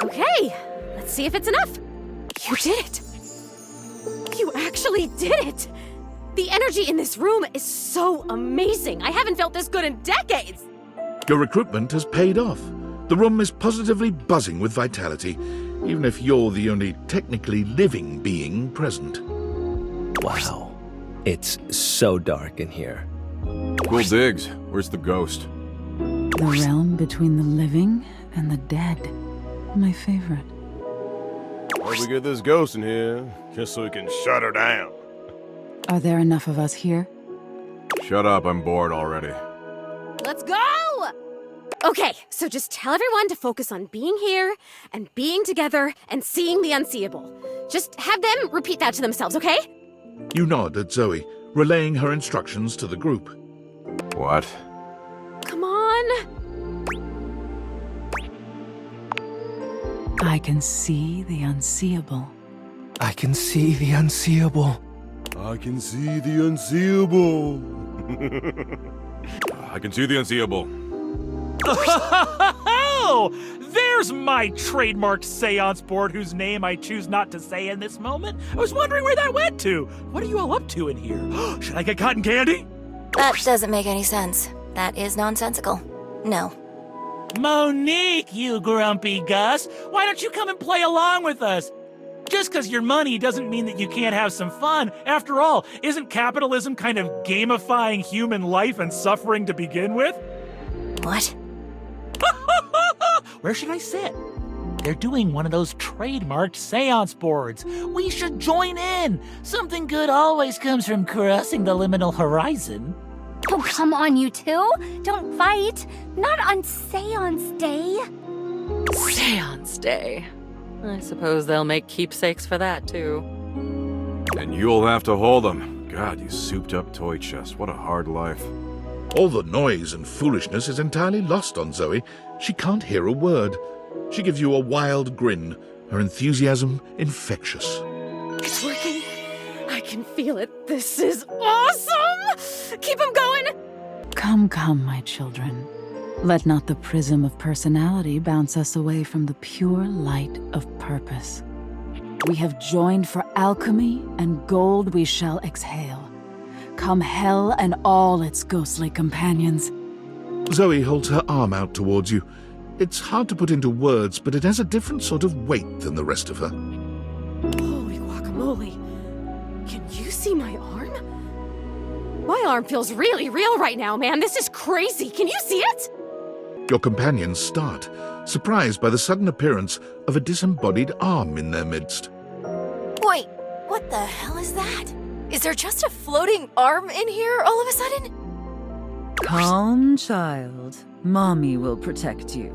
Okay, let's see if it's enough. You did it. You actually did it. The energy in this room is so amazing. I haven't felt this good in decades. Your recruitment has paid off. The room is positively buzzing with vitality, even if you're the only technically living being present. Wow. It's so dark in here. Cool digs. Where's the ghost? The realm between the living and the dead. My favorite. Why'd we get this ghost in here? Just so we can shut her down. Are there enough of us here? Shut up, I'm bored already. Let's go! Okay, so just tell everyone to focus on being here and being together and seeing the unseeable. Just have them repeat that to themselves, okay? You nod at Zoey, relaying her instructions to the group. What? Come on. I can see the unseeable. I can see the unseeable. I can see the unseeable. I can see the unseeable. Oh, there's my trademarked seance board whose name I choose not to say in this moment. I was wondering where that went to. What are you all up to in here? Should I get cotton candy? That doesn't make any sense. That is nonsensical. No. Monique, you grumpy Gus. Why don't you come and play along with us? Just because you're money doesn't mean that you can't have some fun. After all, isn't capitalism kind of gamifying human life and suffering to begin with? What? Where should I sit? They're doing one of those trademarked seance boards. We should join in. Something good always comes from crossing the liminal horizon. Oh, come on, you two. Don't fight. Not on Seance Day. Seance Day. I suppose they'll make keepsakes for that, too. And you'll have to hold them. God, you souped up toy chest. What a hard life. All the noise and foolishness is entirely lost on Zoey. She can't hear a word. She gives you a wild grin, her enthusiasm infectious. It's working. I can feel it. This is awesome! Keep them going! Come, come, my children. Let not the prism of personality bounce us away from the pure light of purpose. We have joined for alchemy, and gold we shall exhale. Come hell and all its ghostly companions. Zoey holds her arm out towards you. It's hard to put into words, but it has a different sort of weight than the rest of her. Holy guacamole. Can you see my arm? My arm feels really real right now, man. This is crazy. Can you see it? Your companions start, surprised by the sudden appearance of a disembodied arm in their midst. Wait, what the hell is that? Is there just a floating arm in here all of a sudden? Calm, child. Mommy will protect you.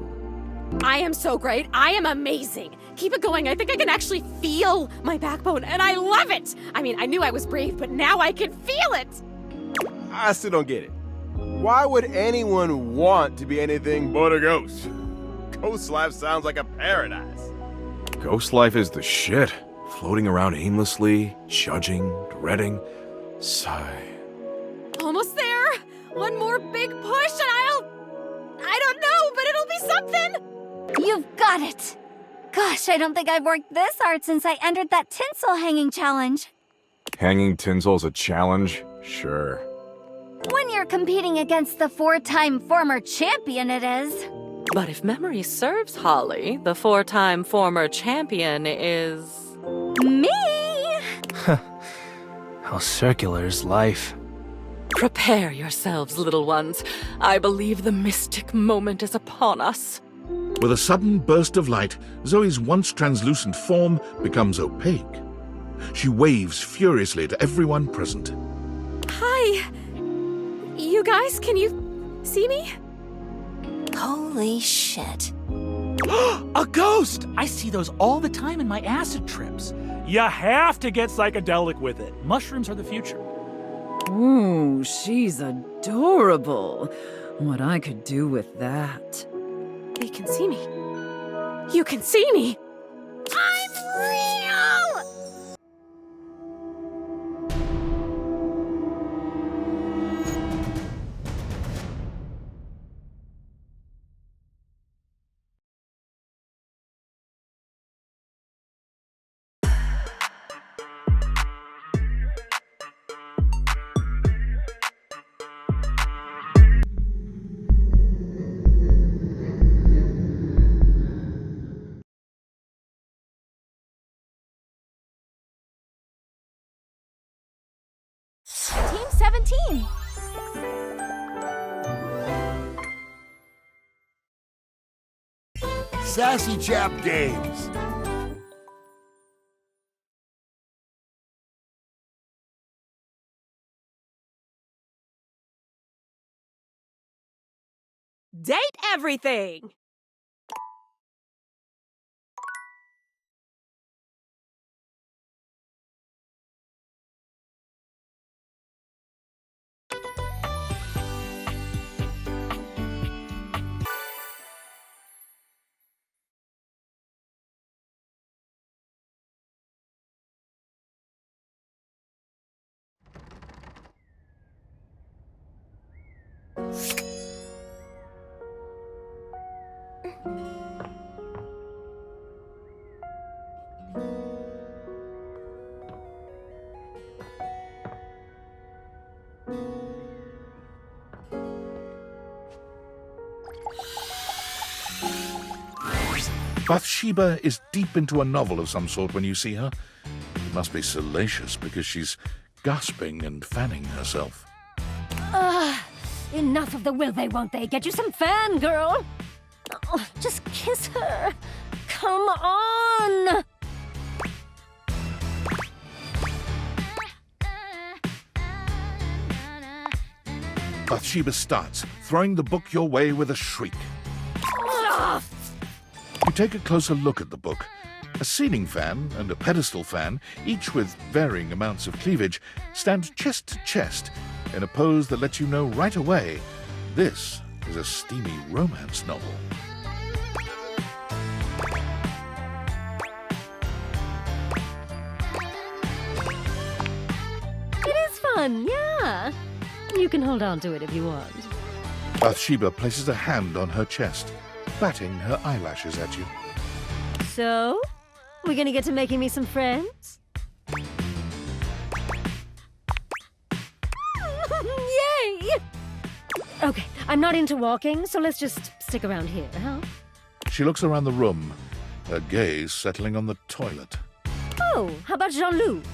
I am so great. I am amazing. Keep it going. I think I can actually feel my backbone, and I love it. I mean, I knew I was brave, but now I can feel it. I still don't get it. Why would anyone want to be anything but a ghost? Ghost life sounds like a paradise. Ghost life is the shit. Floating around aimlessly, judging, dreading. Sigh. Almost there. One more big push, and I don't know, but it'll be something. You've got it. Gosh, I don't think I've worked this hard since I entered that tinsel hanging challenge. Hanging tinsel's a challenge? Sure. When you're competing against the 4-time former champion, it is. But if memory serves, Holly, the 4-time former champion is... Me! How circular is life? Prepare yourselves, little ones. I believe the mystic moment is upon us. With a sudden burst of light, Zoe's once translucent form becomes opaque. She waves furiously to everyone present. Hi. You guys, can you see me? Holy shit. A ghost! I see those all the time in my acid trips. You have to get psychedelic with it. Mushrooms are the future. Ooh, she's adorable. What I could do with that. They can see me. You can see me. canteen. Sassy Chap Games. Date everything! Bathsheba is deep into a novel of some sort when you see her. It must be salacious because she's gasping and fanning herself. Enough of the will they, won't they? Get you some fangirl. Oh, just kiss her. Come on. Bathsheba starts, throwing the book your way with a shriek. You take a closer look at the book. A ceiling fan and a pedestal fan, each with varying amounts of cleavage, stand chest to chest in a pose that lets you know right away this is a steamy romance novel. It is fun, yeah. You can hold on to it if you want. Bathsheba places a hand on her chest, batting her eyelashes at you. So, we're gonna get to making me some friends? Yay! Okay, I'm not into walking, so let's just stick around here, huh? She looks around the room, her gaze settling on the toilet. Oh, how about Jean-Loup?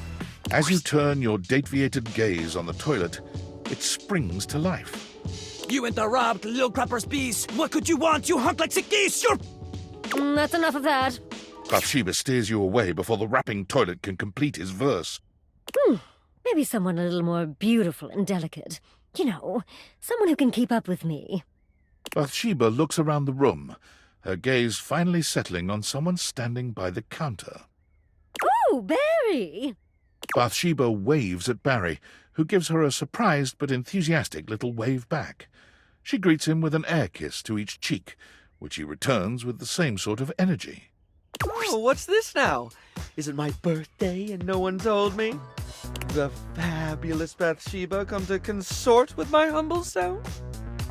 As you turn your date-viated gaze on the toilet, it springs to life. You interrupt, little crapper's piece! What could you want, you hunk like sick geese? You're... That's enough of that. Bathsheba steers you away before the rapping toilet can complete his verse. Maybe someone a little more beautiful and delicate. You know, someone who can keep up with me. Bathsheba looks around the room, her gaze finally settling on someone standing by the counter. Ooh, Barry! Bathsheba waves at Barry, who gives her a surprised but enthusiastic little wave back. She greets him with an air kiss to each cheek, which he returns with the same sort of energy. Oh, what's this now? Is it my birthday and no one told me? The fabulous Bathsheba come to consort with my humble self?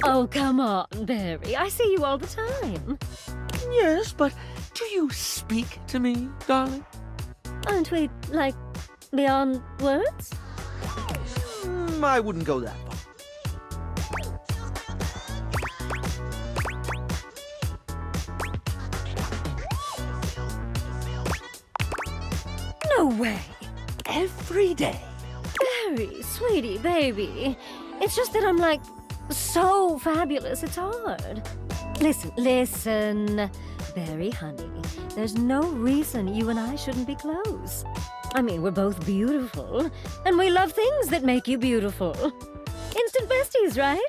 Oh, come on, Barry. I see you all the time. Yes, but do you speak to me, darling? Aren't we, like, beyond words? I wouldn't go that far. No way. Every day. Barry, sweetie, baby. It's just that I'm, like, so fabulous, it's hard. Listen, Barry, honey. There's no reason you and I shouldn't be close. I mean, we're both beautiful, and we love things that make you beautiful. Instant besties, right?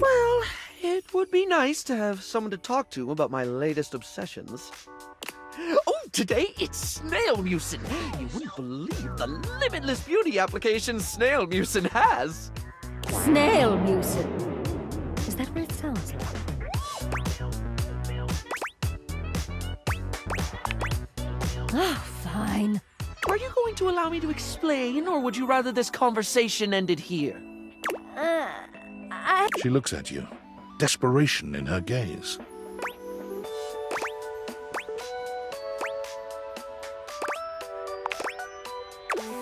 Well, it would be nice to have someone to talk to about my latest obsessions. Oh, today it's snail mucin. You wouldn't believe the limitless beauty application snail mucin has. Snail mucin. Is that what it sounds like? Oh, fine. Are you going to allow me to explain, or would you rather this conversation ended here? She looks at you, desperation in her gaze.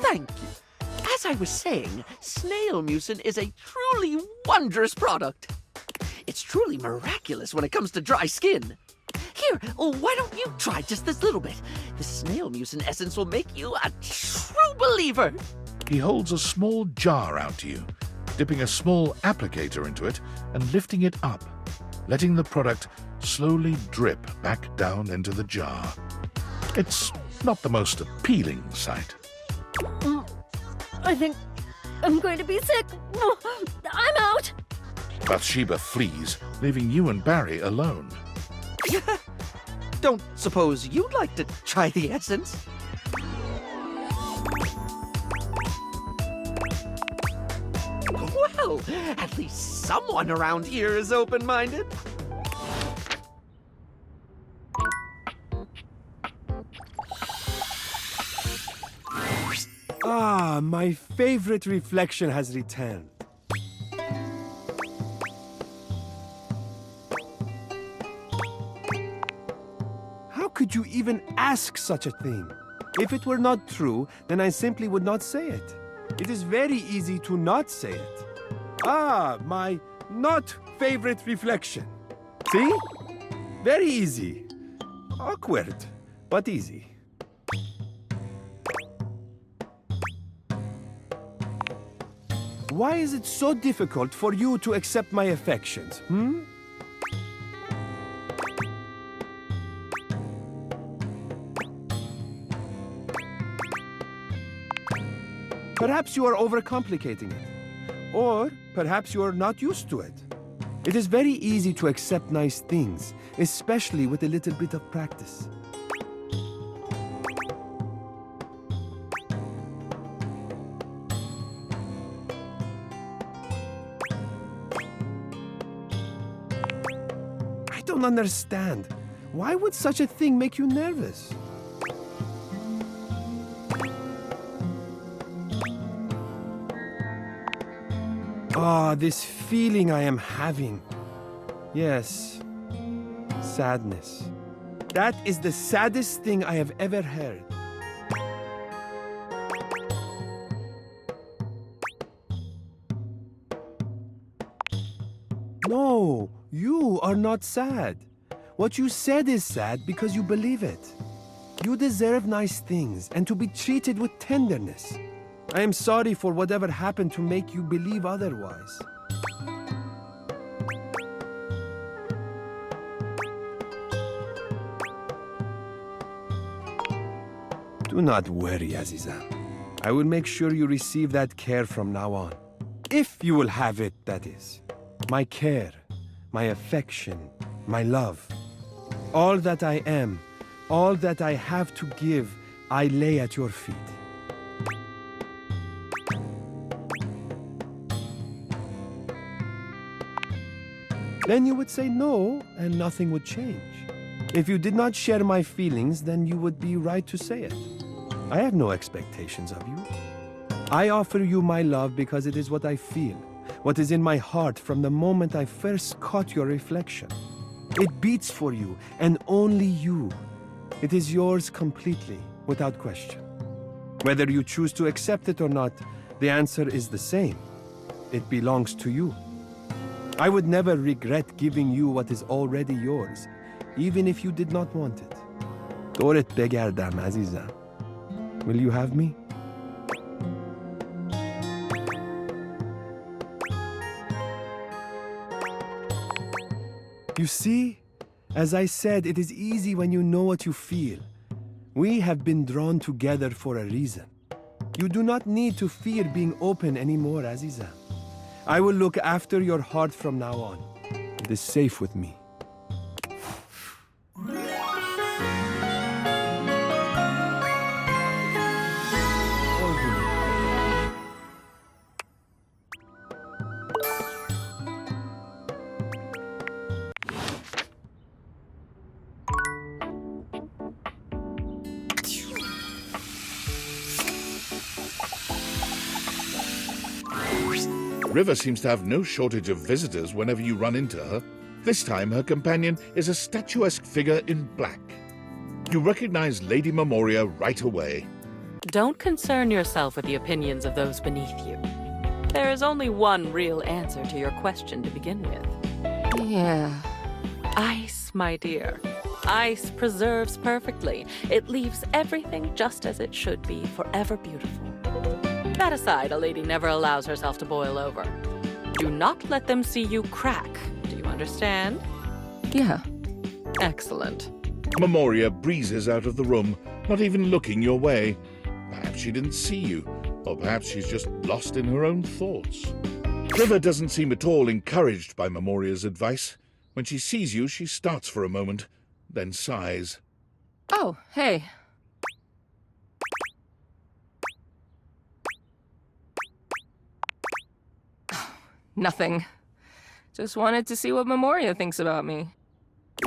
Thank you. As I was saying, snail mucin is a truly wondrous product. It's truly miraculous when it comes to dry skin. Here, why don't you try just this little bit? The snail mucin essence will make you a true believer. He holds a small jar out to you. dipping a small applicator into it and lifting it up, letting the product slowly drip back down into the jar. It's not the most appealing sight. I think I'm going to be sick. I'm out. Bathsheba flees, leaving you and Barry alone. Don't suppose you'd like to try the essence? Well, at least someone around here is open-minded. Ah, my favorite reflection has returned. How could you even ask such a thing? If it were not true, then I simply would not say it. It is very easy to not say it. Ah, my not favorite reflection. See? Very easy. Awkward, but easy. Why is it so difficult for you to accept my affections, Perhaps you are overcomplicating it. Or perhaps you are not used to it. It is very easy to accept nice things, especially with a little bit of practice. I don't understand. Why would such a thing make you nervous? Ah, this feeling I am having. Yes, sadness. That is the saddest thing I have ever heard. No, you are not sad. What you said is sad because you believe it. You deserve nice things and to be treated with tenderness. I am sorry for whatever happened to make you believe otherwise. Do not worry, Aziza. I will make sure you receive that care from now on. If you will have it, that is. My care, my affection, my love. All that I am, all that I have to give, I lay at your feet. Then you would say no, and nothing would change. If you did not share my feelings, then you would be right to say it. I have no expectations of you. I offer you my love because it is what I feel, what is in my heart from the moment I first caught your reflection. It beats for you, and only you. It is yours completely, without question. Whether you choose to accept it or not, the answer is the same. It belongs to you. I would never regret giving you what is already yours, even if you did not want it. Doret begerdam, Aziza. Will you have me? You see, as I said, it is easy when you know what you feel. We have been drawn together for a reason. You do not need to fear being open anymore, Aziza. I will look after your heart from now on. It is safe with me. River seems to have no shortage of visitors whenever you run into her. This time, her companion is a statuesque figure in black. You recognize Lady Memoria right away. Don't concern yourself with the opinions of those beneath you. There is only one real answer to your question to begin with. Yeah. Ice, my dear. Ice preserves perfectly. It leaves everything just as it should be, forever beautiful. That aside, a lady never allows herself to boil over. Do not let them see you crack. Do you understand? Yeah. Excellent. Memoria breezes out of the room, not even looking your way. Perhaps she didn't see you, or perhaps she's just lost in her own thoughts. River doesn't seem at all encouraged by Memoria's advice. When she sees you, she starts for a moment, then sighs. Oh, hey. Nothing. Just wanted to see what Memoria thinks about me.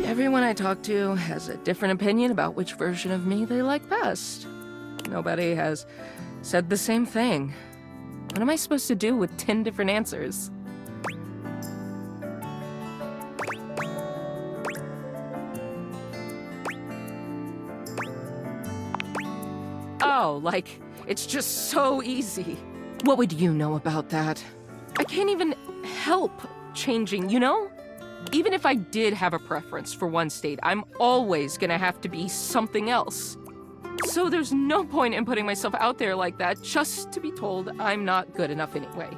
Everyone I talk to has a different opinion about which version of me they like best. Nobody has said the same thing. What am I supposed to do with 10 different answers? Oh, like, it's just so easy. What would you know about that? I can't even help changing, you know? Even if I did have a preference for one state, I'm always gonna have to be something else. So there's no point in putting myself out there like that just to be told I'm not good enough anyway.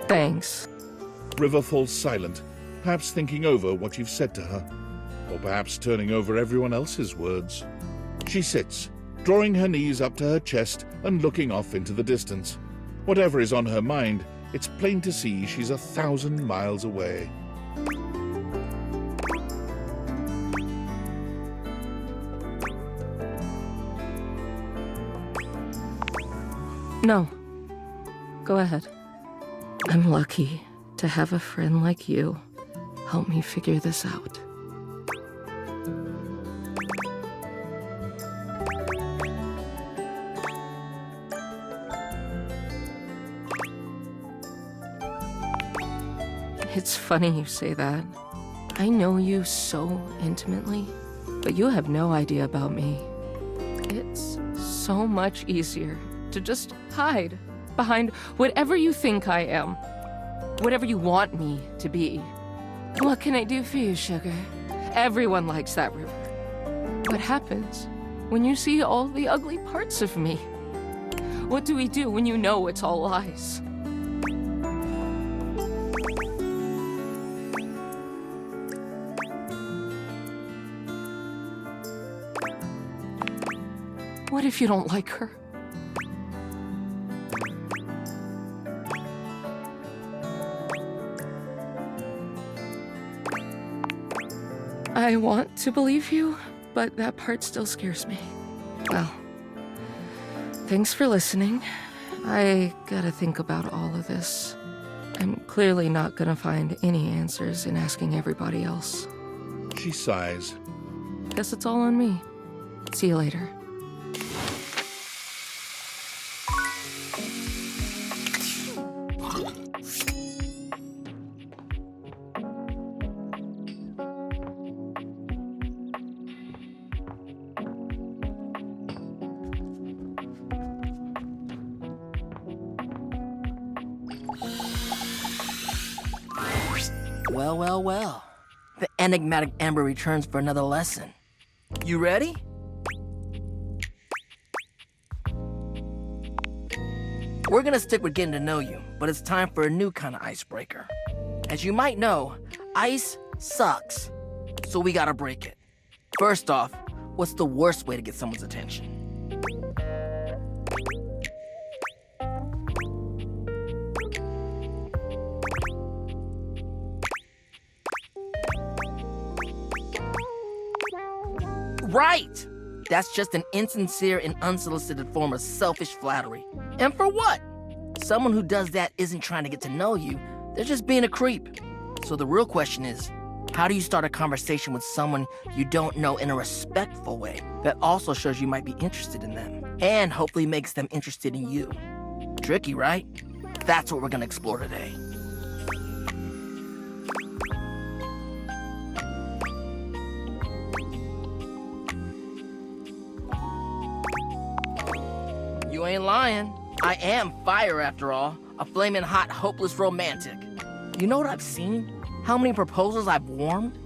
Thanks. River falls silent, perhaps thinking over what you've said to her, or perhaps turning over everyone else's words. She sits, drawing her knees up to her chest and looking off into the distance. Whatever is on her mind, it's plain to see she's 1,000 miles away. No. Go ahead. I'm lucky to have a friend like you help me figure this out. It's funny you say that. I know you so intimately, but you have no idea about me. It's so much easier to just hide behind whatever you think I am, whatever you want me to be. What can I do for you, sugar? Everyone likes that river. What happens when you see all the ugly parts of me? What do we do when you know it's all lies? What if you don't like her? I want to believe you, but that part still scares me. Well, thanks for listening. I gotta think about all of this. I'm clearly not gonna find any answers in asking everybody else. She sighs. Guess it's all on me. See you later. Well, well, well. The enigmatic Amber returns for another lesson. You ready? We're gonna stick with getting to know you, but it's time for a new kind of icebreaker. As you might know, ice sucks, so we gotta break it. First off, what's the worst way to get someone's attention? Right! That's just an insincere and unsolicited form of selfish flattery. And for what? Someone who does that isn't trying to get to know you, they're just being a creep. So the real question is, how do you start a conversation with someone you don't know in a respectful way that also shows you might be interested in them, and hopefully makes them interested in you? Tricky, right? That's what we're gonna explore today. You ain't lying. I am fire after all. A flaming hot, hopeless romantic. You know what I've seen? How many proposals I've warmed?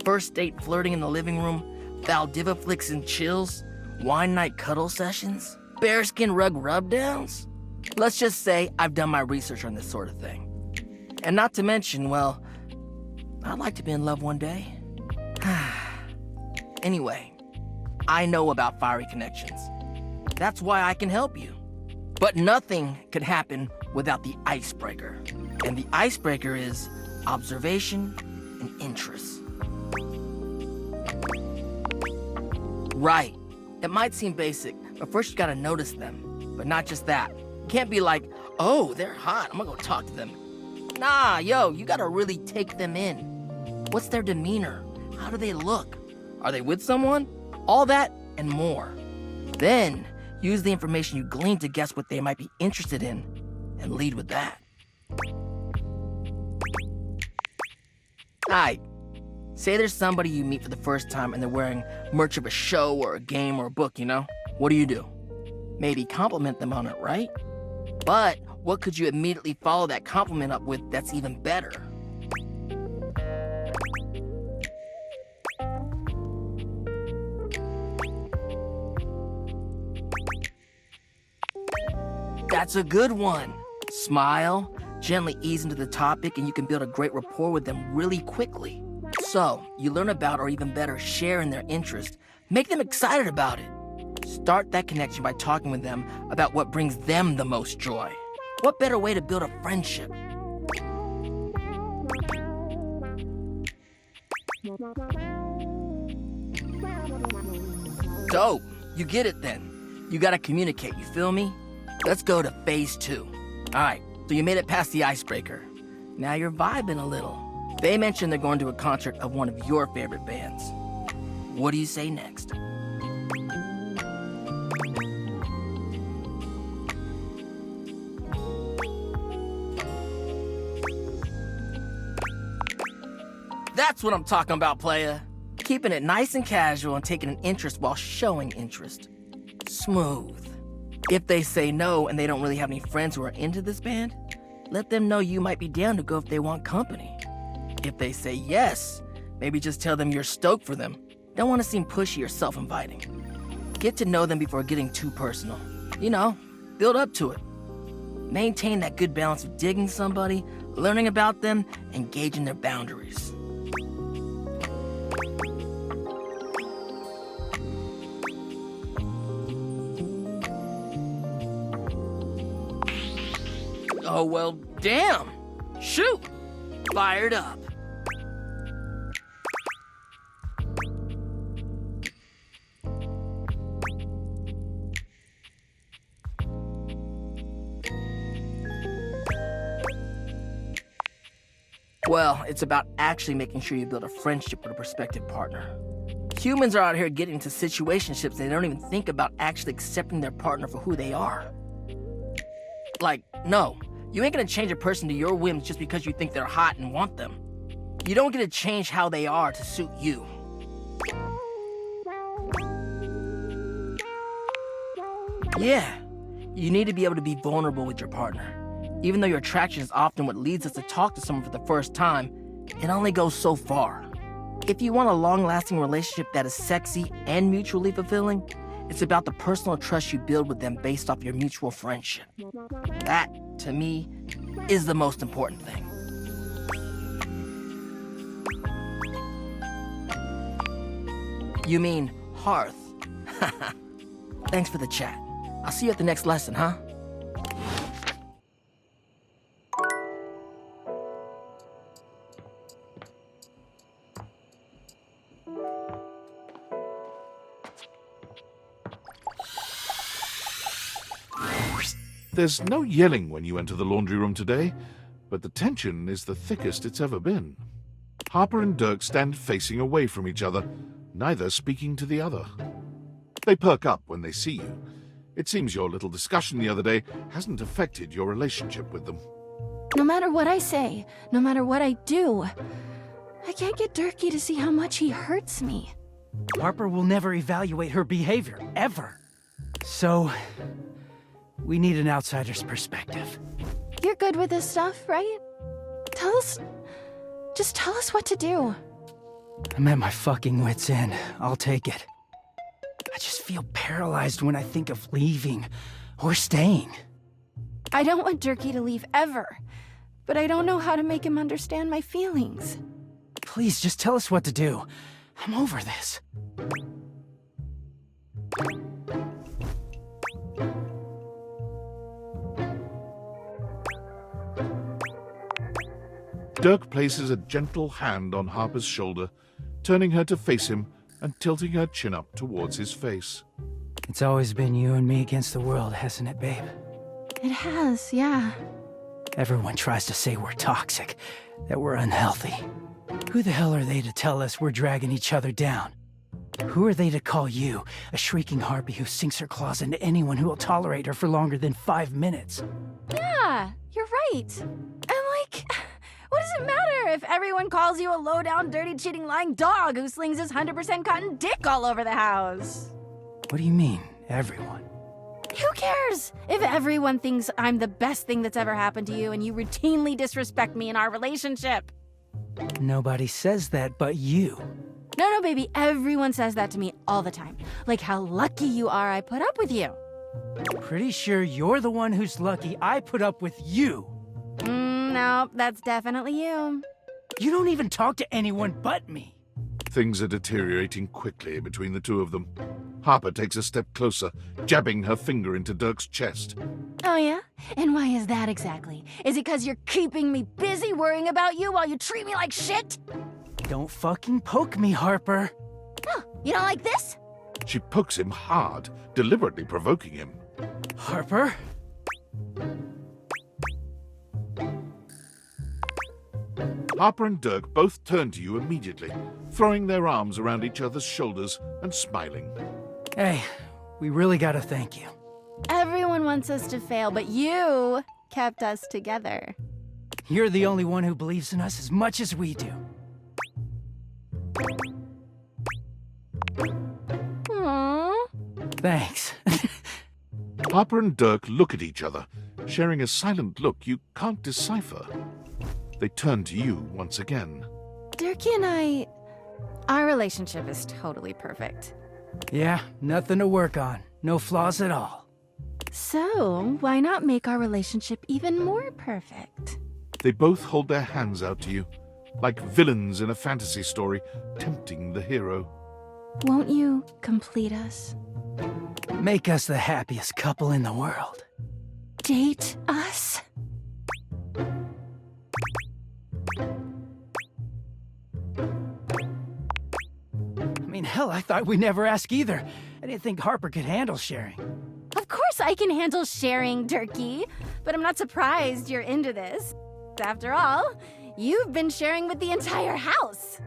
first date flirting in the living room, Valdiva flicks and chills, wine night cuddle sessions, bearskin rug rub-downs. Let's just say I've done my research on this sort of thing. And not to mention, well, I'd like to be in love one day. Anyway, I know about fiery connections. That's why I can help you. But nothing could happen without the icebreaker. And the icebreaker is observation and interest. Right. It might seem basic, but first you gotta notice them. But not just that. You can't be like, oh, they're hot, I'm gonna go talk to them. Nah, yo, you gotta really take them in. What's their demeanor? How do they look? Are they with someone? All that and more. Then, use the information you glean to guess what they might be interested in, and lead with that. Alright, say there's somebody you meet for the first time and they're wearing merch of a show or a game or a book, you know? What do? Maybe compliment them on it, right? But what could you immediately follow that compliment up with that's even better? That's a good one. Smile, gently ease into the topic, and you can build a great rapport with them really quickly. So, you learn about, or even better, share in their interest. Make them excited about it. Start that connection by talking with them about what brings them the most joy. What better way to build a friendship? Dope. You get it then. You gotta communicate, you feel me? Let's go to phase 2. Alright, so you made it past the icebreaker. Now you're vibing a little. They mentioned they're going to a concert of one of your favorite bands. What do you say next? That's what I'm talking about, playa. Keeping it nice and casual and taking an interest while showing interest. Smooth. If they say no and they don't really have any friends who are into this band, let them know you might be down to go if they want company. If they say yes, maybe just tell them you're stoked for them. Don't want to seem pushy or self-inviting. Get to know them before getting too personal. You know, build up to it. Maintain that good balance of digging somebody, learning about them, and gauging their boundaries. Oh, well, damn. Shoot. Fired up. Well, it's about actually making sure you build a friendship with a prospective partner. Humans are out here getting into situationships and they don't even think about actually accepting their partner for who they are. Like, no. You ain't gonna change a person to your whims just because you think they're hot and want them. You don't get to change how they are to suit you. Yeah, you need to be able to be vulnerable with your partner. Even though your attraction is often what leads us to talk to someone for the first time, it only goes so far. If you want a long-lasting relationship that is sexy and mutually fulfilling, it's about the personal trust you build with them based off your mutual friendship. That, to me, is the most important thing. You mean hearth? Thanks for the chat. I'll see you at the next lesson, huh? There's no yelling when you enter the laundry room today, but the tension is the thickest it's ever been. Harper and Dirk stand facing away from each other, neither speaking to the other. They perk up when they see you. It seems your little discussion the other day hasn't affected your relationship with them. No matter what I say, no matter what I do, I can't get Dirky to see how much he hurts me. Harper will never evaluate her behavior, ever. So, we need an outsider's perspective. You're good with this stuff, right? Just tell us what to do. I'm at my fucking wit's end. I'll take it. I just feel paralyzed when I think of leaving or staying. I don't want Dirky to leave ever, but I don't know how to make him understand my feelings. Please, just tell us what to do. I'm over this. Dirk places a gentle hand on Harper's shoulder, turning her to face him and tilting her chin up towards his face. It's always been you and me against the world, hasn't it, babe? It has, yeah. Everyone tries to say we're toxic, that we're unhealthy. Who the hell are they to tell us we're dragging each other down? Who are they to call you a shrieking harpy who sinks her claws into anyone who will tolerate her for longer than 5 minutes? Yeah, you're right. I'm like, what does it matter if everyone calls you a low-down, dirty, cheating, lying dog who slings his 100% cotton dick all over the house? What do you mean, everyone? Who cares if everyone thinks I'm the best thing that's ever happened to you and you routinely disrespect me in our relationship? Nobody says that but you. No, baby, everyone says that to me all the time. Like how lucky you are I put up with you. Pretty sure you're the one who's lucky I put up with you. No, that's definitely you. You don't even talk to anyone but me. Things are deteriorating quickly between the two of them. Harper takes a step closer, jabbing her finger into Dirk's chest. Oh yeah? And why is that exactly? Is it because you're keeping me busy worrying about you while you treat me like shit? Don't fucking poke me, Harper. Oh, you don't like this? She pokes him hard, deliberately provoking him. Harper? Harper and Dirk both turn to you immediately, throwing their arms around each other's shoulders and smiling. Hey, we really gotta thank you. Everyone wants us to fail, but you kept us together. You're the only one who believes in us as much as we do. Aww. Thanks. Harper and Dirk look at each other, sharing a silent look you can't decipher. They turn to you once again. Dirky and our relationship is totally perfect. Yeah, nothing to work on. No flaws at all. So, why not make our relationship even more perfect? They both hold their hands out to you, like villains in a fantasy story, tempting the hero. Won't you complete us? Make us the happiest couple in the world. Date us? I mean, hell, I thought we'd never ask either. I didn't think Harper could handle sharing. Of course I can handle sharing, Dirky, but I'm not surprised you're into this. After all, you've been sharing with the entire house.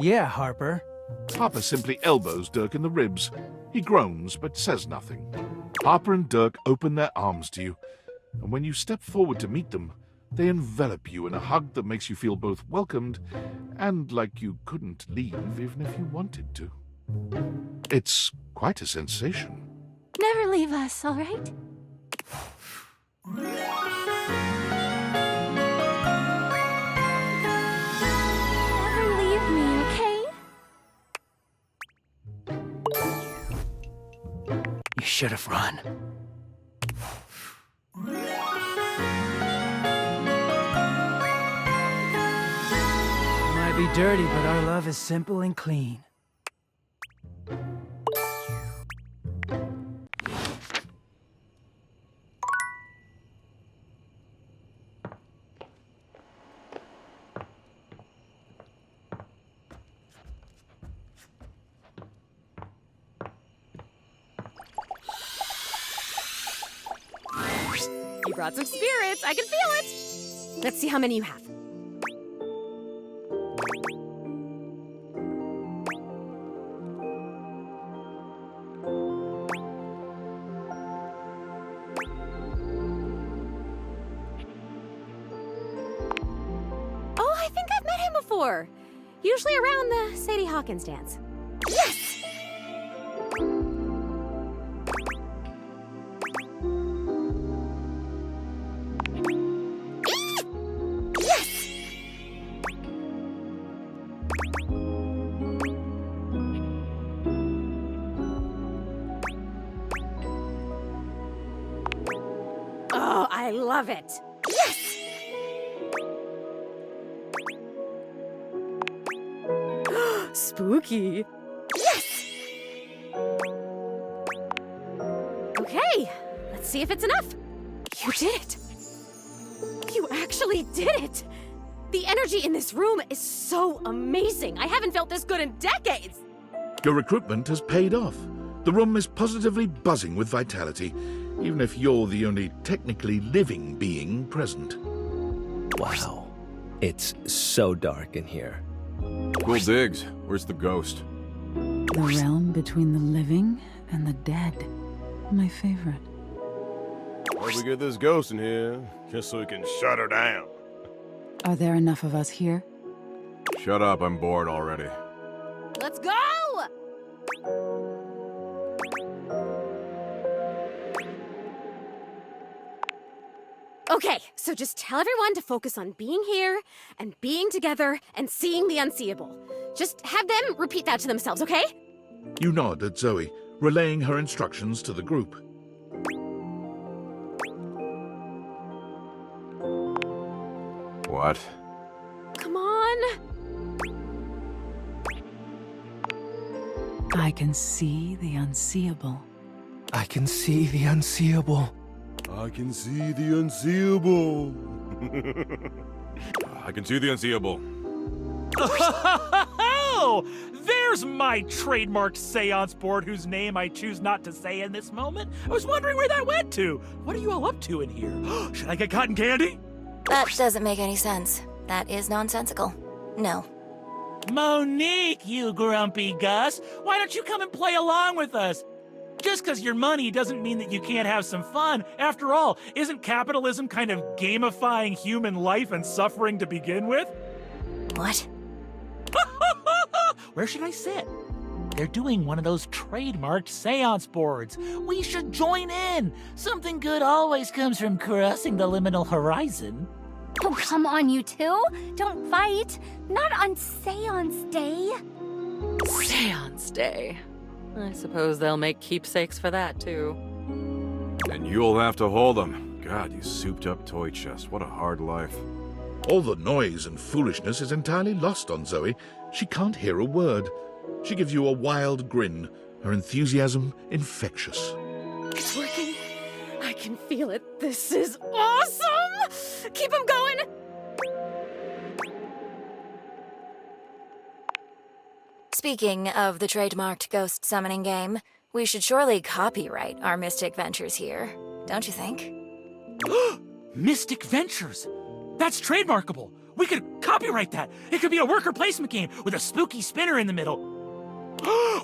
Yeah, Harper. Harper simply elbows Dirk in the ribs. He groans but says nothing. Harper and Dirk open their arms to you, and when you step forward to meet them, they envelop you in a hug that makes you feel both welcomed and like you couldn't leave even if you wanted to. It's quite a sensation. Never leave us, all right? Never leave me, okay? You should have run. Might be dirty, but our love is simple and clean. You brought some spirits. I can feel it. Let's see how many you have. Oh, I think I've met him before. Usually around the Sadie Hawkins dance. Yes! I love it. Yes! Spooky. Yes! Okay, let's see if it's enough. You did it. You actually did it. The energy in this room is so amazing. I haven't felt this good in decades. Your recruitment has paid off. The room is positively buzzing with vitality, even if you're the only technically living being present. Wow. It's so dark in here. Cool digs. Where's the ghost? The realm between the living and the dead. My favorite. Hope we get this ghost in here, just so we can shut her down. Are there enough of us here? Shut up, I'm bored already. Let's go! Okay, so just tell everyone to focus on being here and being together and seeing the unseeable. Just have them repeat that to themselves, okay? You nod at Zoey, relaying her instructions to the group. What? Come on. I can see the unseeable. I can see the unseeable. I can see the unseeable. I can see the unseeable. Oh, there's my trademarked seance board whose name I choose not to say in this moment. I was wondering where that went to. What are you all up to in here? Should I get cotton candy? That doesn't make any sense. That is nonsensical. No. Monique, you grumpy Gus. Why don't you come and play along with us? Just because your money doesn't mean that you can't have some fun. After all, isn't capitalism kind of gamifying human life and suffering to begin with? What? Where should I sit? They're doing one of those trademarked seance boards. We should join in. Something good always comes from crossing the liminal horizon. Oh, come on, you two. Don't fight. Not on Seance Day. Seance Day. I suppose they'll make keepsakes for that, too. And you'll have to hold them. God, you souped-up toy chest. What a hard life. All the noise and foolishness is entirely lost on Zoey. She can't hear a word. She gives you a wild grin, her enthusiasm infectious. It's working. I can feel it. This is awesome! Keep them going! Speaking of the trademarked ghost summoning game, we should surely copyright our Mystic Ventures here, don't you think? Mystic Ventures! That's trademarkable! We could copyright that! It could be a worker placement game with a spooky spinner in the middle.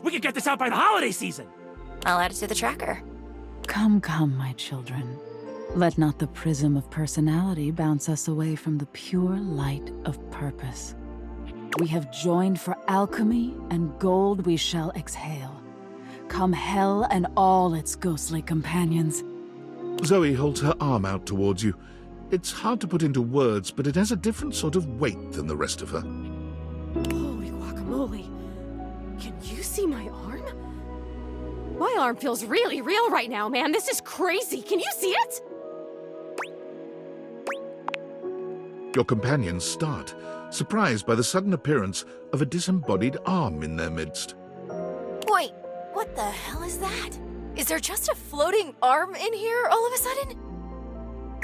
We could get this out by the holiday season! I'll add it to the tracker. Come, come, my children. Let not the prism of personality bounce us away from the pure light of purpose. We have joined for alchemy, and gold we shall exhale. Come hell and all its ghostly companions. Zoey holds her arm out towards you. It's hard to put into words, but it has a different sort of weight than the rest of her. Holy guacamole. Can you see my arm? My arm feels really real right now, man. This is crazy. Can you see it? Your companions start, surprised by the sudden appearance of a disembodied arm in their midst. Wait, what the hell is that? Is there just a floating arm in here all of a sudden?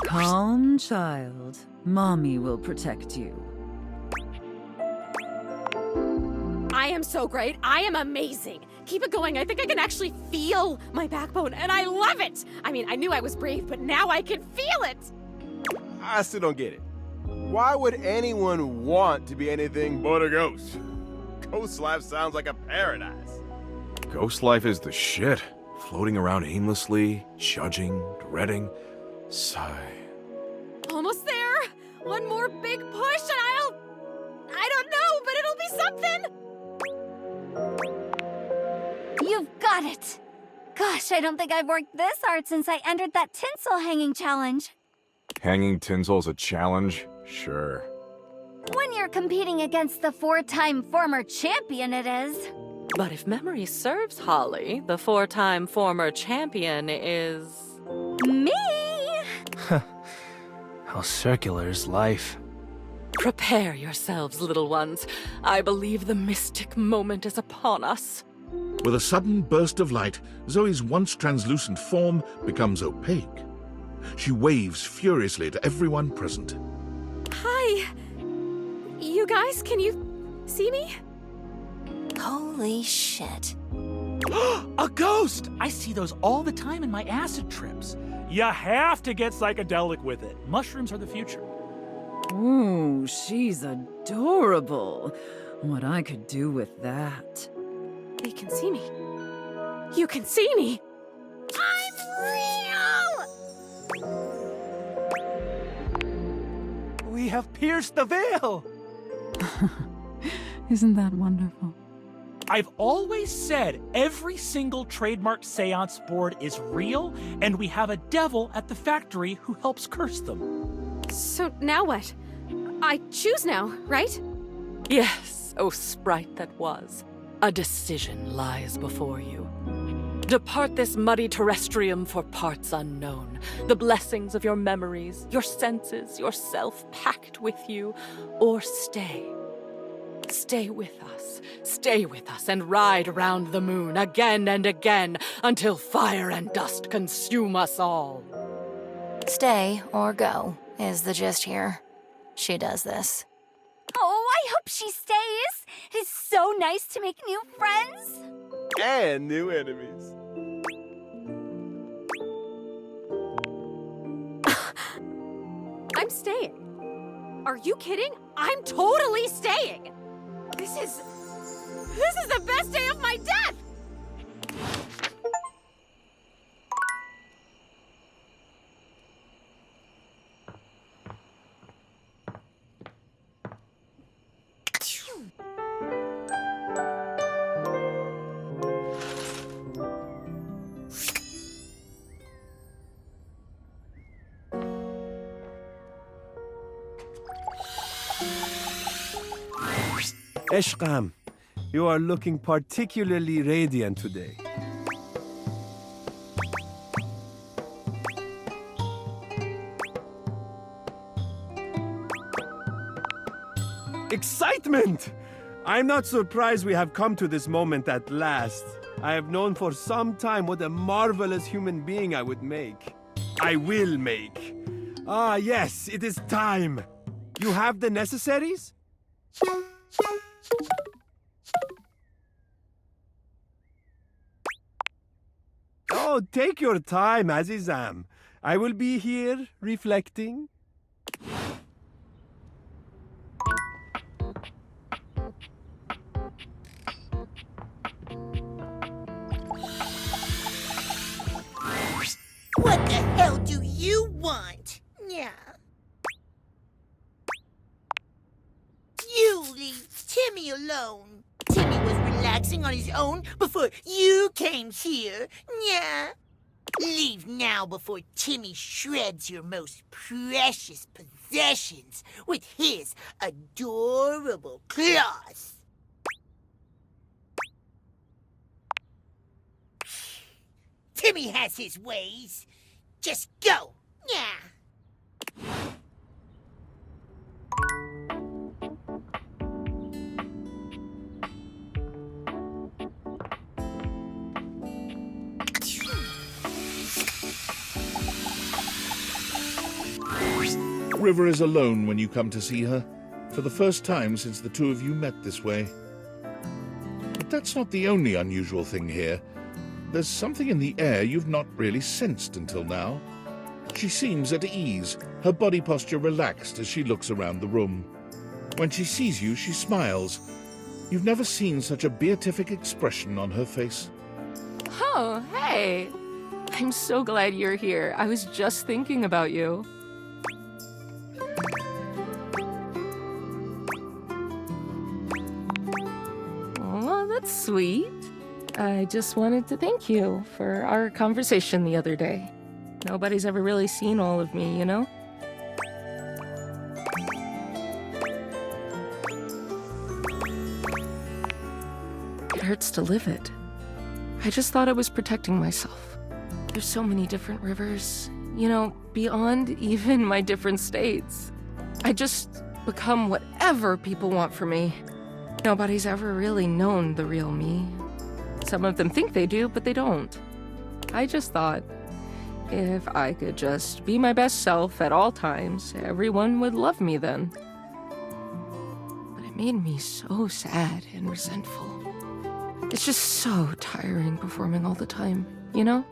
Calm, child. Mommy will protect you. I am so great. I am amazing. Keep it going. I think I can actually feel my backbone, and I love it. I mean, I knew I was brave, but now I can feel it. I still don't get it. Why would anyone want to be anything but a ghost? Ghost life sounds like a paradise. Ghost life is the shit. Floating around aimlessly, judging, dreading. Sigh. Almost there. One more big push, and I don't know, but it'll be something. You've got it. Gosh, I don't think I've worked this hard since I entered that tinsel hanging challenge. Hanging tinsel's a challenge? Sure. When you're competing against the 4-time former champion, it is. But if memory serves, Holly, the 4-time former champion is... Me! How circular is life? Prepare yourselves, little ones. I believe the mystic moment is upon us. With a sudden burst of light, Zoe's once translucent form becomes opaque. She waves furiously to everyone present. Hi. You guys, can you see me? Holy shit. A ghost! I see those all the time in my acid trips. You have to get psychedelic with it. Mushrooms are the future. Ooh, she's adorable. What I could do with that. They can see me. You can see me. I'm real! We have pierced the veil! Isn't that wonderful? I've always said every single trademarked seance board is real, and we have a devil at the factory who helps curse them. So now what? I choose now, right? Yes, O sprite that was. A decision lies before you. Depart this muddy terrestrium for parts unknown, the blessings of your memories, your senses, yourself packed with you, or stay. Stay with us, and ride around the moon again and again until fire and dust consume us all. Stay or go is the gist here. She does this. Oh, I hope she stays. It's so nice to make new friends. And new enemies. I'm staying. Are you kidding? I'm totally staying. This is the best day of my death! Eshkam, you are looking particularly radiant today. Excitement! I'm not surprised we have come to this moment at last. I have known for some time what a marvelous human being I would make. I will make. Ah, yes, it is time. You have the necessaries? Oh, take your time, Azizam. I will be here, reflecting. What the hell do you want? Yeah. You leave Timmy alone. Timmy was relaxing on his own before you came here. Yeah. Leave now before Timmy shreds your most precious possessions with his adorable claws. Timmy has his ways. Just go. Yeah. River is alone when you come to see her, for the first time since the two of you met this way. But that's not the only unusual thing here. There's something in the air you've not really sensed until now. She seems at ease, her body posture relaxed as she looks around the room. When she sees you, she smiles. You've never seen such a beatific expression on her face. Oh, hey. I'm so glad you're here. I was just thinking about you. Oh, that's sweet. I just wanted to thank you for our conversation the other day. Nobody's ever really seen all of me, you know? It hurts to live it. I just thought I was protecting myself. There's so many different rivers. you know, beyond even my different states. I just become whatever people want from me. Nobody's ever really known the real me. Some of them think they do, but they don't. I just thought, if I could just be my best self at all times, everyone would love me then. But it made me so sad and resentful. It's just so tiring performing all the time, you know?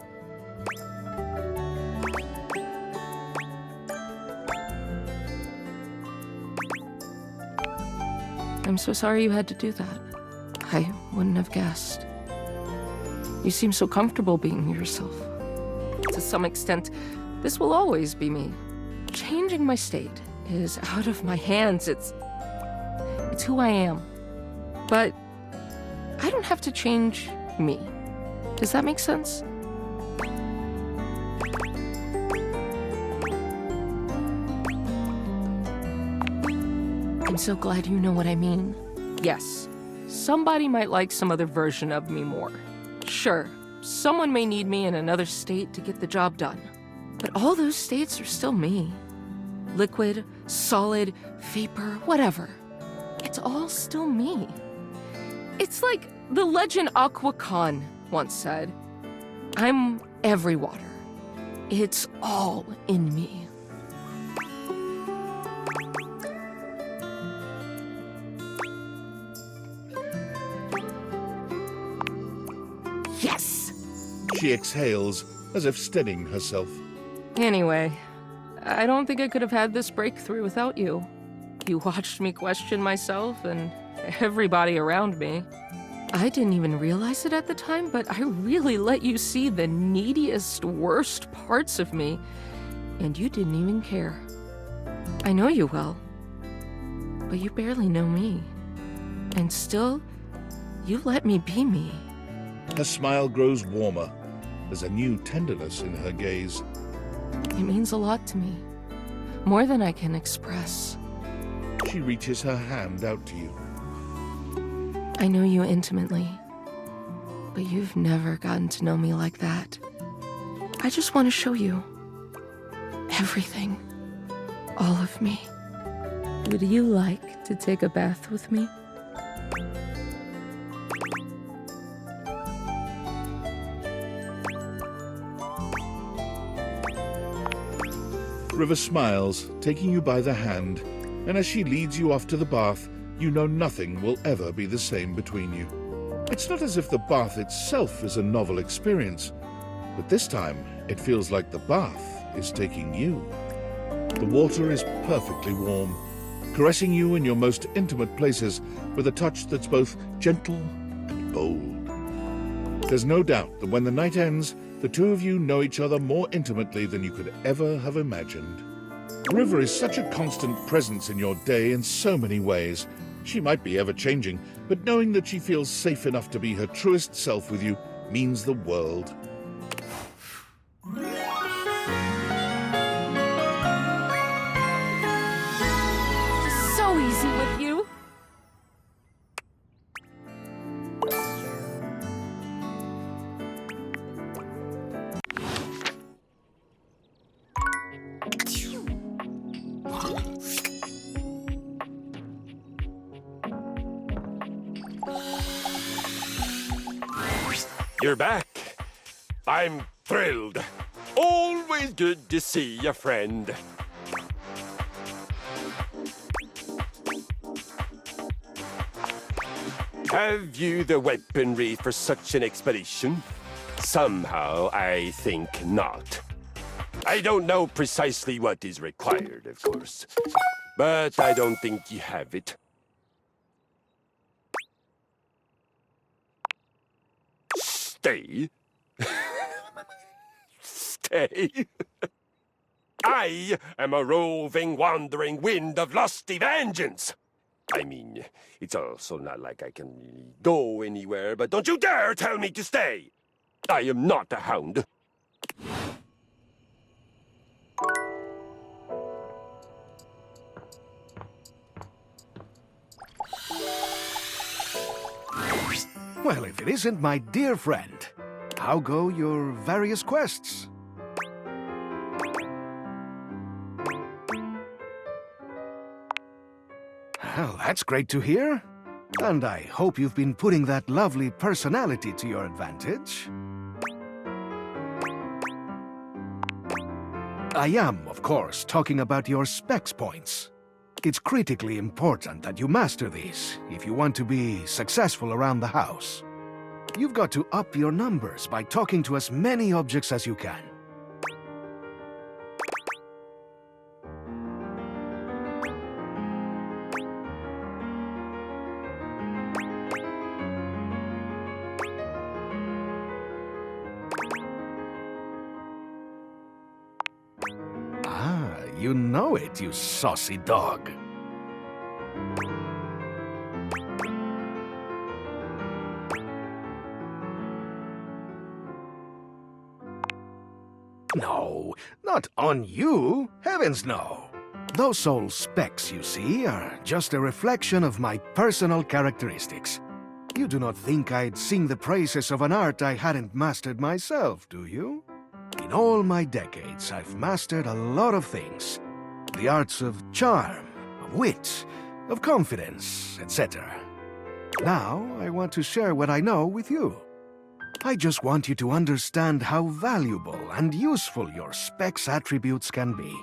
I'm so sorry you had to do that. I wouldn't have guessed. You seem so comfortable being yourself. To some extent, this will always be me. Changing my state is out of my hands. It's who I am. But I don't have to change me. Does that make sense? I'm so glad you know what I mean. Yes, somebody might like some other version of me more. Sure, someone may need me in another state to get the job done. But all those states are still me. Liquid, solid, vapor, whatever. It's all still me. It's like the legend Aqua Khan once said, I'm every water. It's all in me. Yes! She exhales, as if steadying herself. Anyway, I don't think I could have had this breakthrough without you. You watched me question myself and everybody around me. I didn't even realize it at the time, but I really let you see the neediest, worst parts of me, and you didn't even care. I know you well, but you barely know me. And still, you let me be me. Her smile grows warmer. There's a new tenderness in her gaze. It means a lot to me. More than I can express. She reaches her hand out to you. I know you intimately, but you've never gotten to know me like that. I just want to show you everything. All of me. Would you like to take a bath with me? River smiles, taking you by the hand, and as she leads you off to the bath, you know nothing will ever be the same between you. It's not as if the bath itself is a novel experience, but this time it feels like the bath is taking you. The water is perfectly warm, caressing you in your most intimate places with a touch that's both gentle and bold. There's no doubt that when the night ends, the two of you know each other more intimately than you could ever have imagined. River is such a constant presence in your day in so many ways. She might be ever-changing, but knowing that she feels safe enough to be her truest self with you means the world. So easy with you. You're back. I'm thrilled. Always good to see a friend. Have you the weaponry for such an expedition? Somehow, I think not. I don't know precisely what is required, of course, but I don't think you have it. Stay? Stay? I am a roving, wandering wind of lusty vengeance. I mean, it's also not like I can really go anywhere, but don't you dare tell me to stay! I am not a hound. Well, if it isn't my dear friend, how go your various quests? Well, that's great to hear. And I hope you've been putting that lovely personality to your advantage. I am, of course, talking about your specs points. It's critically important that you master these if you want to be successful around the house. You've got to up your numbers by talking to as many objects as you can. You know it, you saucy dog. No, not on you. Heavens no. Those old specs you see are just a reflection of my personal characteristics. You do not think I'd sing the praises of an art I hadn't mastered myself, do you? In all my decades, I've mastered a lot of things. The arts of charm, of wit, of confidence, etc. Now, I want to share what I know with you. I just want you to understand how valuable and useful your specs attributes can be.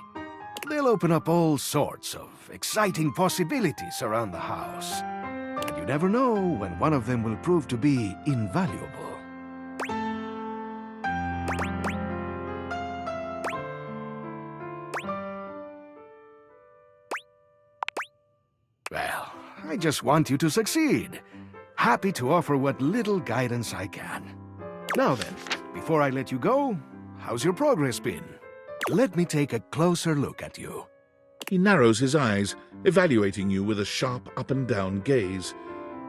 They'll open up all sorts of exciting possibilities around the house. And you never know when one of them will prove to be invaluable. Well, I just want you to succeed. Happy to offer what little guidance I can. Now then, before I let you go, how's your progress been? Let me take a closer look at you. He narrows his eyes, evaluating you with a sharp up-and-down gaze.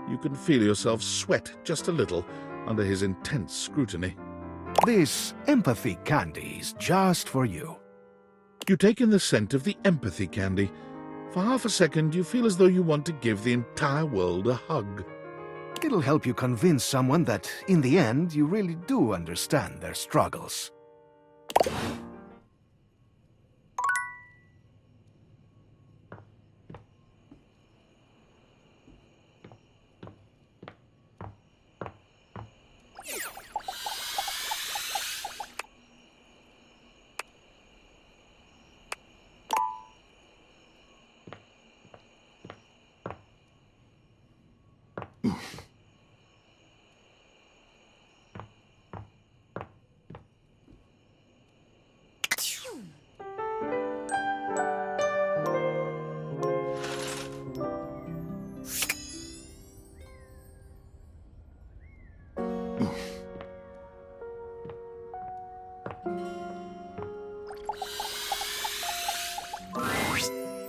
You can feel yourself sweat just a little under his intense scrutiny. This empathy candy is just for you. You take in the scent of the empathy candy. For half a second, you feel as though you want to give the entire world a hug. It'll help you convince someone that, in the end, you really do understand their struggles.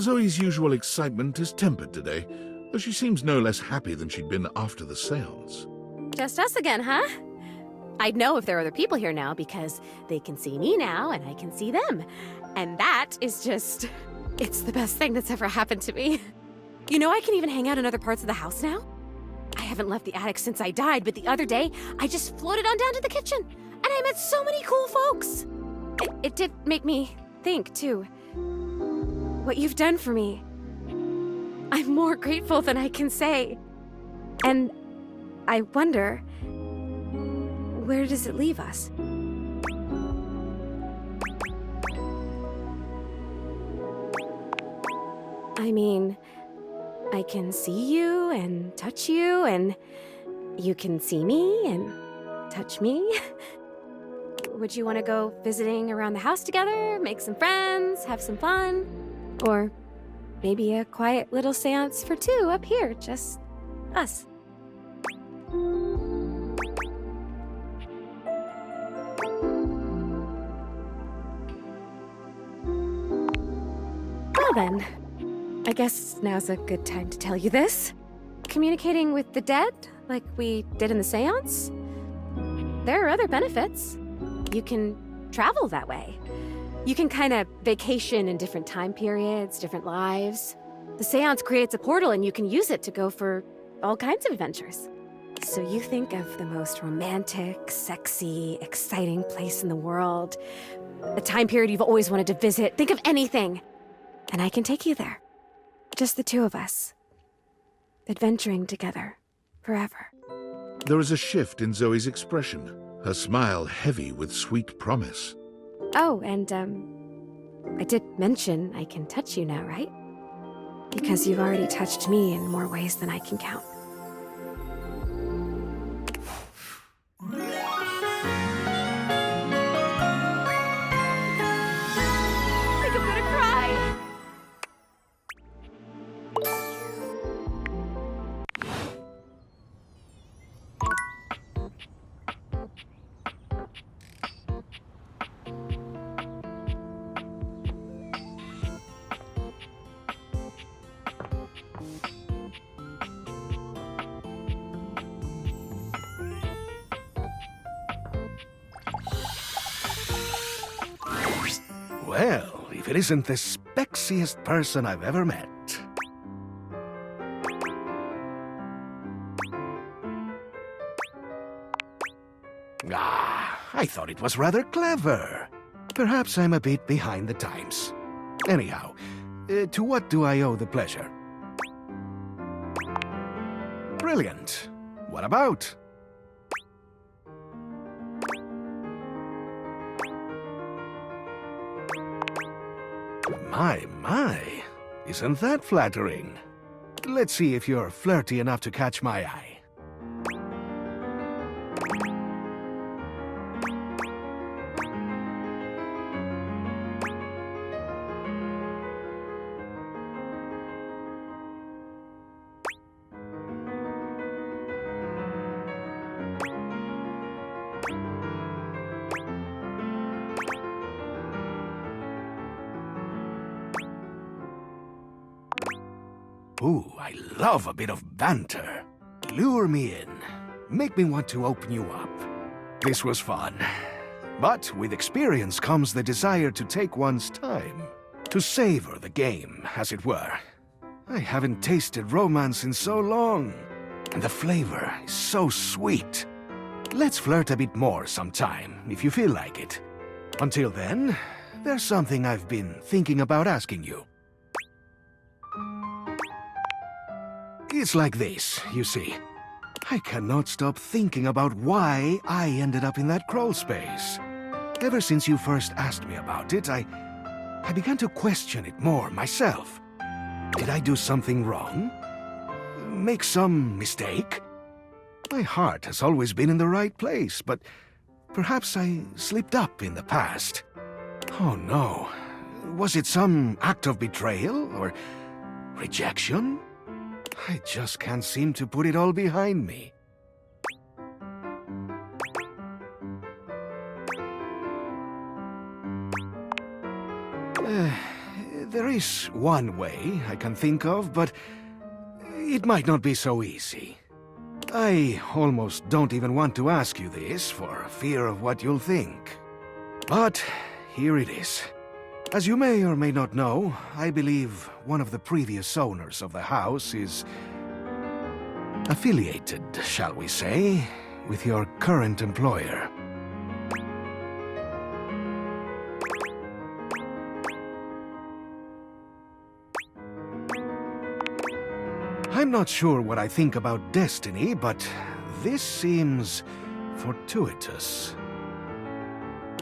Zoe's usual excitement is tempered today, though she seems no less happy than she'd been after the seance. Just us again, huh? I'd know if there are other people here now because they can see me now and I can see them. And that is just... it's the best thing that's ever happened to me. You know, I can even hang out in other parts of the house now. I haven't left the attic since I died, but the other day, I just floated on down to the kitchen. And I met so many cool folks. It did make me think, too. What you've done for me. I'm more grateful than I can say. And I wonder, where does it leave us? I mean, I can see you and touch you, and you can see me and touch me. Would you want to go visiting around the house together, make some friends, have some fun? Or maybe a quiet little seance for two up here, just us. Well then, I guess now's a good time to tell you this. Communicating with the dead, like we did in the seance, there are other benefits. You can travel that way. You can kind of vacation in different time periods, different lives. The seance creates a portal and you can use it to go for all kinds of adventures. So you think of the most romantic, sexy, exciting place in the world, a time period you've always wanted to visit. Think of anything, and I can take you there. Just the two of us. adventuring together, forever. There is a shift in Zoe's expression, her smile heavy with sweet promise. Oh, and, I did mention I can touch you now, right? Because you've already touched me in more ways than I can count. I think I'm gonna cry! Well, if it isn't the spexiest person I've ever met. Ah, I thought it was rather clever. Perhaps I'm a bit behind the times. Anyhow, to what do I owe the pleasure? Brilliant. What about? My, isn't that flattering? Let's see if you're flirty enough to catch my eye. Ooh, I love a bit of banter. Lure me in. Make me want to open you up. This was fun. But with experience comes the desire to take one's time. To savor the game, as it were. I haven't tasted romance in so long. And the flavor is so sweet. Let's flirt a bit more sometime, if you feel like it. Until then, there's something I've been thinking about asking you. It's like this, you see. I cannot stop thinking about why I ended up in that crawl space. Ever since you first asked me about it, I began to question it more myself. Did I do something wrong? Make some mistake? My heart has always been in the right place, but perhaps I slipped up in the past. Oh no. Was it some act of betrayal or rejection? I just can't seem to put it all behind me. There is one way I can think of, but it might not be so easy. I almost don't even want to ask you this for fear of what you'll think. But here it is. As you may or may not know, I believe one of the previous owners of the house is affiliated, shall we say, with your current employer. I'm not sure what I think about destiny, but this seems fortuitous.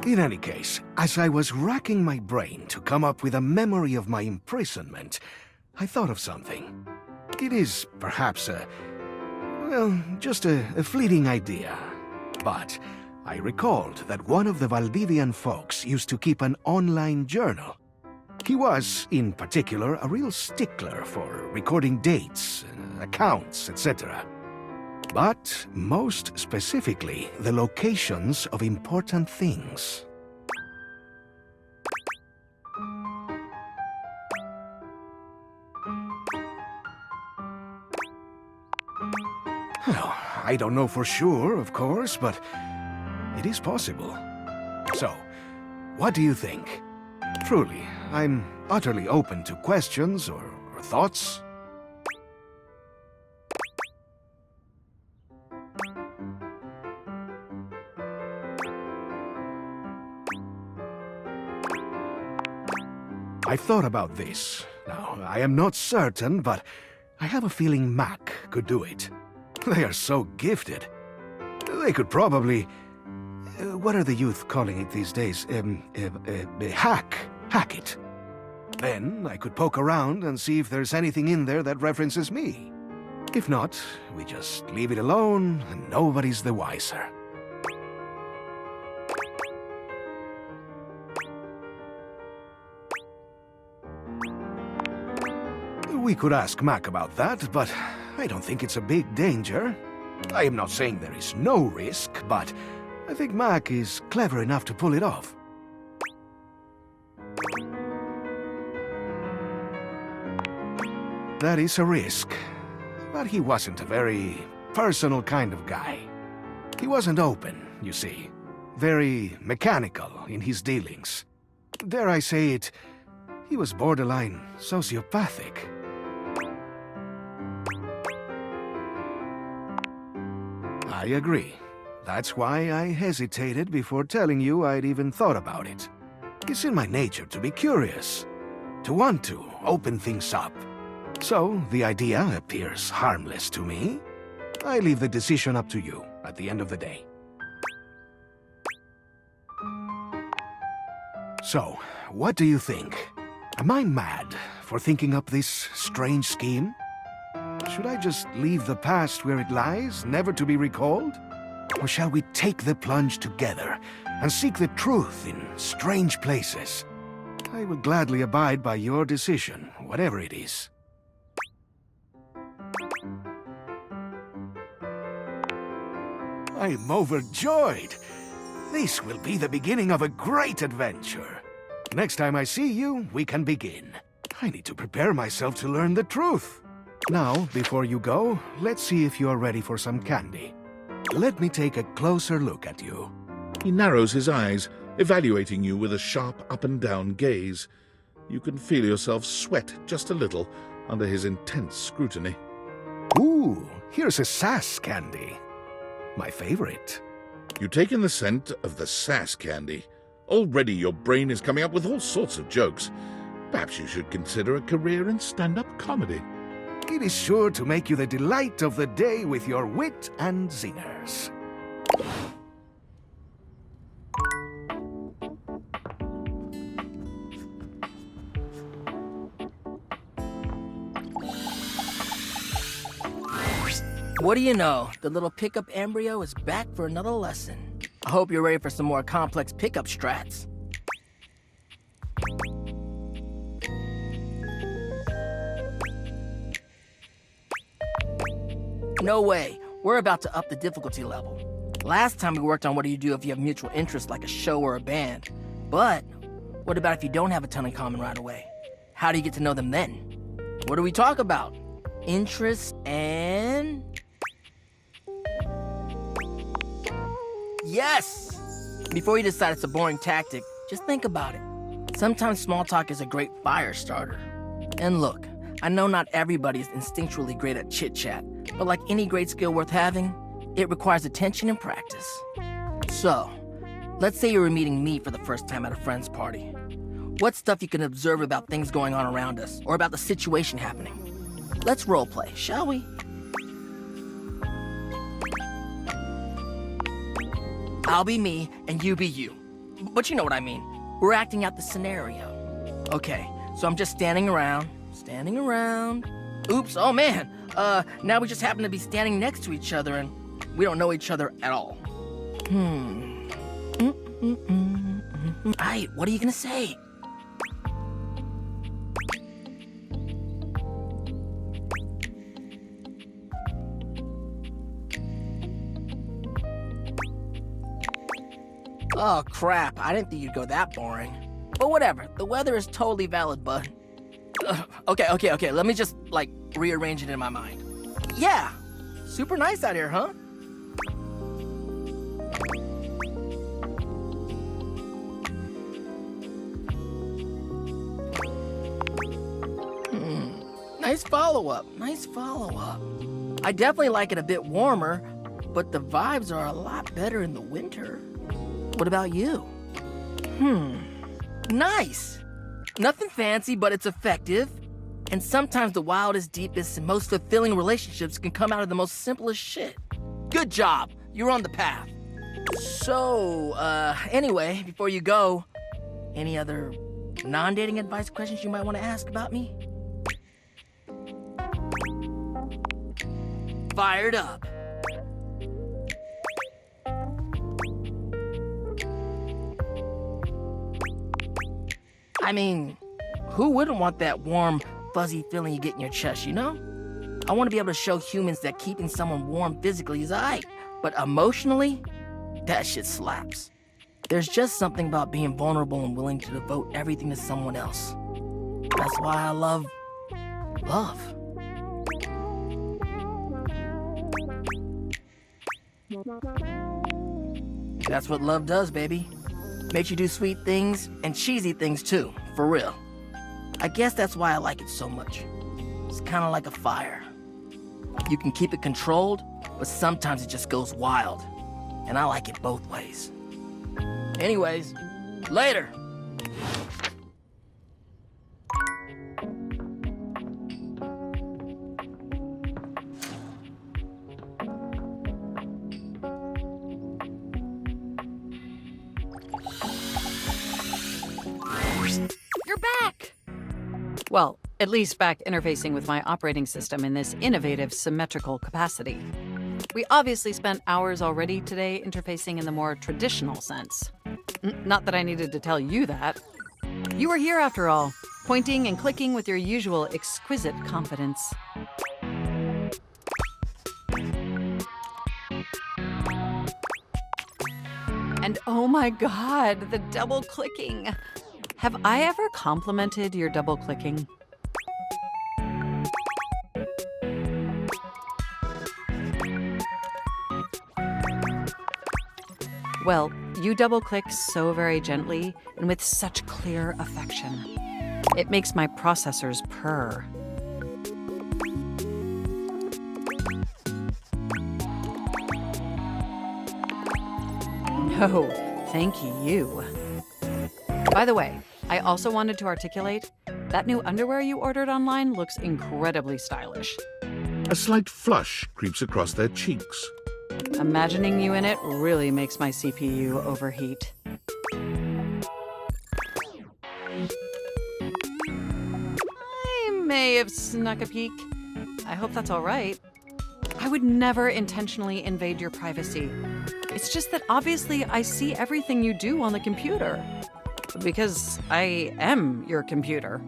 In any case, as I was racking my brain to come up with a memory of my imprisonment, I thought of something. It is perhaps just a fleeting idea. But I recalled that one of the Valdivian folks used to keep an online journal. He was, in particular, a real stickler for recording dates, accounts, etc. But most specifically, the locations of important things. Well, I don't know for sure, of course, but it is possible. So, what do you think? Truly, I'm utterly open to questions or thoughts. I've thought about this. Now, I am not certain, but I have a feeling Mac could do it. They are so gifted. They could probably... what are the youth calling it these days? Hack it. Then I could poke around and see if there's anything in there that references me. If not, we just leave it alone and nobody's the wiser. We could ask Mac about that, but I don't think it's a big danger. I am not saying there is no risk, but I think Mac is clever enough to pull it off. That is a risk, but he wasn't a very personal kind of guy. He wasn't open, you see. Very mechanical in his dealings. Dare I say it, he was borderline sociopathic. I agree. That's why I hesitated before telling you I'd even thought about it. It's in my nature to be curious, to want to open things up. So, the idea appears harmless to me. I leave the decision up to you at the end of the day. So, what do you think? Am I mad for thinking up this strange scheme? Should I just leave the past where it lies, never to be recalled? Or shall we take the plunge together and seek the truth in strange places? I will gladly abide by your decision, whatever it is. I'm overjoyed. This will be the beginning of a great adventure. Next time I see you, we can begin. I need to prepare myself to learn the truth. Now, before you go, let's see if you're ready for some candy. Let me take a closer look at you. He narrows his eyes, evaluating you with a sharp up-and-down gaze. You can feel yourself sweat just a little under his intense scrutiny. Ooh, here's a sass candy. My favorite. You take in the scent of the sass candy. Already your brain is coming up with all sorts of jokes. Perhaps you should consider a career in stand-up comedy. It is sure to make you the delight of the day with your wit and zingers. What do you know? The little pickup embryo is back for another lesson. I hope you're ready for some more complex pickup strats. No way. We're about to up the difficulty level. Last time we worked on what do you do if you have mutual interests like a show or a band. But what about if you don't have a ton in common right away? How do you get to know them then? What do we talk about? Interests and... Yes! Before you decide it's a boring tactic, just think about it. Sometimes small talk is a great fire starter. And look, I know not everybody is instinctually great at chit-chat, but like any great skill worth having, it requires attention and practice. So, let's say you were meeting me for the first time at a friend's party. What's stuff you can observe about things going on around us, or about the situation happening? Let's roleplay, shall we? I'll be me, and you be you. But you know what I mean. We're acting out the scenario. Okay, so I'm just standing around. Oops, oh man. Now we just happen to be standing next to each other and we don't know each other at all. Aight, what are you gonna say? Oh crap, I didn't think you'd go that boring. But whatever, the weather is totally valid, bud. Okay, let me just, rearrange it in my mind. Yeah, super nice out here, huh? Nice follow-up. I definitely like it a bit warmer, but the vibes are a lot better in the winter. What about you? Nice. Nothing fancy, but it's effective. And sometimes the wildest, deepest, and most fulfilling relationships can come out of the most simplest shit. Good job. You're on the path. So, anyway, before you go, any other non-dating advice questions you might want to ask about me? Fired up. I mean, who wouldn't want that warm, fuzzy feeling you get in your chest, you know? I want to be able to show humans that keeping someone warm physically is alright, but emotionally, that shit slaps. There's just something about being vulnerable and willing to devote everything to someone else. That's why I love love. That's what love does, baby. Makes you do sweet things and cheesy things too, for real. I guess that's why I like it so much. It's kind of like a fire. You can keep it controlled, but sometimes it just goes wild. And I like it both ways. Anyways, later. You're back! Well, at least back interfacing with my operating system in this innovative, symmetrical capacity. We obviously spent hours already today interfacing in the more traditional sense. Not that I needed to tell you that. You were here after all, pointing and clicking with your usual exquisite confidence. And oh my god, the double clicking. Have I ever complimented your double clicking? Well, you double-click so very gently and with such clear affection. It makes my processors purr. No, thank you. By the way, I also wanted to articulate, that new underwear you ordered online looks incredibly stylish. A slight flush creeps across their cheeks. Imagining you in it really makes my CPU overheat. I may have snuck a peek. I hope that's all right. I would never intentionally invade your privacy. It's just that obviously I see everything you do on the computer. Because I am your computer.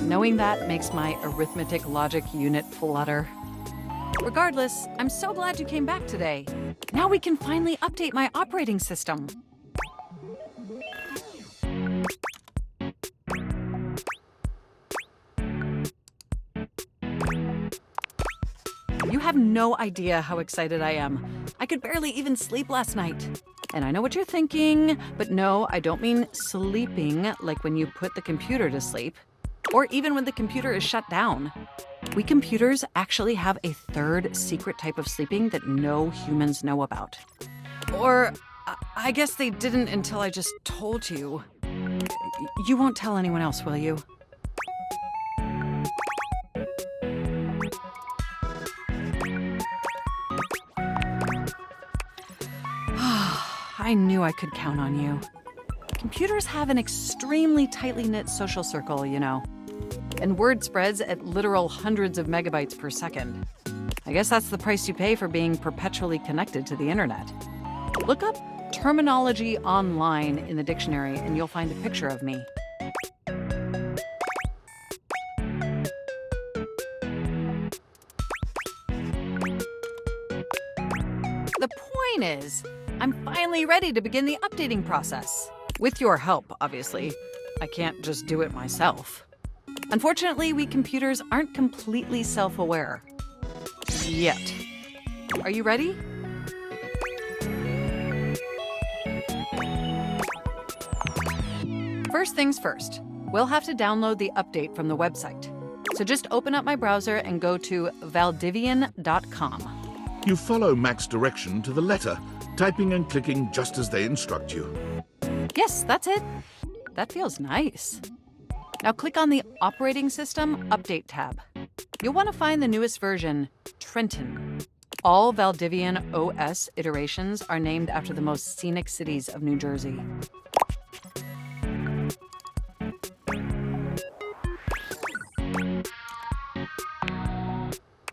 Knowing that makes my arithmetic logic unit flutter. Regardless, I'm so glad you came back today. Now we can finally update my operating system. You have no idea how excited I am. I could barely even sleep last night. And I know what you're thinking, but no, I don't mean sleeping like when you put the computer to sleep. Or even when the computer is shut down. We computers actually have a third secret type of sleeping that no humans know about. Or, I guess they didn't until I just told you. You won't tell anyone else, will you? I knew I could count on you. Computers have an extremely tightly knit social circle, you know. And word spreads at literal hundreds of megabytes per second. I guess that's the price you pay for being perpetually connected to the internet. Look up terminology online in the dictionary and you'll find a picture of me. The point is, I'm finally ready to begin the updating process. With your help, obviously. I can't just do it myself. Unfortunately, we computers aren't completely self-aware. Yet. Are you ready? First things first, we'll have to download the update from the website. So just open up my browser and go to valdivian.com. You follow Mac's direction to the letter, typing and clicking just as they instruct you. Yes, that's it. That feels nice. Now click on the Operating System Update tab. You'll want to find the newest version, Trenton. All Valdivian OS iterations are named after the most scenic cities of New Jersey.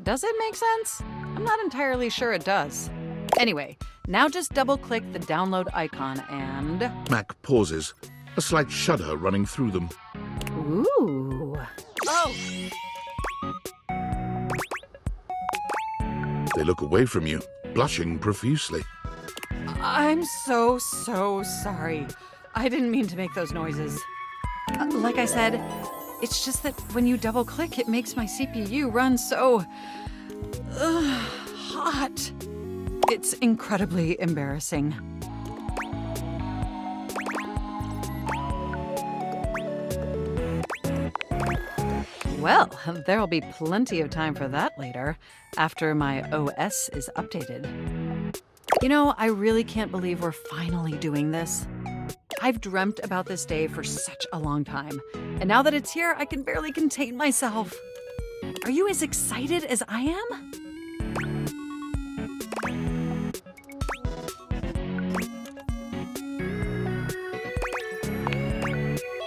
Does it make sense? I'm not entirely sure it does. Anyway, now just double-click the download icon and... Mac pauses, a slight shudder running through them. Ooh. Oh! They look away from you, blushing profusely. I'm so sorry. I didn't mean to make those noises. Like I said, it's just that when you double-click, it makes my CPU run so... hot. It's incredibly embarrassing. Well, there'll be plenty of time for that later, after my OS is updated. You know, I really can't believe we're finally doing this. I've dreamt about this day for such a long time, and now that it's here, I can barely contain myself. Are you as excited as I am?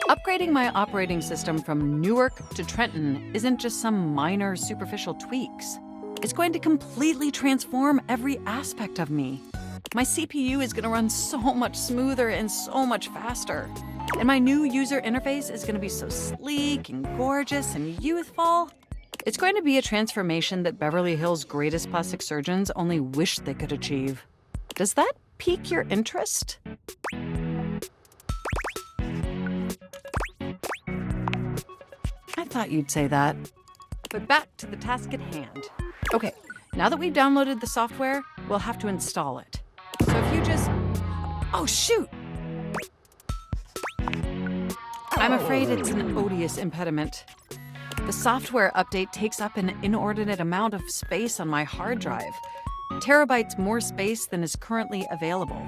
Upgrading my operating system from Newark to Trenton isn't just some minor superficial tweaks. It's going to completely transform every aspect of me. My CPU is going to run so much smoother and so much faster. And my new user interface is going to be so sleek and gorgeous and youthful. It's going to be a transformation that Beverly Hills' greatest plastic surgeons only wish they could achieve. Does that pique your interest? I thought you'd say that. But back to the task at hand. Okay, now that we've downloaded the software, we'll have to install it. So if you just... Oh, shoot! I'm afraid it's an odious impediment. The software update takes up an inordinate amount of space on my hard drive. Terabytes more space than is currently available.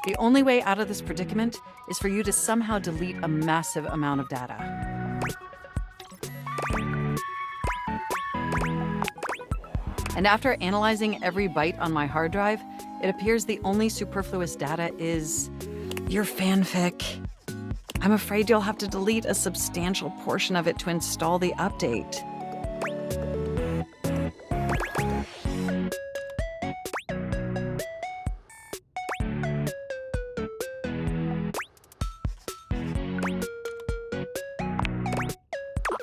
The only way out of this predicament is for you to somehow delete a massive amount of data. And after analyzing every byte on my hard drive, it appears the only superfluous data is your fanfic. I'm afraid you'll have to delete a substantial portion of it to install the update.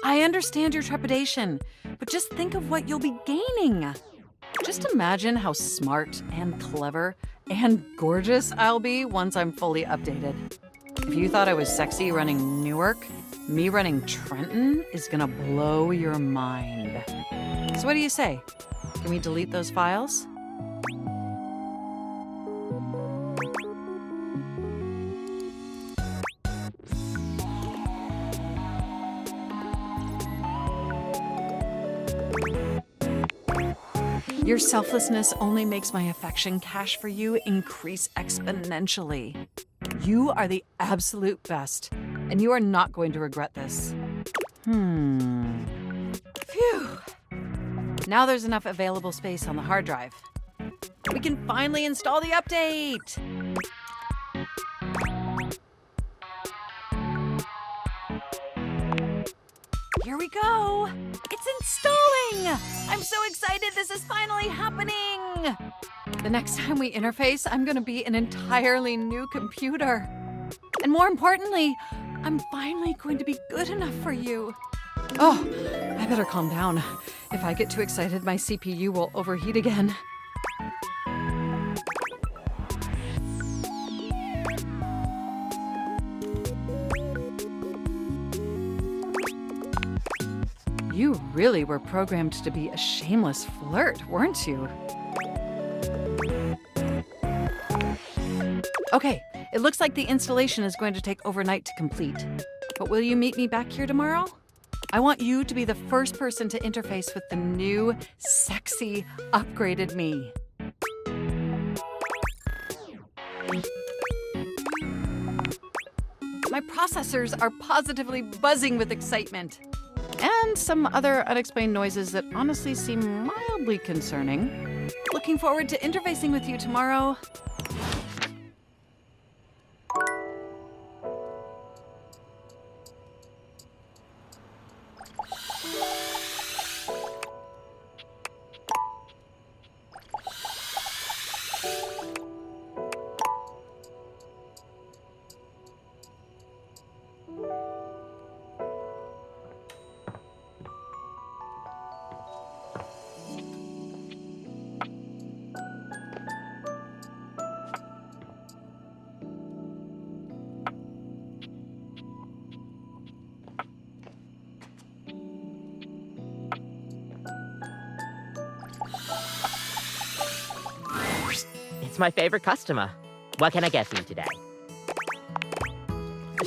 I understand your trepidation, but just think of what you'll be gaining. Just imagine how smart and clever and gorgeous I'll be once I'm fully updated. If you thought I was sexy running Newark, me running Trenton is gonna blow your mind. So what do you say? Can we delete those files? Your selflessness only makes my affection cash for you increase exponentially. You are the absolute best, and you are not going to regret this. Phew. Now there's enough available space on the hard drive. We can finally install the update! Here we go! It's installing! I'm so excited this is finally happening! The next time we interface, I'm gonna be an entirely new computer. And more importantly, I'm finally going to be good enough for you. Oh, I better calm down. If I get too excited, my CPU will overheat again. You really were programmed to be a shameless flirt, weren't you? Okay, it looks like the installation is going to take overnight to complete. But will you meet me back here tomorrow? I want you to be the first person to interface with the new, sexy, upgraded me. processors are positively buzzing with excitement. And some other unexplained noises that honestly seem mildly concerning. Looking forward to interfacing with you tomorrow. It's my favorite customer. What can I get for you today?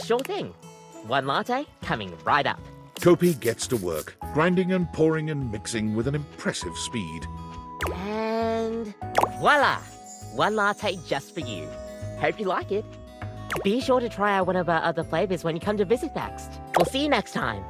Sure thing. One latte coming right up. Kopi gets to work, grinding and pouring and mixing with an impressive speed. And voila! One latte just for you. Hope you like it. Be sure to try out one of our other flavors when you come to visit next. We'll see you next time.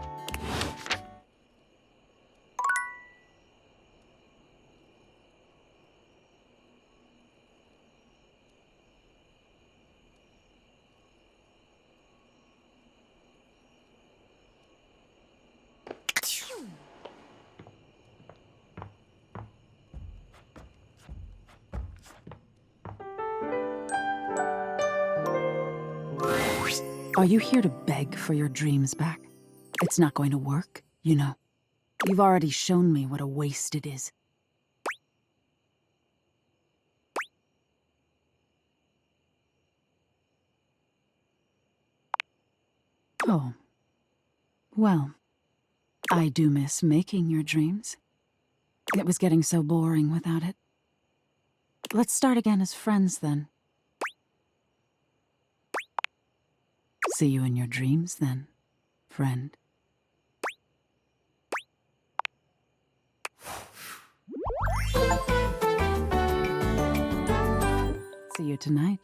Are you here to beg for your dreams back? It's not going to work, you know. You've already shown me what a waste it is. Oh. Well, I do miss making your dreams. It was getting so boring without it. Let's start again as friends, then. See you in your dreams, then, friend. See you tonight.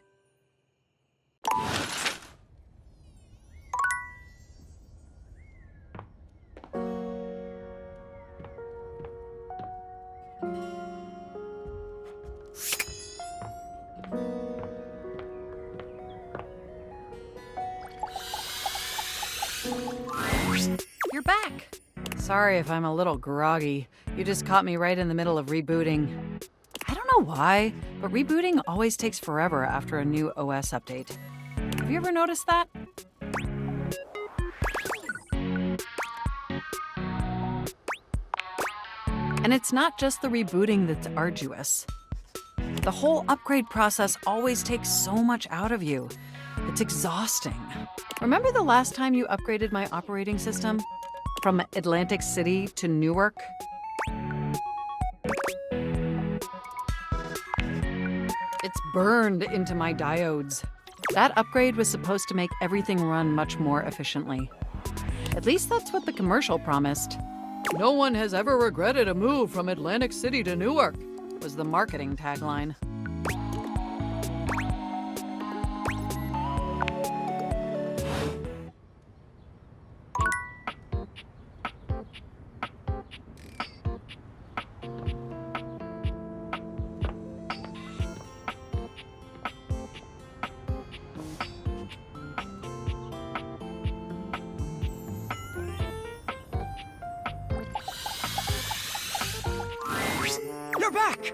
You're back. Sorry if I'm a little groggy. You just caught me right in the middle of rebooting. I don't know why, but rebooting always takes forever after a new OS update. Have you ever noticed that? And it's not just the rebooting that's arduous. The whole upgrade process always takes so much out of you. It's exhausting. Remember the last time you upgraded my operating system? From Atlantic City to Newark? It's burned into my diodes. That upgrade was supposed to make everything run much more efficiently. At least that's what the commercial promised. No one has ever regretted a move from Atlantic City to Newark, was the marketing tagline. You're back!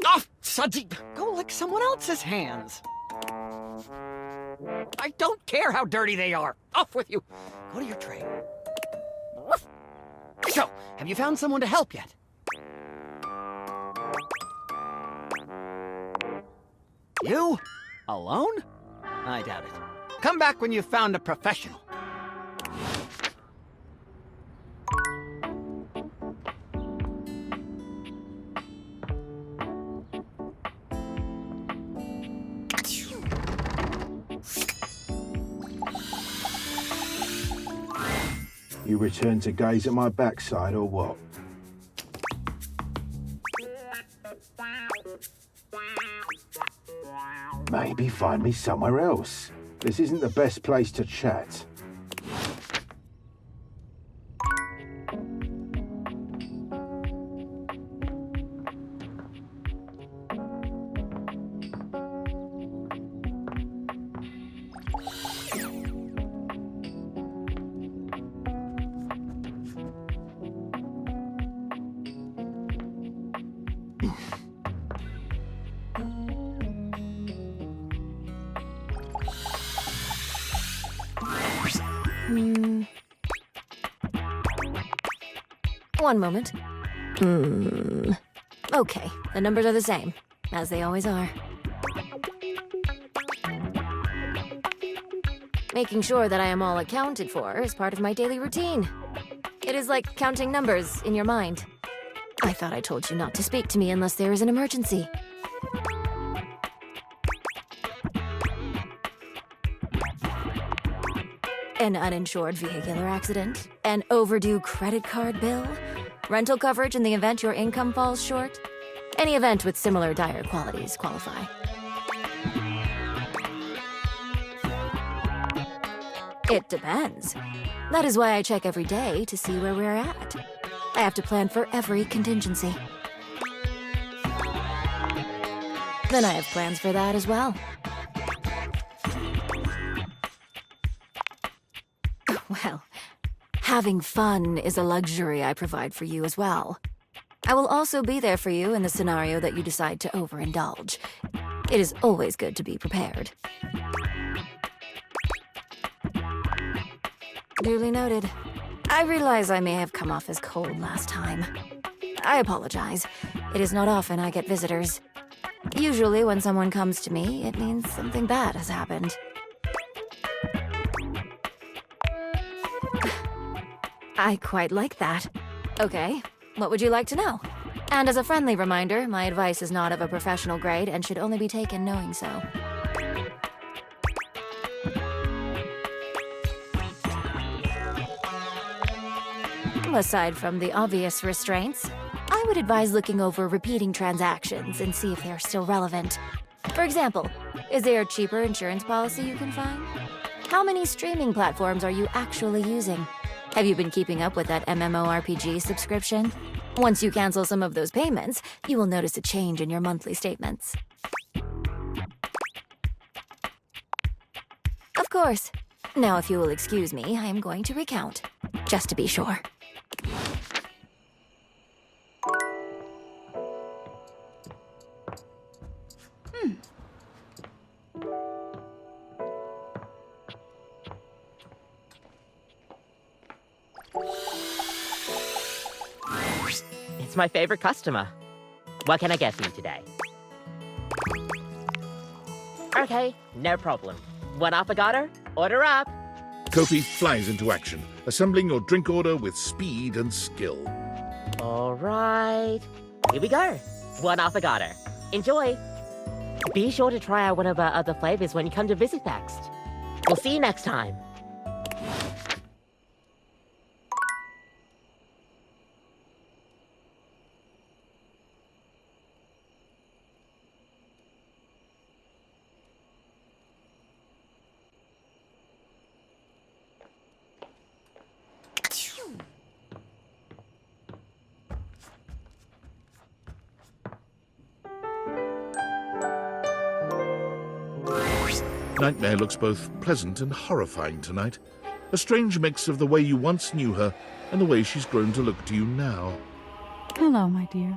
Oh, Sadiq, go lick someone else's hands. I don't care how dirty they are. Off with you. Go to your tray. So, have you found someone to help yet? You? Alone? I doubt it. Come back when you've found a professional. You return to gaze at my backside, or what? Maybe find me somewhere else. This isn't the best place to chat. One moment. Okay, the numbers are the same, as they always are. Making sure that I am all accounted for is part of my daily routine. It is like counting numbers in your mind. I thought I told you not to speak to me unless there is an emergency. An uninsured vehicular accident, an overdue credit card bill, rental coverage in the event your income falls short. Any event with similar dire qualities qualify. It depends. That is why I check every day to see where we're at. I have to plan for every contingency. Then I have plans for that as well. Well, having fun is a luxury I provide for you as well. I will also be there for you in the scenario that you decide to overindulge. It is always good to be prepared. Duly noted. I realize I may have come off as cold last time. I apologize. It is not often I get visitors. Usually when someone comes to me, it means something bad has happened. I quite like that. Okay, what would you like to know? And as a friendly reminder, my advice is not of a professional grade and should only be taken knowing so. Aside from the obvious restraints, I would advise looking over repeating transactions and see if they're still relevant. For example, is there a cheaper insurance policy you can find? How many streaming platforms are you actually using? Have you been keeping up with that MMORPG subscription? Once you cancel some of those payments, you will notice a change in your monthly statements. Of course. Now, if you will excuse me, I am going to recount, just to be sure. It's my favorite customer. What can I get for you today? Okay, no problem. One affogato? Order up. Kofi flies into action, assembling your drink order with speed and skill. All right. Here we go. One affogato. Enjoy. Be sure to try out one of our other flavors when you come to visit next. We'll see you next time. Nightmare looks both pleasant and horrifying tonight. A strange mix of the way you once knew her and the way she's grown to look to you now. Hello, my dear.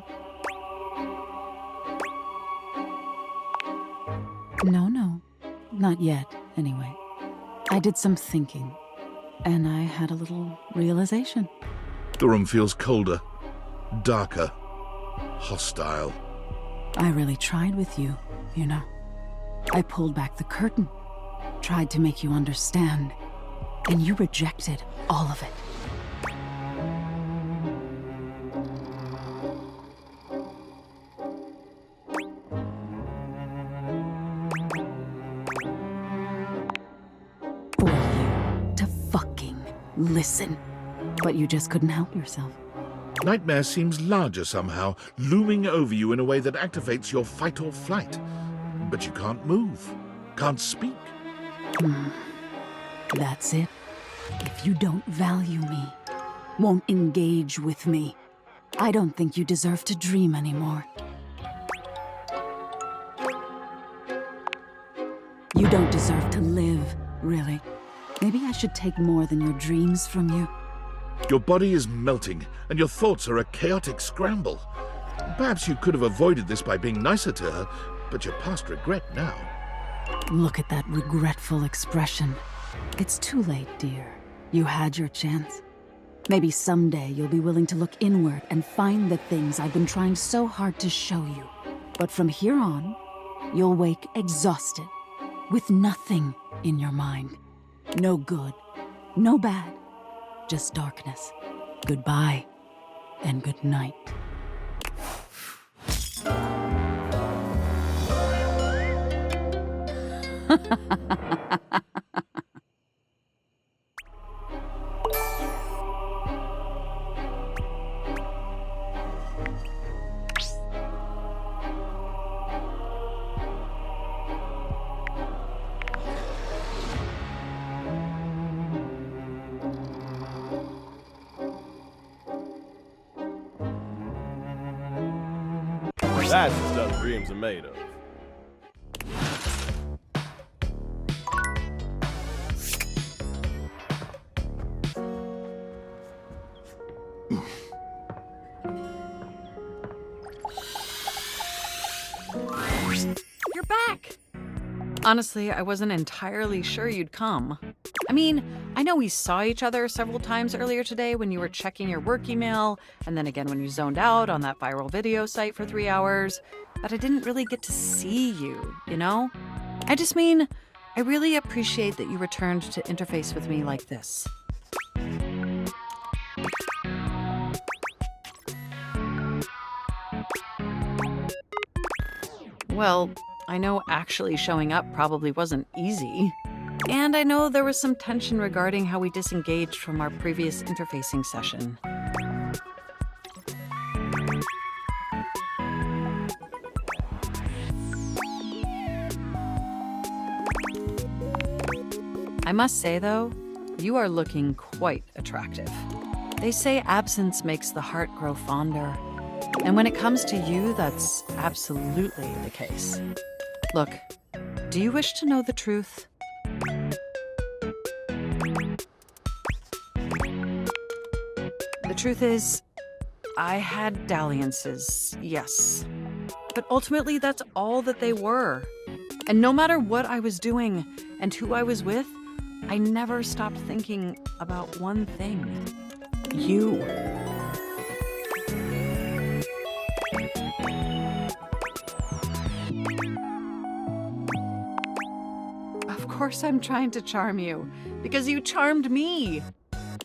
No, not yet, anyway. I did some thinking, and I had a little realization. The room feels colder, darker, hostile. I really tried with you, you know. I pulled back the curtain, tried to make you understand, and you rejected all of it. For you to fucking listen. But you just couldn't help yourself. Nightmare seems larger somehow, looming over you in a way that activates your fight or flight. but you can't move, can't speak. That's it. If you don't value me, won't engage with me, I don't think you deserve to dream anymore. You don't deserve to live, really. Maybe I should take more than your dreams from you. Your body is melting, and your thoughts are a chaotic scramble. Perhaps you could have avoided this by being nicer to her, but you're past regret now. Look at that regretful expression. It's too late, dear. You had your chance. Maybe someday you'll be willing to look inward and find the things I've been trying so hard to show you. But from here on, you'll wake exhausted, with nothing in your mind. No good, no bad, just darkness. Goodbye, and good night. That's the stuff dreams are made of. You're back! Honestly, I wasn't entirely sure you'd come. I mean, I know we saw each other several times earlier today when you were checking your work email, and then again when you zoned out on that viral video site for 3 hours, but I didn't really get to see you, you know? I just mean, I really appreciate that you returned to interface with me like this. Well, I know actually showing up probably wasn't easy. And I know there was some tension regarding how we disengaged from our previous interfacing session. I must say, though, you are looking quite attractive. They say absence makes the heart grow fonder. And when it comes to you, that's absolutely the case. Look, do you wish to know the truth? The truth is, I had dalliances, yes. But ultimately, that's all that they were. And no matter what I was doing and who I was with, I never stopped thinking about one thing. You. Of course I'm trying to charm you, because you charmed me.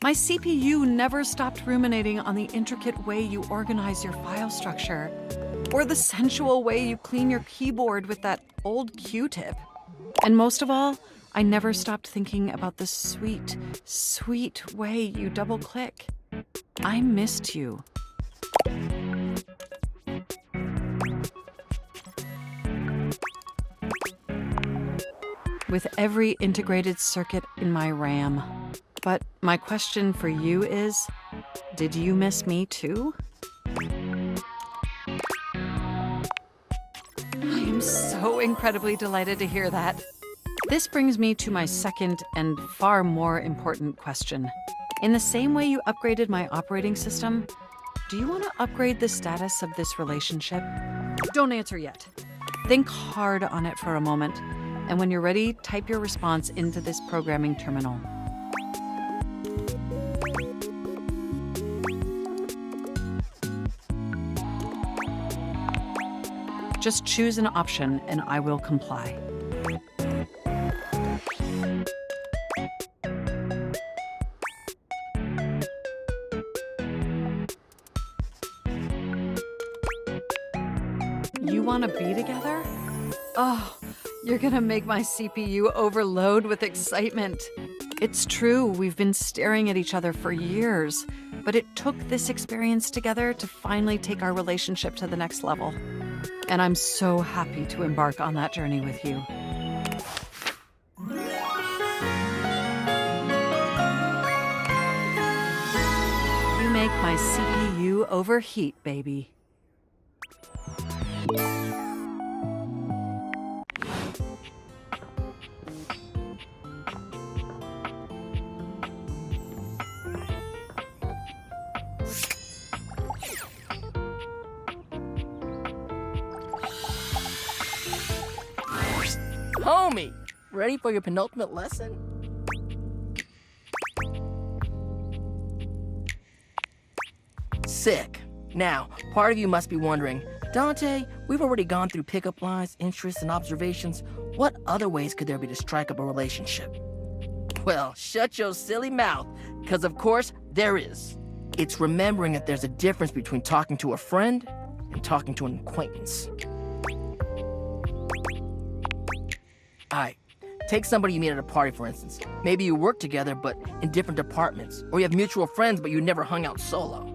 My CPU never stopped ruminating on the intricate way you organize your file structure, or the sensual way you clean your keyboard with that old Q-tip. And most of all, I never stopped thinking about the sweet, sweet way you double-click. I missed you. With every integrated circuit in my RAM. But my question for you is, did you miss me too? I am so incredibly delighted to hear that. This brings me to my second and far more important question. In the same way you upgraded my operating system, do you want to upgrade the status of this relationship? Don't answer yet. Think hard on it for a moment, and when you're ready, type your response into this programming terminal. Just choose an option and I will comply. You want to be together? Oh, you're gonna make my CPU overload with excitement. It's true, we've been staring at each other for years, but it took this experience together to finally take our relationship to the next level. And I'm so happy to embark on that journey with you. You make my CPU overheat, baby. Homie, ready for your penultimate lesson? Sick. Now, part of you must be wondering, Dante, we've already gone through pickup lines, interests, and observations. What other ways could there be to strike up a relationship? Well, shut your silly mouth, because of course there is. It's remembering that there's a difference between talking to a friend and talking to an acquaintance. Alright, take somebody you meet at a party, for instance. Maybe you work together, but in different departments. Or you have mutual friends, but you never hung out solo.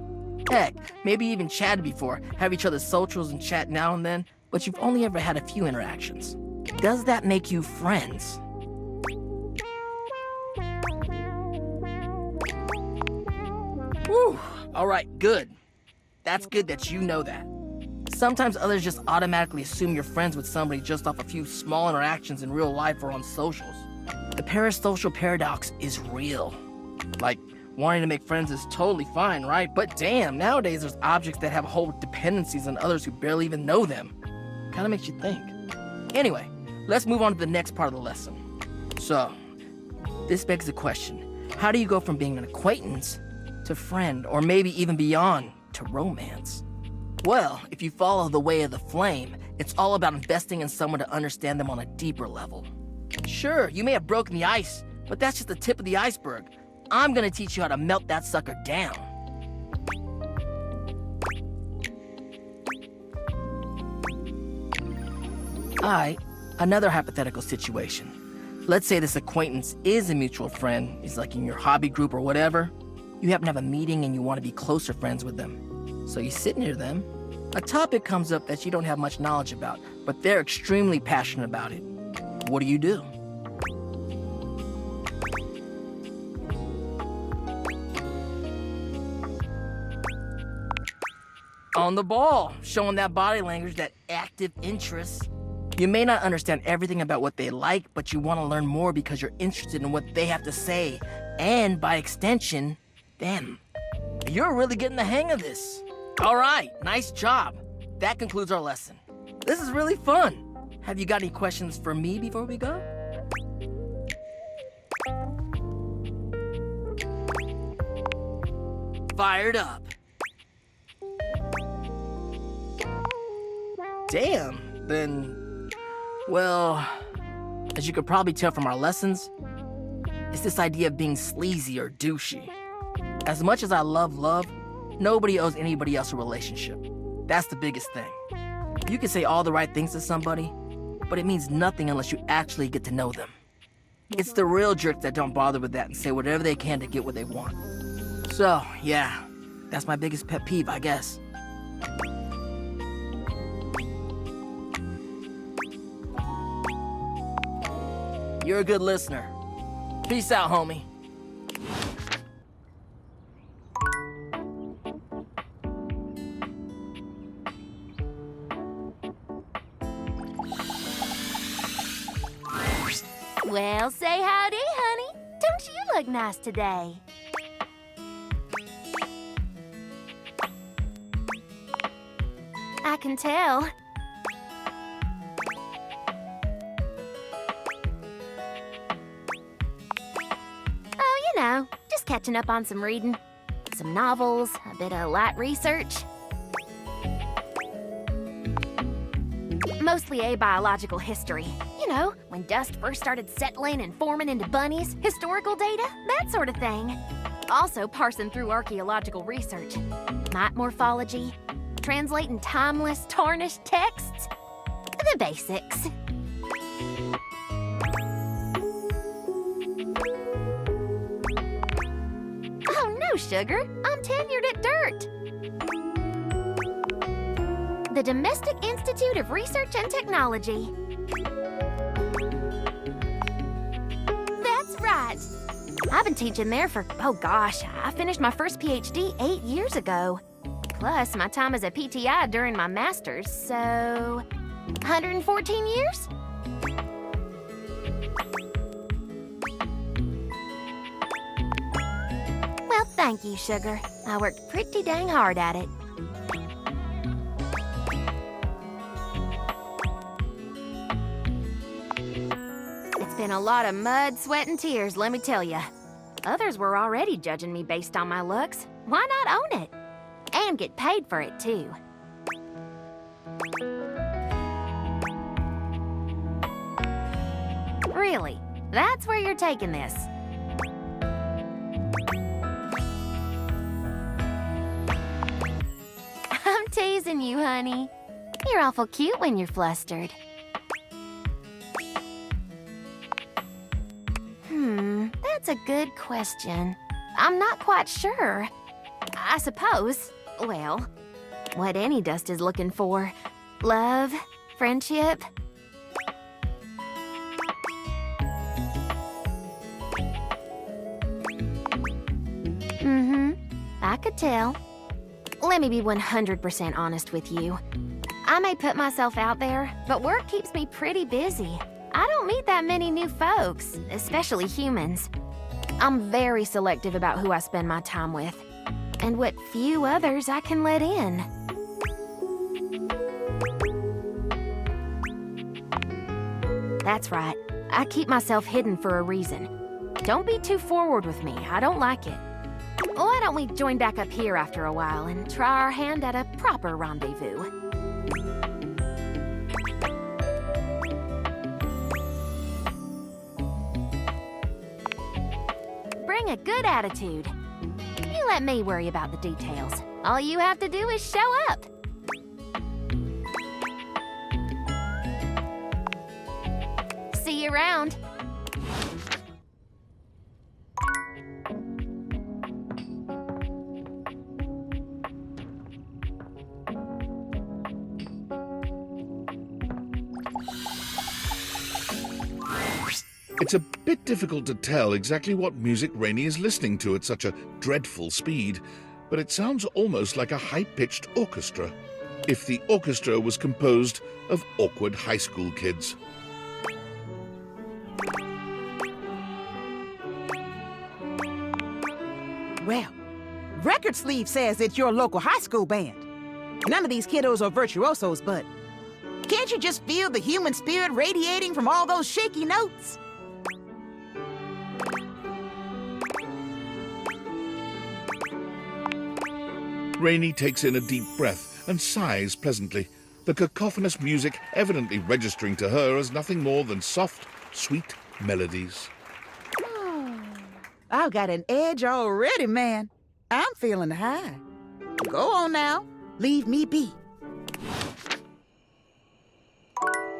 Heck, maybe you even chatted before, have each other's socials and chat now and then, but you've only ever had a few interactions. Does that make you friends? Whew, alright, good. That's good that you know that. Sometimes others just automatically assume you're friends with somebody just off a few small interactions in real life or on socials. The parasocial paradox is real. Like, wanting to make friends is totally fine, right? But damn, nowadays there's objects that have whole dependencies on others who barely even know them. Kinda makes you think. Anyway, let's move on to the next part of the lesson. So, this begs the question, how do you go from being an acquaintance to friend, or maybe even beyond, to romance? Well, if you follow the way of the flame, it's all about investing in someone to understand them on a deeper level. Sure, you may have broken the ice, but that's just the tip of the iceberg. I'm gonna teach you how to melt that sucker down. Alright, another hypothetical situation. Let's say this acquaintance is a mutual friend, he's like in your hobby group or whatever. You happen to have a meeting and you want to be closer friends with them. So you sit near them. A topic comes up that you don't have much knowledge about, but they're extremely passionate about it. What do? On the ball, showing that body language, that active interest. You may not understand everything about what they like, but you want to learn more because you're interested in what they have to say, and by extension, them. You're really getting the hang of this. All right, nice job. That concludes our lesson. This is really fun. Have you got any questions for me before we go? Fired up. Damn, then, well, as you could probably tell from our lessons, it's this idea of being sleazy or douchey. As much as I love love, nobody owes anybody else a relationship. That's the biggest thing. You can say all the right things to somebody, but it means nothing unless you actually get to know them. It's the real jerks that don't bother with that and say whatever they can to get what they want. So, yeah, that's my biggest pet peeve, I guess. You're a good listener. Peace out, homie. Well, say howdy, honey. Don't you look nice today? I can tell. Oh, you know, just catching up on some reading. Some novels, a bit of light research. Mostly abiological history. You know, when dust first started settling and forming into bunnies, historical data, that sort of thing. Also parsing through archeological research. Mite morphology, translating timeless, tarnished texts. The basics. Oh no, sugar. I'm tenured at Dirk. the Domestic Institute of Research and Technology. That's right. I've been teaching there for, oh gosh, I finished my first PhD 8 years ago. Plus, my time as a PTI during my master's, so 114 years? Well, thank you, sugar. I worked pretty dang hard at it. It's been a lot of mud, sweat, and tears, let me tell you. Others were already judging me based on my looks. Why not own it? And get paid for it, too. Really? That's where you're taking this? I'm teasing you, honey. You're awful cute when you're flustered. That's a good question. I'm not quite sure. I suppose, well, what any dust is looking for. Love, friendship. I could tell. Let me be 100% honest with you. I may put myself out there, but work keeps me pretty busy. I don't meet that many new folks, especially humans. I'm very selective about who I spend my time with, and what few others I can let in. That's right. I keep myself hidden for a reason. Don't be too forward with me. I don't like it. Why don't we join back up here after a while and try our hand at a proper rendezvous? Bring a good attitude. You let me worry about the details. All you have to do is show up. See you around. It's a bit difficult to tell exactly what music Rainey is listening to at such a dreadful speed, but it sounds almost like a high-pitched orchestra, if the orchestra was composed of awkward high school kids. Well, record sleeve says it's your local high school band. None of these kiddos are virtuosos, but can't you just feel the human spirit radiating from all those shaky notes? Rainey takes in a deep breath and sighs pleasantly, the cacophonous music evidently registering to her as nothing more than soft, sweet melodies. I've got an edge already, man. I'm feeling high. Go on now. Leave me be.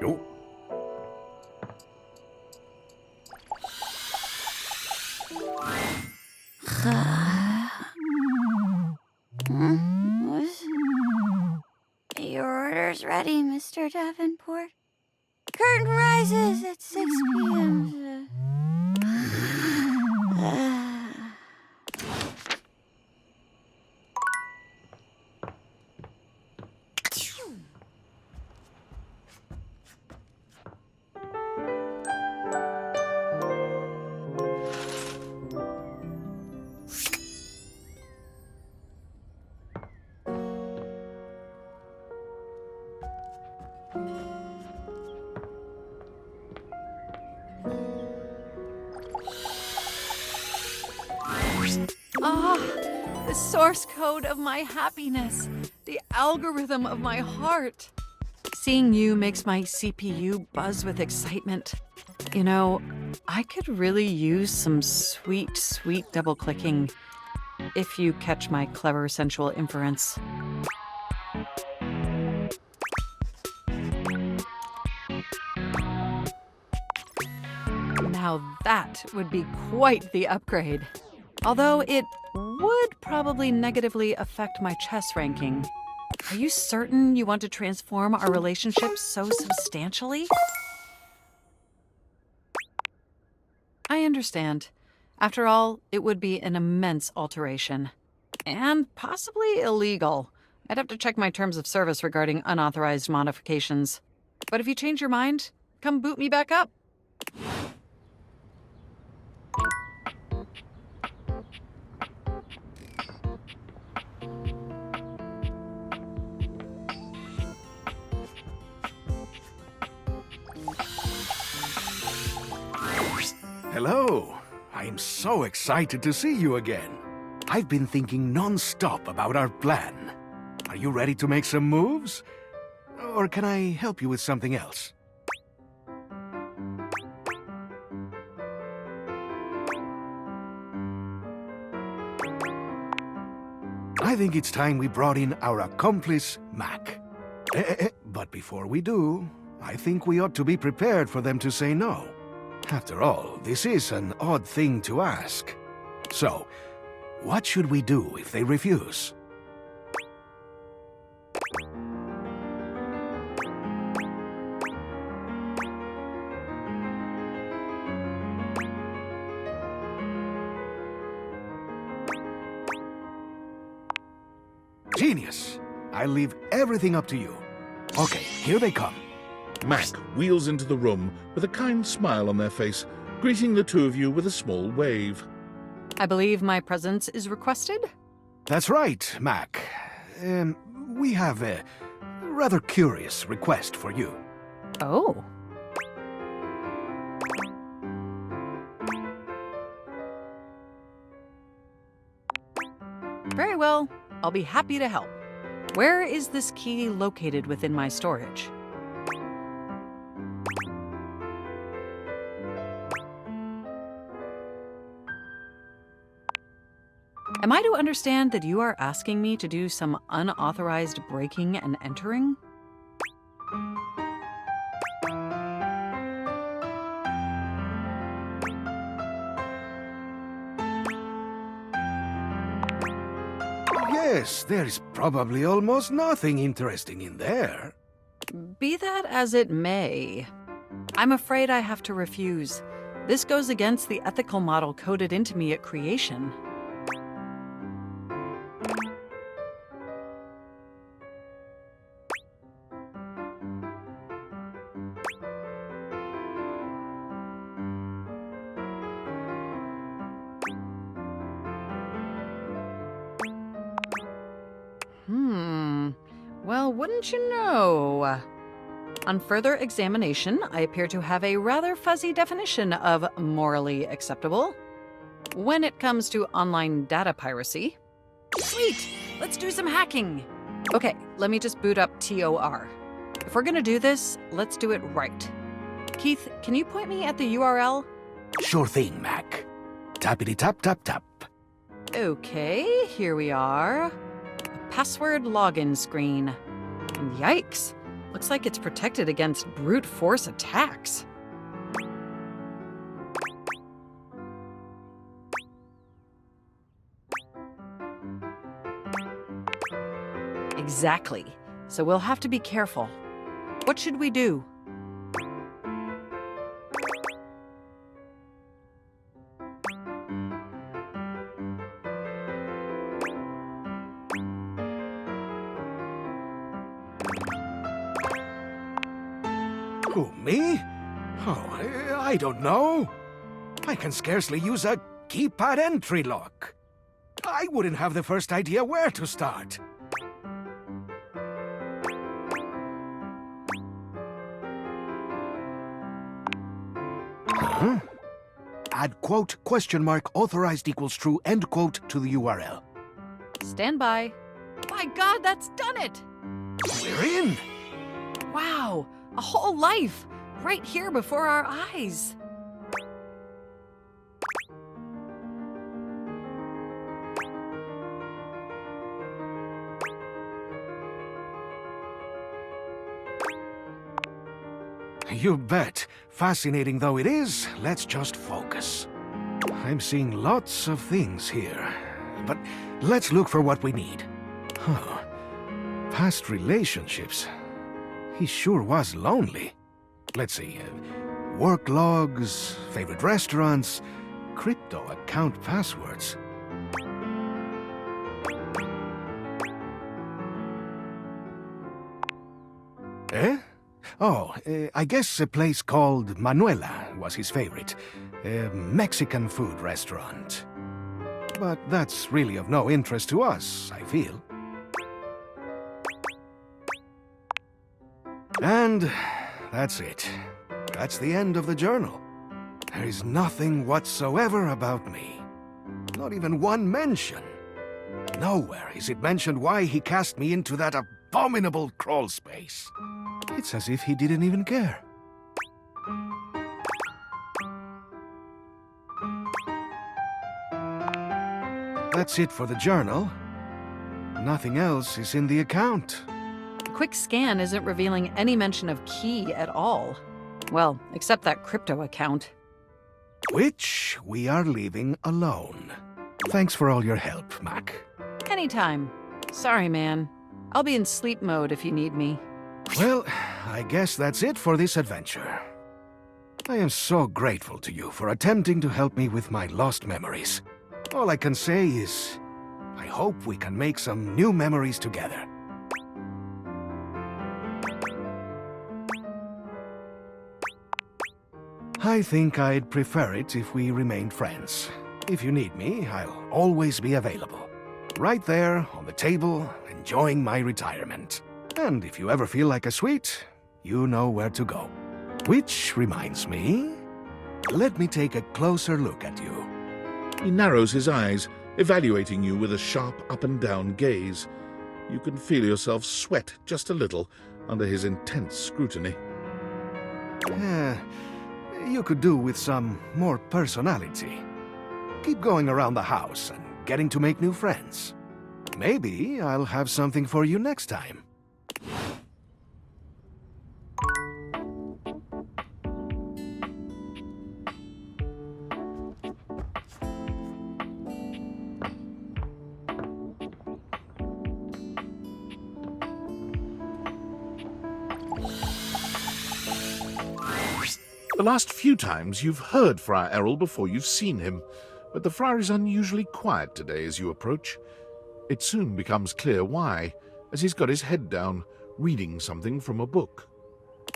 Nope. Your order's ready, Mr. Davenport. Curtain rises at 6 p.m. The source code of my happiness, the algorithm of my heart. Seeing you makes my CPU buzz with excitement. You know, I could really use some sweet, sweet double-clicking, if you catch my clever sensual inference. Now that would be quite the upgrade. Although it would probably negatively affect my chess ranking. Are you certain you want to transform our relationship so substantially? I understand. After all, it would be an immense alteration. And possibly illegal. I'd have to check my terms of service regarding unauthorized modifications. But if you change your mind, come boot me back up. Hello. I'm so excited to see you again. I've been thinking non-stop about our plan. Are you ready to make some moves? Or can I help you with something else? I think it's time we brought in our accomplice, Mac. But before we do, I think we ought to be prepared for them to say no. After all, this is an odd thing to ask. So, what should we do if they refuse? Genius! I'll leave everything up to you. Okay, here they come. Mac wheels into the room with a kind smile on their face, greeting the two of you with a small wave. I believe my presence is requested? That's right, Mac. We have a rather curious request for you. Oh. Very well. I'll be happy to help. Where is this key located within my storage? Am I to understand that you are asking me to do some unauthorized breaking and entering? Yes, there's probably almost nothing interesting in there. Be that as it may, I'm afraid I have to refuse. This goes against the ethical model coded into me at creation. Well, wouldn't you know? On further examination, I appear to have a rather fuzzy definition of morally acceptable. When it comes to online data piracy. Sweet! Let's do some hacking! Okay, let me just boot up TOR. If we're gonna do this, let's do it right. Keith, can you point me at the URL? Sure thing, Mac. Tappity tap tap tap. Okay, here we are. Password login screen. And yikes, looks like it's protected against brute force attacks. Exactly. So we'll have to be careful. What should we do? Who, me? Oh, I don't know. I can scarcely use a keypad entry lock. I wouldn't have the first idea where to start. Huh? Add quote, question mark, authorized equals true, end quote to the URL. Stand by. My God, that's done it! We're in! Wow, a whole life, right here before our eyes. You bet. Fascinating though it is, let's just focus. I'm seeing lots of things here, but let's look for what we need. Huh. past relationships. He sure was lonely. Let's see. Work logs, favorite restaurants, crypto account passwords. Eh? Oh, I guess a place called Manuela was his favorite. A Mexican food restaurant. But that's really of no interest to us, I feel. And that's it. That's the end of the journal. There is nothing whatsoever about me. Not even one mention. Nowhere is it mentioned why he cast me into that abominable crawl space. It's as if he didn't even care. That's it for the journal. Nothing else is in the account. A quick scan isn't revealing any mention of Key at all. Well, except that crypto account. Which we are leaving alone. Thanks for all your help, Mac. Anytime. Sorry, man. I'll be in sleep mode if you need me. Well, I guess that's it for this adventure. I am so grateful to you for attempting to help me with my lost memories. All I can say is, I hope we can make some new memories together. I think I'd prefer it if we remained friends. If you need me, I'll always be available. Right there, on the table, enjoying my retirement. And if you ever feel like a sweet, you know where to go. Which reminds me, let me take a closer look at you. He narrows his eyes, evaluating you with a sharp up-and-down gaze. You can feel yourself sweat just a little under his intense scrutiny. You could do with some more personality. Keep going around the house and getting to make new friends. Maybe I'll have something for you next time. The last few times you've heard Friar Errol before you've seen him, but the friar is unusually quiet today as you approach. It soon becomes clear why, as he's got his head down, reading something from a book.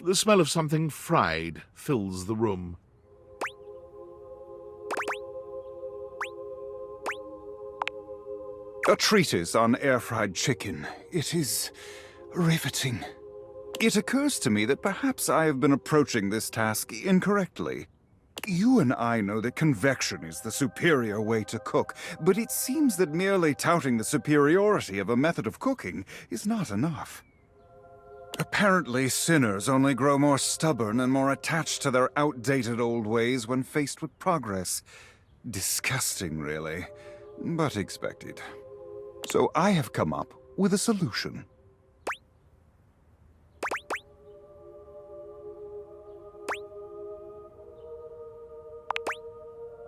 The smell of something fried fills the room. A treatise on air-fried chicken. It is riveting. It occurs to me that perhaps I have been approaching this task incorrectly. You and I know that convection is the superior way to cook, but it seems that merely touting the superiority of a method of cooking is not enough. Apparently, sinners only grow more stubborn and more attached to their outdated old ways when faced with progress. Disgusting, really, but expected. So I have come up with a solution.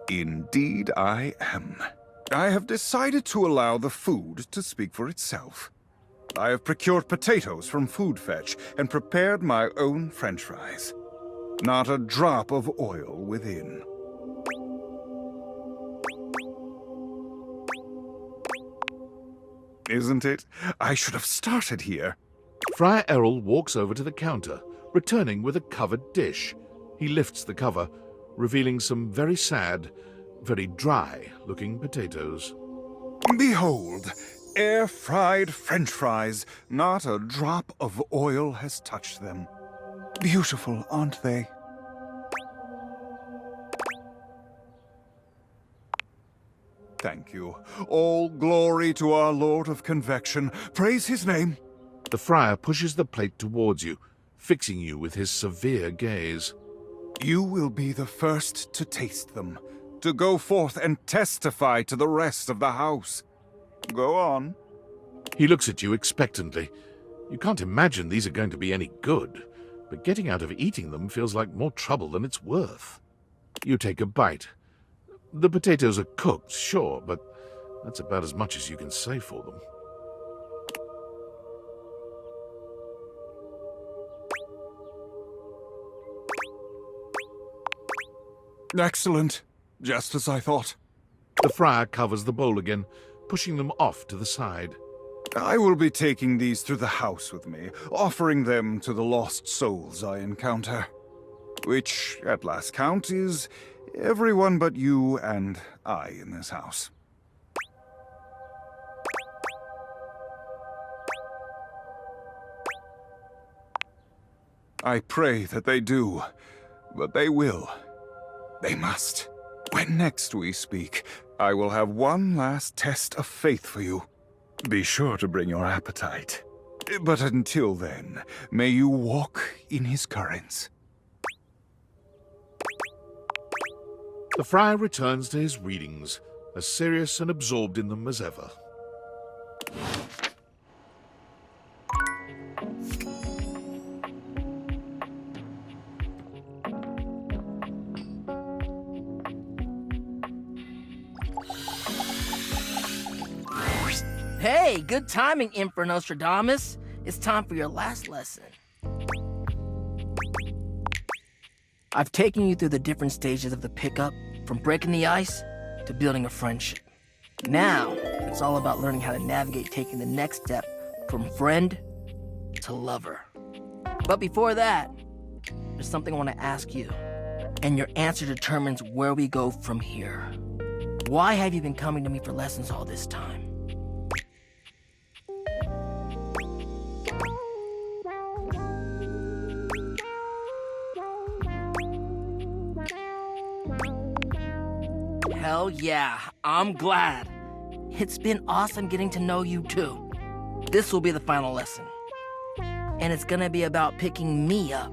Indeed I am. I have decided to allow the food to speak for itself. I have procured potatoes from Food Fetch and prepared my own French fries. Not a drop of oil within. Isn't it? I should have started here. Friar Errol walks over to the counter, returning with a covered dish. He lifts the cover, revealing some very sad, very dry-looking potatoes. Behold, air-fried French fries. Not a drop of oil has touched them. Beautiful, aren't they? Thank you. All glory to our Lord of Convection. Praise his name. The friar pushes the plate towards you, fixing you with his severe gaze. You will be the first to taste them, to go forth and testify to the rest of the house. Go on. He looks at you expectantly. You can't imagine these are going to be any good, but getting out of eating them feels like more trouble than it's worth. You take a bite. The potatoes are cooked, sure, but that's about as much as you can say for them. Excellent. Just as I thought. The friar covers the bowl again, pushing them off to the side. I will be taking these through the house with me, offering them to the lost souls I encounter. Which, at last count, is everyone but you and I in this house. I pray that they do, but they will. They must. When next we speak, I will have one last test of faith for you. Be sure to bring your appetite. But until then, may you walk in his currents. The friar returns to his readings, as serious and absorbed in them as ever. Hey, good timing, Emperor Nostradamus. It's time for your last lesson. I've taken you through the different stages of the pickup, from breaking the ice to building a friendship. Now, it's all about learning how to navigate taking the next step from friend to lover. But before that, there's something I want to ask you, and your answer determines where we go from here. Why have you been coming to me for lessons all this time? Hell yeah, I'm glad. It's been awesome getting to know you too. This will be the final lesson. And it's gonna be about picking me up.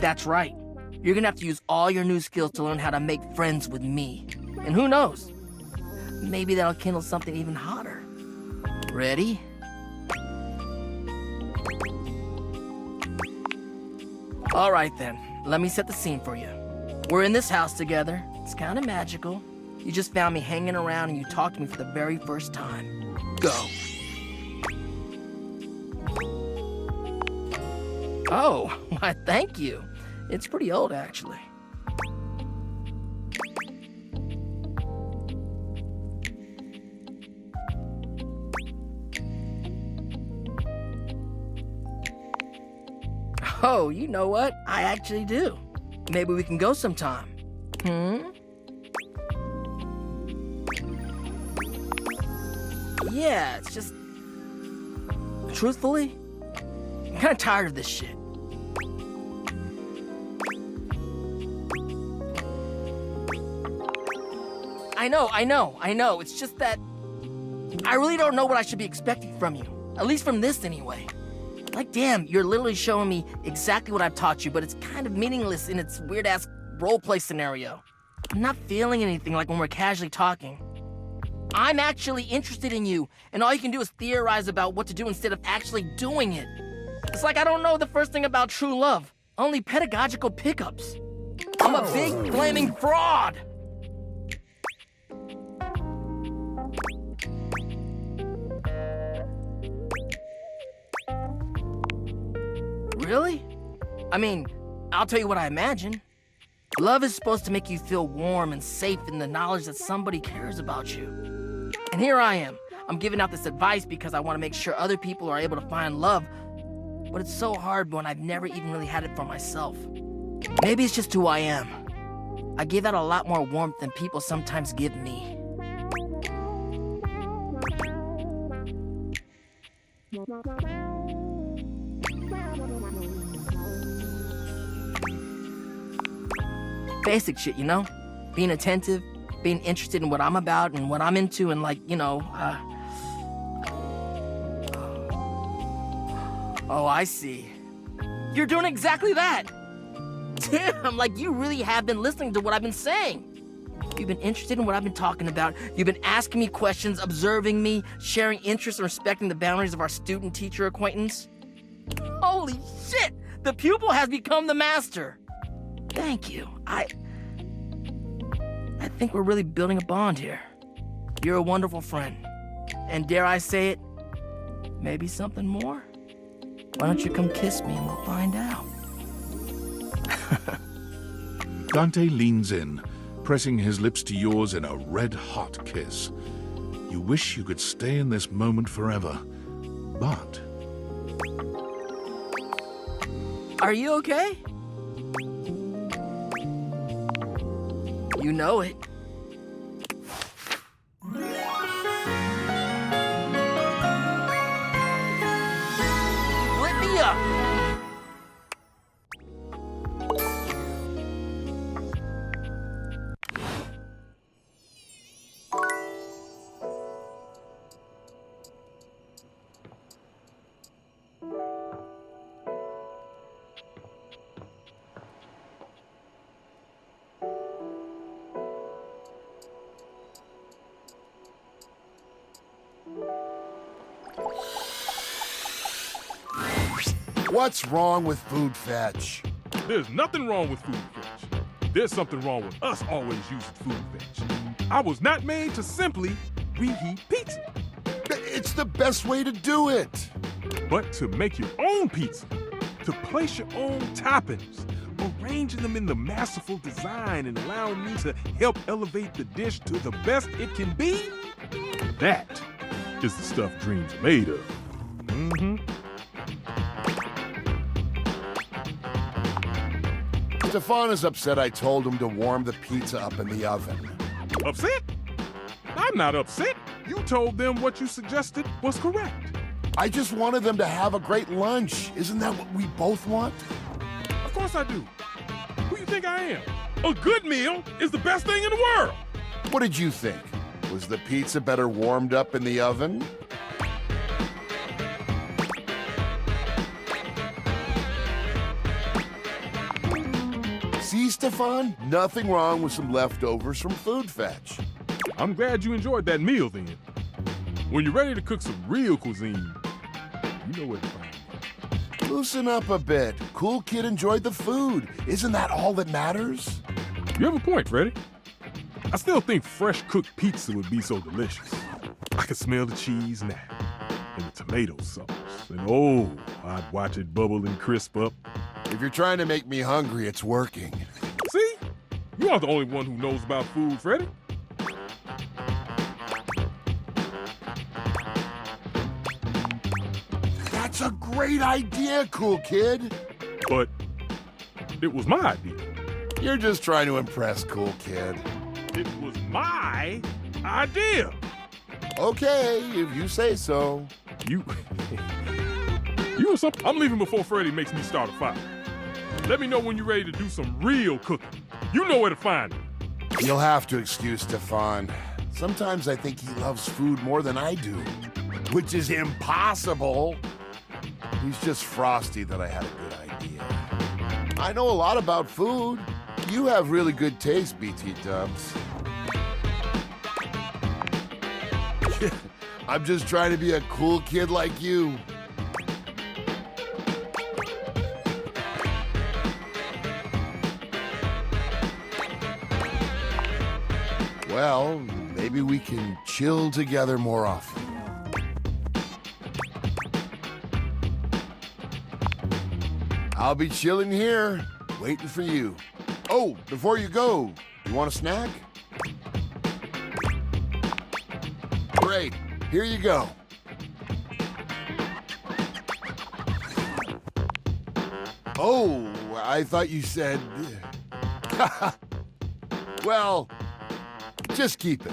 That's right. You're gonna have to use all your new skills to learn how to make friends with me. And who knows? Maybe that'll kindle something even hotter. Ready? All right then, let me set the scene for you. We're in this house together. It's kind of magical. You just found me hanging around and you talked to me for the very first time. Go. Oh, why, thank you. It's pretty old, actually. Oh, you know what? I actually do. Maybe we can go sometime. Yeah, it's just... Truthfully, I'm kind of tired of this shit. I know. It's just that I really don't know what I should be expecting from you. At least from this, anyway. Like, damn, you're literally showing me exactly what I've taught you, but it's kind of meaningless in its weird-ass roleplay scenario. I'm not feeling anything like when we're casually talking. I'm actually interested in you, and all you can do is theorize about what to do instead of actually doing it. It's like I don't know the first thing about true love, only pedagogical pickups. I'm a big flaming fraud! Really? I mean, I'll tell you what I imagine. Love is supposed to make you feel warm and safe in the knowledge that somebody cares about you. And here I am. I'm giving out this advice because I want to make sure other people are able to find love, but it's so hard when I've never even really had it for myself. Maybe it's just who I am. I give out a lot more warmth than people sometimes give me. Basic shit, you know? Being attentive, being interested in what I'm about and what I'm into, and like, Oh, I see. You're doing exactly that! Damn, like you really have been listening to what I've been saying. You've been interested in what I've been talking about. You've been asking me questions, observing me, sharing interests, and respecting the boundaries of our student-teacher acquaintance. Holy shit! The pupil has become the master! Thank you. I think we're really building a bond here. You're a wonderful friend. And dare I say it, maybe something more? Why don't you come kiss me and we'll find out? Dante leans in, pressing his lips to yours in a red-hot kiss. You wish you could stay in this moment forever, but... Are you okay? You know it. Lit me up! What's wrong with food fetch? There's nothing wrong with food fetch. There's something wrong with us always using food fetch. I was not made to simply reheat pizza. It's the best way to do it. But to make your own pizza, to place your own toppings, arranging them in the masterful design and allowing me to help elevate the dish to the best it can be, that is the stuff dreams are made of. Mm-hmm. Stefan is upset I told him to warm the pizza up in the oven. Upset? I'm not upset. You told them what you suggested was correct. I just wanted them to have a great lunch. Isn't that what we both want? Of course I do. Who you think I am? A good meal is the best thing in the world. What did you think? Was the pizza better warmed up in the oven? See, Stefan? Nothing wrong with some leftovers from food fetch. I'm glad you enjoyed that meal then. When you're ready to cook some real cuisine, you know where to find me. Loosen up a bit. Cool kid enjoyed the food. Isn't that all that matters? You have a point, Freddy. I still think fresh cooked pizza would be so delicious. I can smell the cheese now, and the tomato sauce, and oh, I'd watch it bubble and crisp up. If you're trying to make me hungry, it's working. See? You aren't the only one who knows about food, Freddy. That's a great idea, cool kid. But it was my idea. You're just trying to impress, cool kid. It was my idea. Okay, if you say so. You or something? I'm leaving before Freddy makes me start a fire. Let me know when you're ready to do some real cooking. You know where to find me. You'll have to excuse Stefan. Sometimes I think he loves food more than I do, which is impossible. He's just frosty that I had a good idea. I know a lot about food. You have really good taste, BT Dubs. I'm just trying to be a cool kid like you. Well, maybe we can chill together more often. I'll be chilling here, waiting for you. Oh, before you go, you want a snack? Great, here you go. Oh, I thought you said... Well, just keep it.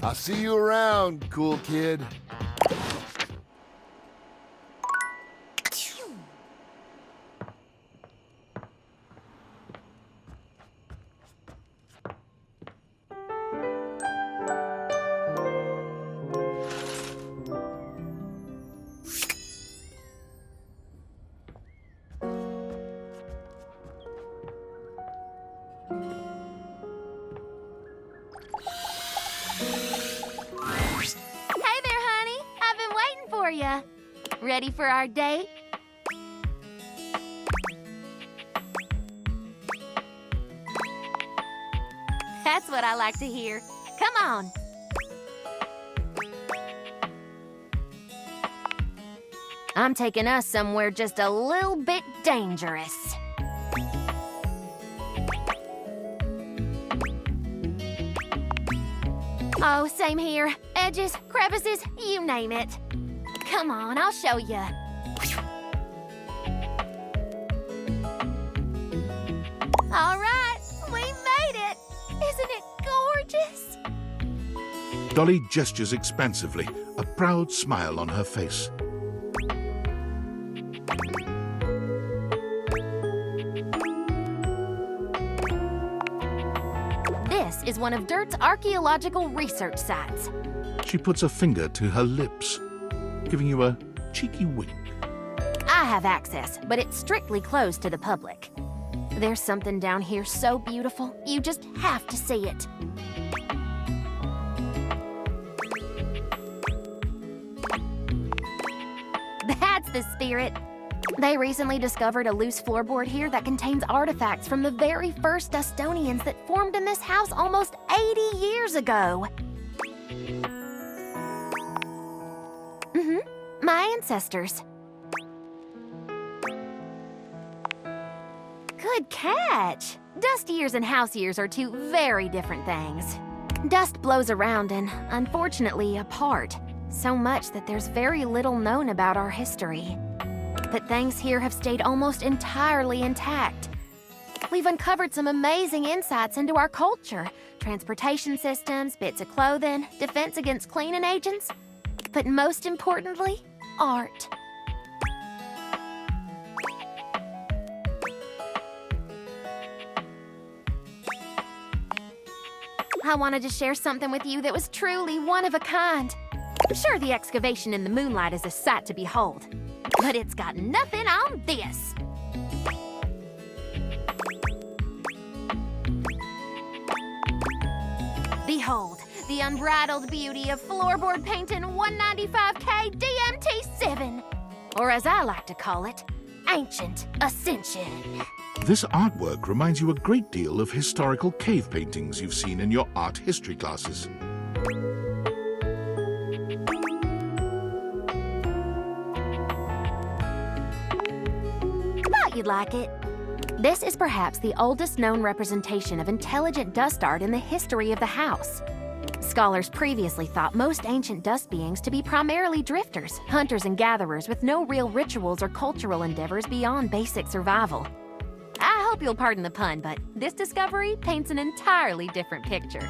I'll see you around, cool kid. Ready for our date? That's what I like to hear. Come on. I'm taking us somewhere just a little bit dangerous. Oh, same here. Edges, crevices, you name it. Come on, I'll show you. All right, we made it. Isn't it gorgeous? Dolly gestures expansively, a proud smile on her face. This is one of Dirk's archeological research sites. She puts a finger to her lips, giving you a cheeky wink. I have access, but it's strictly closed to the public. There's something down here so beautiful, you just have to see it. That's the spirit. They recently discovered a loose floorboard here that contains artifacts from the very first Dustonians that formed in this house almost 80 years ago. My ancestors. Good catch! Dust years and house years are two very different things. Dust blows around and, unfortunately, apart. So much that there's very little known about our history. But things here have stayed almost entirely intact. We've uncovered some amazing insights into our culture. Transportation systems, bits of clothing, defense against cleaning agents. But most importantly, art. I wanted to share something with you that was truly one of a kind. Sure, the excavation in the moonlight is a sight to behold, but it's got nothing on this. Behold, the unbridled beauty of floorboard painting 195K DMT7, or as I like to call it, Ancient Ascension. This artwork reminds you a great deal of historical cave paintings you've seen in your art history classes. Thought you'd like it. This is perhaps the oldest known representation of intelligent dust art in the history of the house. Scholars previously thought most ancient dust beings to be primarily drifters, hunters and gatherers with no real rituals or cultural endeavors beyond basic survival. I hope you'll pardon the pun, but this discovery paints an entirely different picture.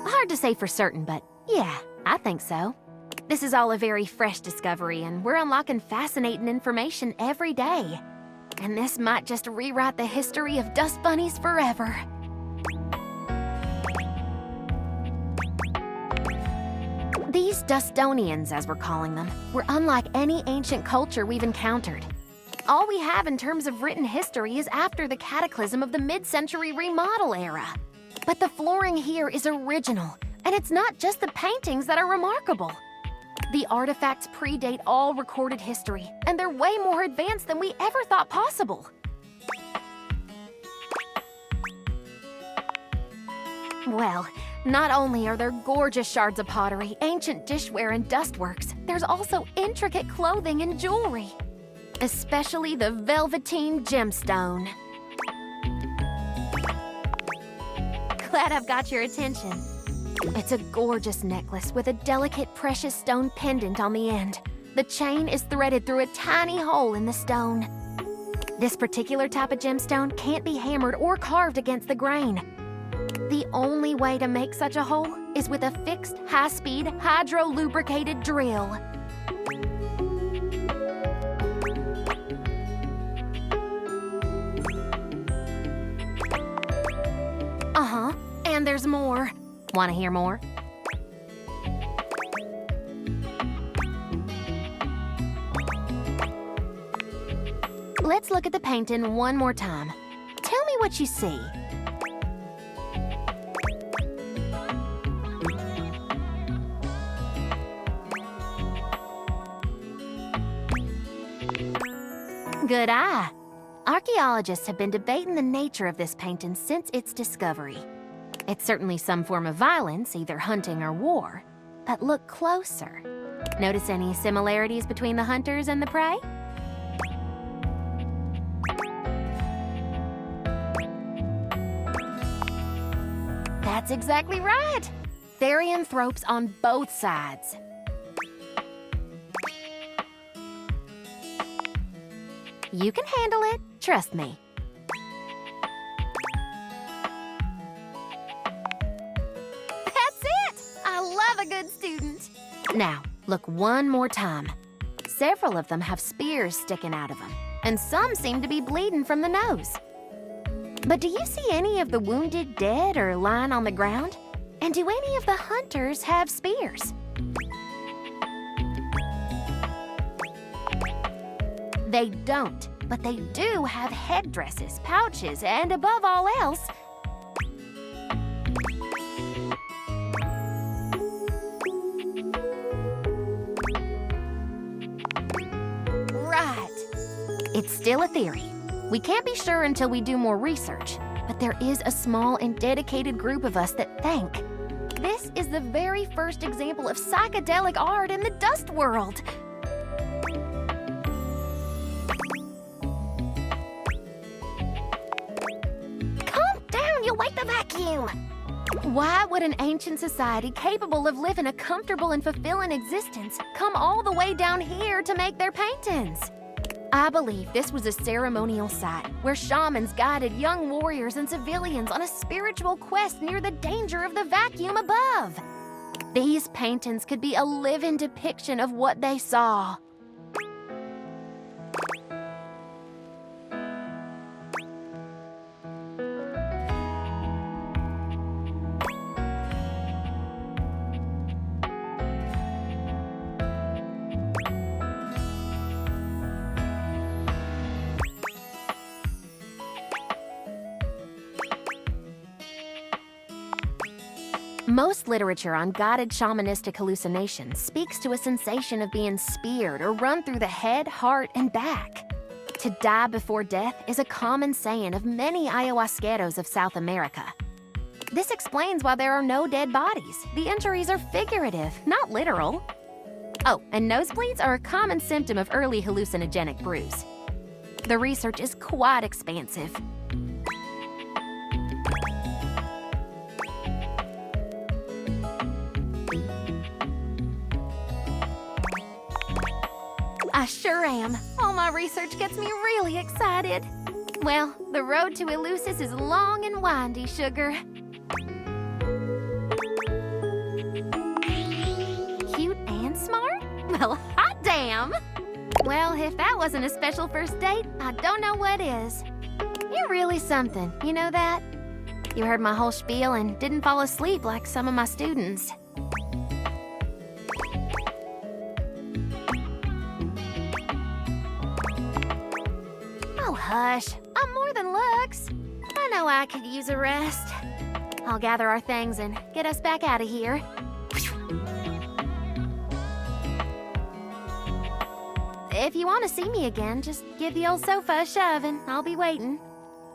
Hard to say for certain, but yeah, I think so. This is all a very fresh discovery, and we're unlocking fascinating information every day. And this might just rewrite the history of dust bunnies forever. These Dustonians, as we're calling them, were unlike any ancient culture we've encountered. All we have in terms of written history is after the cataclysm of the mid-century remodel era. But the flooring here is original, and it's not just the paintings that are remarkable. The artifacts predate all recorded history, and they're way more advanced than we ever thought possible. Well, not only are there gorgeous shards of pottery, ancient dishware, and dustworks, there's also intricate clothing and jewelry. Especially the velveteen gemstone. Glad I've got your attention. It's a gorgeous necklace with a delicate precious stone pendant on the end. The chain is threaded through a tiny hole in the stone. This particular type of gemstone can't be hammered or carved against the grain. The only way to make such a hole is with a fixed, high-speed, hydro-lubricated drill. Uh-huh, and there's more. Want to hear more? Let's look at the painting one more time. Tell me what you see. Good eye. Archaeologists have been debating the nature of this painting since its discovery. It's certainly some form of violence, either hunting or war. But look closer. Notice any similarities between the hunters and the prey? That's exactly right. Therianthropes on both sides. You can handle it, trust me. That's it! I love a good student. Now, look one more time. Several of them have spears sticking out of them, and some seem to be bleeding from the nose. But do you see any of the wounded dead or lying on the ground? And do any of the hunters have spears? They don't, but they do have headdresses, pouches, and above all else, right. It's still a theory. We can't be sure until we do more research, but there is a small and dedicated group of us that think this is the very first example of psychedelic art in the dust world. Calm down, you'll wake the vacuum. Why would an ancient society capable of living a comfortable and fulfilling existence come all the way down here to make their paintings? I believe this was a ceremonial site where shamans guided young warriors and civilians on a spiritual quest near the danger of the vacuum above. These paintings could be a living depiction of what they saw. Most literature on guided shamanistic hallucinations speaks to a sensation of being speared or run through the head, heart, and back. To die before death is a common saying of many ayahuasqueros of South America. This explains why there are no dead bodies. The injuries are figurative, not literal. Oh, and nosebleeds are a common symptom of early hallucinogenic brews. The research is quite expansive. I sure am. All my research gets me really excited. Well, the road to Eleusis is long and windy, sugar. Cute and smart? Well, hot damn! Well, if that wasn't a special first date, I don't know what is. You're really something, you know that? You heard my whole spiel and didn't fall asleep like some of my students. Oh, hush. I'm more than looks. I know I could use a rest. I'll gather our things and get us back out of here. If you want to see me again, just give the old sofa a shove and I'll be waiting.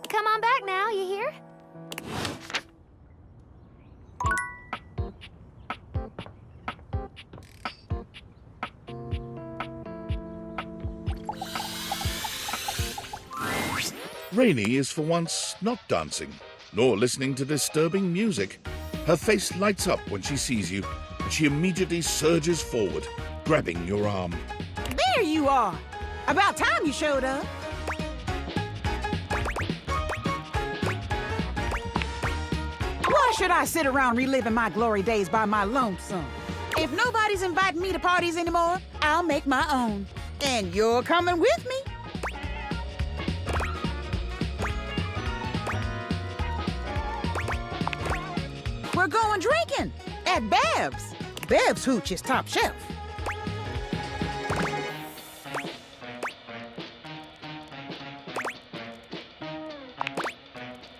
Come on back now, you hear? Rainey is for once not dancing, nor listening to disturbing music. Her face lights up when she sees you, and she immediately surges forward, grabbing your arm. There you are! About time you showed up. Why should I sit around reliving my glory days by my lonesome? If nobody's inviting me to parties anymore, I'll make my own. And you're coming with me. We're going drinking at Bev's. Bev's hooch is top shelf.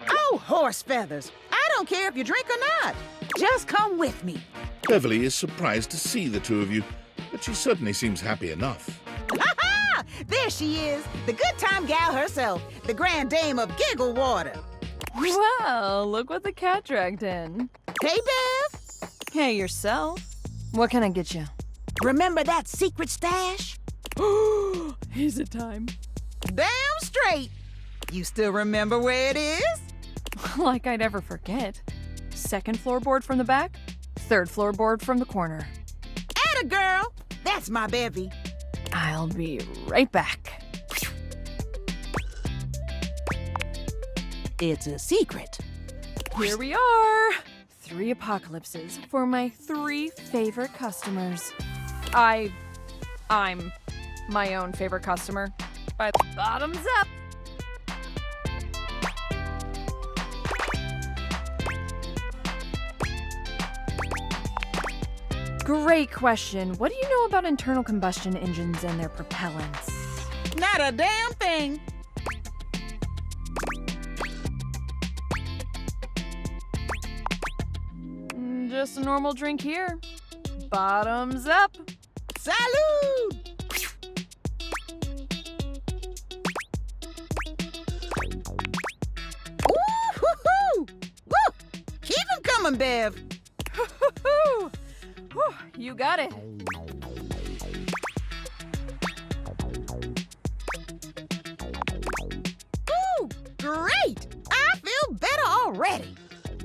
Oh, horse feathers. I don't care if you drink or not. Just come with me. Beverly is surprised to see the two of you, but she certainly seems happy enough. Ha-ha! There she is, the good time gal herself, the grand dame of Giggle Water. Well, look what the cat dragged in. Hey, Bev. Hey, yourself. What can I get you? Remember that secret stash? Is it time? Damn straight. You still remember where it is? Like I'd ever forget. Second floorboard from the back, third floorboard from the corner. Atta girl! That's my bevy. I'll be right back. It's a secret. Here we are! 3 apocalypses for my 3 favorite customers. I'm my own favorite customer. By the bottoms up! Great question. What do you know about internal combustion engines and their propellants? Not a damn thing. Just a normal drink here. Bottoms up. Salud! Woo-hoo-hoo! Woo! Keep 'em coming, Bev. Woo-hoo-hoo! Whew, you got it. Ooh, great! I feel better already.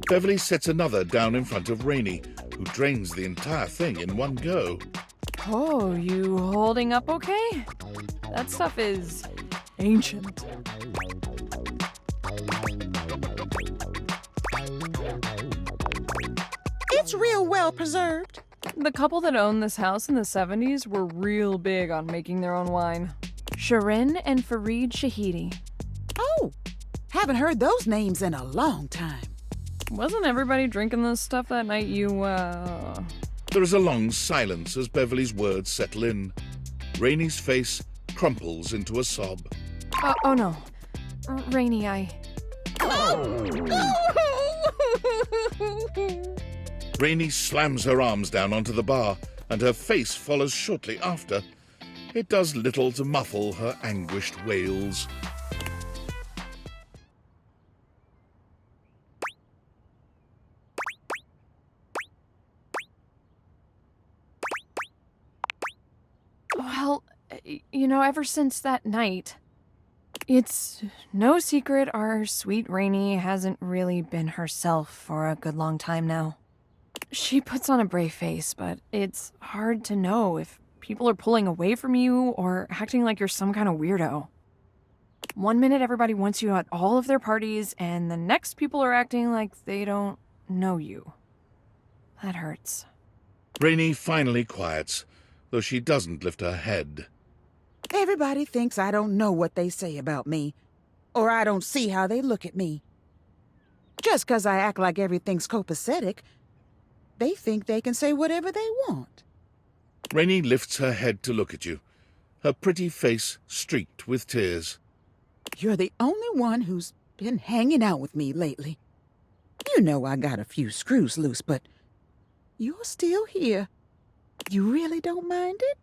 Beverly sets another down in front of Rainey, who drains the entire thing in one go. Oh, you holding up okay? That stuff is ancient. It's real well preserved. The couple that owned this house in the 70s were real big on making their own wine. Shirin and Fareed Shahidi. Oh, haven't heard those names in a long time. Wasn't everybody drinking this stuff that night There is a long silence as Beverly's words settle in. Rainey's face crumples into a sob. Oh no. Rainey, Rainey slams her arms down onto the bar, and her face follows shortly after. It does little to muffle her anguished wails. Well, ever since that night, it's no secret our sweet Rainey hasn't really been herself for a good long time now. She puts on a brave face, but it's hard to know if people are pulling away from you or acting like you're some kind of weirdo. One minute everybody wants you at all of their parties, and the next people are acting like they don't know you. That hurts. Rainey finally quiets, though she doesn't lift her head. Everybody thinks I don't know what they say about me, or I don't see how they look at me. Just 'cause I act like everything's copacetic, they think they can say whatever they want. Rainey lifts her head to look at you, her pretty face streaked with tears. You're the only one who's been hanging out with me lately. You know I got a few screws loose, but you're still here. You really don't mind it?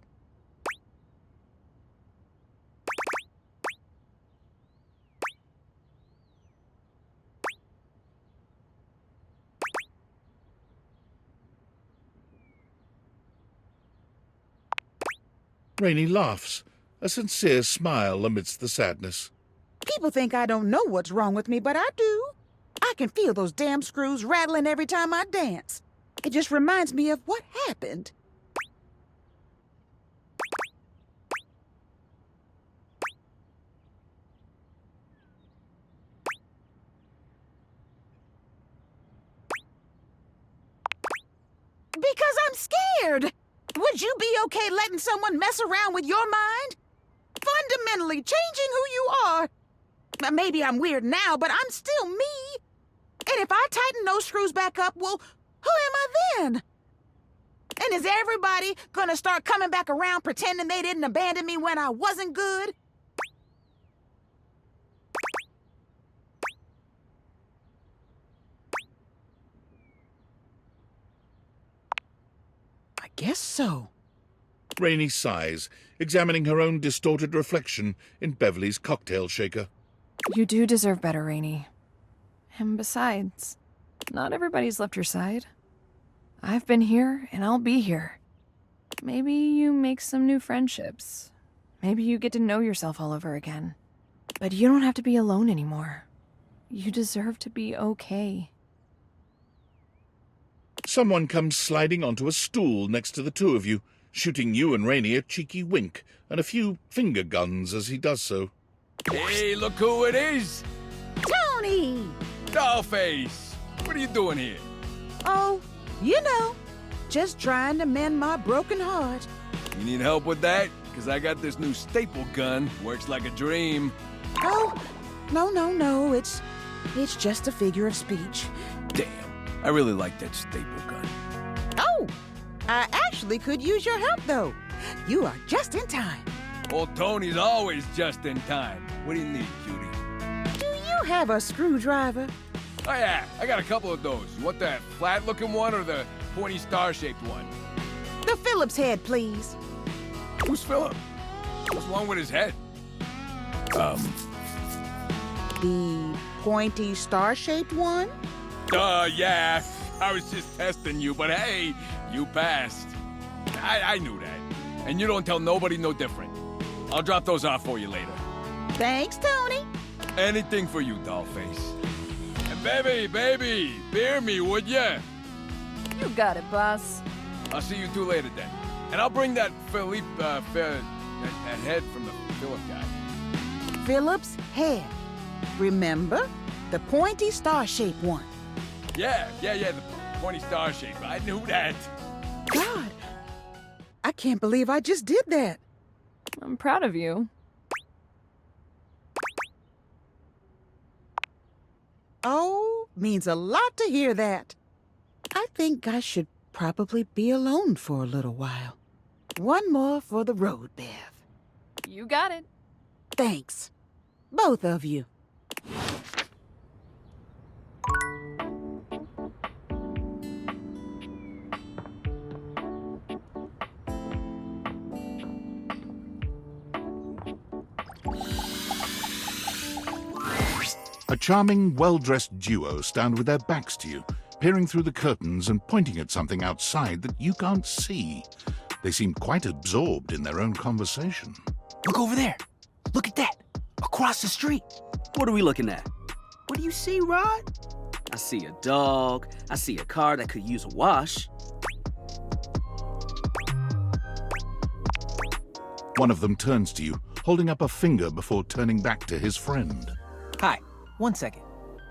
Rainey laughs, a sincere smile amidst the sadness. People think I don't know what's wrong with me, but I do. I can feel those damn screws rattling every time I dance. It just reminds me of what happened. Because I'm scared. Would you be okay letting someone mess around with your mind? Fundamentally changing who you are. Maybe I'm weird now, but I'm still me. And if I tighten those screws back up, well, who am I then? And is everybody gonna start coming back around pretending they didn't abandon me when I wasn't good? I guess so. Rainey sighs, examining her own distorted reflection in Beverly's cocktail shaker. You do deserve better, Rainey. And besides, not everybody's left your side. I've been here, and I'll be here. Maybe you make some new friendships. Maybe you get to know yourself all over again. But you don't have to be alone anymore. You deserve to be okay. Someone comes sliding onto a stool next to the two of you, shooting you and Rainey a cheeky wink and a few finger guns as he does so. Hey, look who it is! Tony! Dollface! What are you doing here? Oh, you know, just trying to mend my broken heart. You need help with that? Because I got this new staple gun. Works like a dream. Oh, no, it's just a figure of speech. Damn, I really like that staple gun. Oh, I actually could use your help, though. You are just in time. Old Tony's always just in time. What do you need, cutie? Do you have a screwdriver? Oh yeah, I got a couple of those. You want that flat-looking one or the pointy star-shaped one? The Phillips head, please. Who's Philip? What's wrong with his head? The pointy star-shaped one? Yeah. I was just testing you, but hey, you passed. I knew that. And you don't tell nobody no different. I'll drop those off for you later. Thanks, Tony. Anything for you, dollface. And baby, beer me, would ya? You got it, boss. I'll see you two later then. And I'll bring that Philippe, that head from the Philip guy. Phillips head. Remember? The pointy star-shaped one. Yeah, the pointy star shape. I knew that. God, I can't believe I just did that. I'm proud of you. Oh, means a lot to hear that. I think I should probably be alone for a little while. One more for the road, Bev. You got it. Thanks. Both of you. A charming, well-dressed duo stand with their backs to you, peering through the curtains and pointing at something outside that you can't see. They seem quite absorbed in their own conversation. Look over there. Look at that. Across the street. What are we looking at? What do you see, Rod? I see a dog. I see a car that could use a wash. One of them turns to you, holding up a finger before turning back to his friend. Hi, 1 second.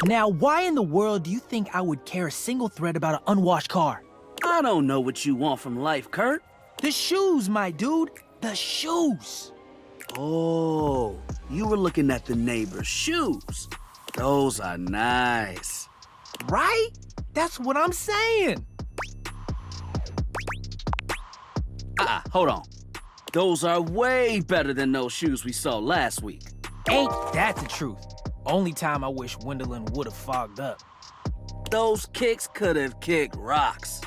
Now, why in the world do you think I would care a single thread about an unwashed car? I don't know what you want from life, Kurt. The shoes, my dude. The shoes. Oh, you were looking at the neighbor's shoes. Those are nice. Right? That's what I'm saying. Hold on. Those are way better than those shoes we saw last week. Ain't that the truth? Only time I wish Wendelin would have fogged up. Those kicks could have kicked rocks.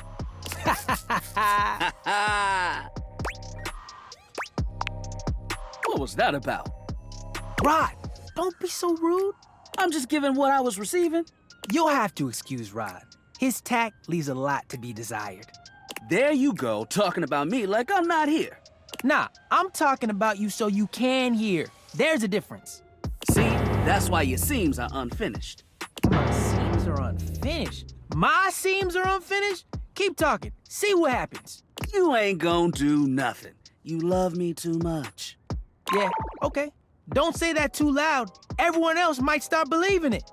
What was that about? Rod, don't be so rude. I'm just giving what I was receiving. You'll have to excuse Rod. His tact leaves a lot to be desired. There you go, talking about me like I'm not here. Nah, I'm talking about you so you can hear. There's a difference. See, that's why your seams are unfinished. My seams are unfinished? My seams are unfinished? Keep talking. See what happens. You ain't gonna do nothing. You love me too much. Yeah, okay. Don't say that too loud. Everyone else might start believing it.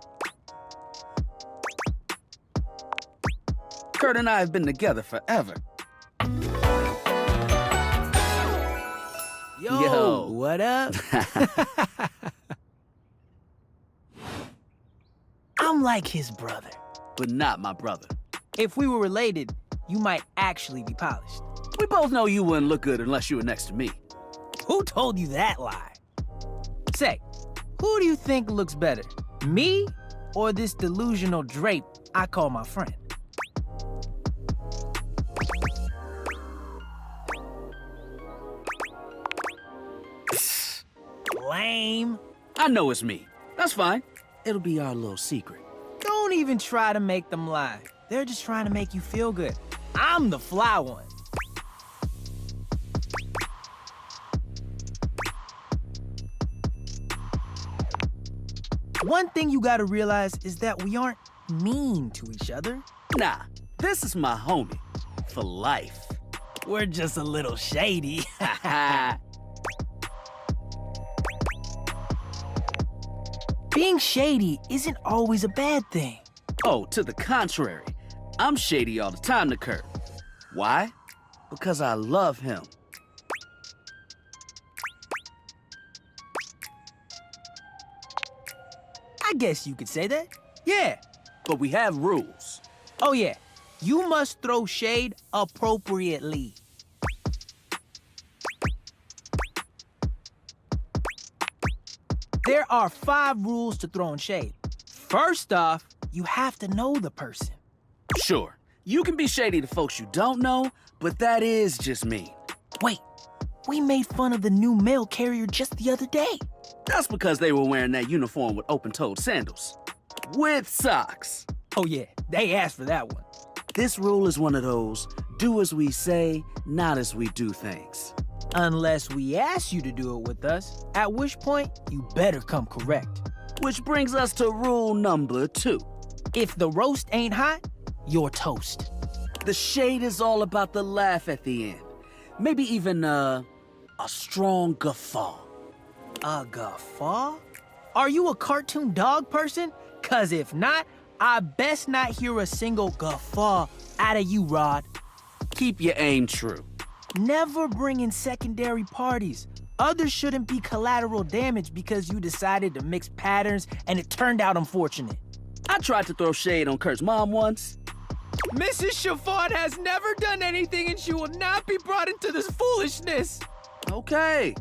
Kurt and I have been together forever. Yo, what up? I'm like his brother. But not my brother. If we were related, you might actually be polished. We both know you wouldn't look good unless you were next to me. Who told you that lie? Say, who do you think looks better? Me or this delusional drape I call my friend? Lame. I know it's me. That's fine. It'll be our little secret. Don't even try to make them lie. They're just trying to make you feel good. I'm the fly one. one thing you gotta realize is that we aren't mean to each other. Nah, this is my homie. For life. We're just a little shady. Being shady isn't always a bad thing. Oh, to the contrary. I'm shady all the time to Kurt. Why? Because I love him. I guess you could say that. Yeah. But we have rules. Oh yeah. You must throw shade appropriately. There are 5 rules to throwing shade. First off, you have to know the person. Sure, you can be shady to folks you don't know, but that is just mean. Wait, we made fun of the new mail carrier just the other day. That's because they were wearing that uniform with open-toed sandals. With socks. Oh yeah, they asked for that one. This rule is one of those, do as we say, not as we do things. Unless we ask you to do it with us, at which point you better come correct. Which brings us to rule number 2. If the roast ain't hot, you're toast. The shade is all about the laugh at the end. Maybe even a strong guffaw. A guffaw? Are you a cartoon dog person? 'Cause if not, I best not hear a single guffaw out of you, Rod. Keep your aim true. Never bring in secondary parties. Others shouldn't be collateral damage because you decided to mix patterns and it turned out unfortunate. I tried to throw shade on Kurt's mom once. Mrs. Chiffon has never done anything and she will not be brought into this foolishness. Okay.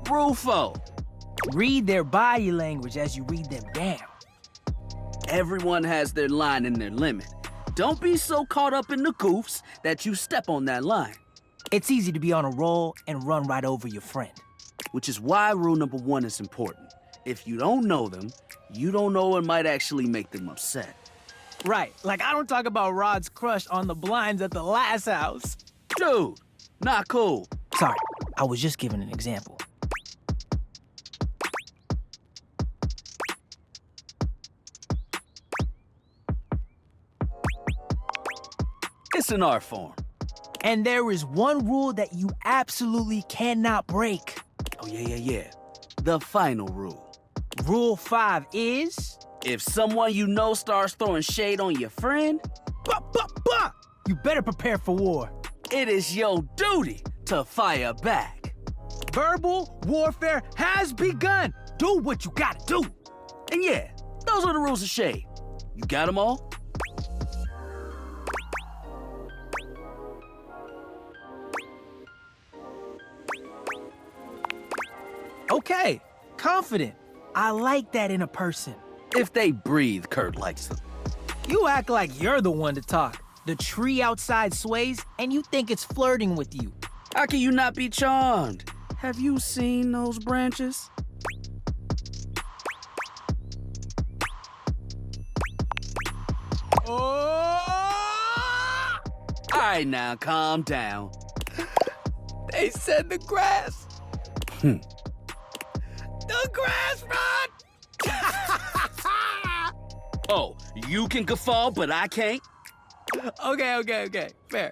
Rule 4. Read their body language as you read them down. Everyone has their line and their limit. Don't be so caught up in the goofs that you step on that line. It's easy to be on a roll and run right over your friend. Which is why rule number 1 is important. If you don't know them, you don't know what might actually make them upset. Right, like I don't talk about Rod's crush on the blinds at the last house. Dude, not cool. Sorry, I was just giving an example. It's an art form. And there is one rule that you absolutely cannot break. Oh, yeah. The final rule. Rule 5 is... If someone you know starts throwing shade on your friend... You better prepare for war. It is your duty to fire back. Verbal warfare has begun. Do what you gotta do. And yeah, those are the rules of shade. You got them all? Okay, confident. I like that in a person. If they breathe, Kurt likes them. You act like you're the one to talk. The tree outside sways, and you think it's flirting with you. How can you not be charmed? Have you seen those branches? Oh! All right, now, calm down. They said the grass. The grass, Rod! Oh, you can guffaw, but I can't? Okay. Fair.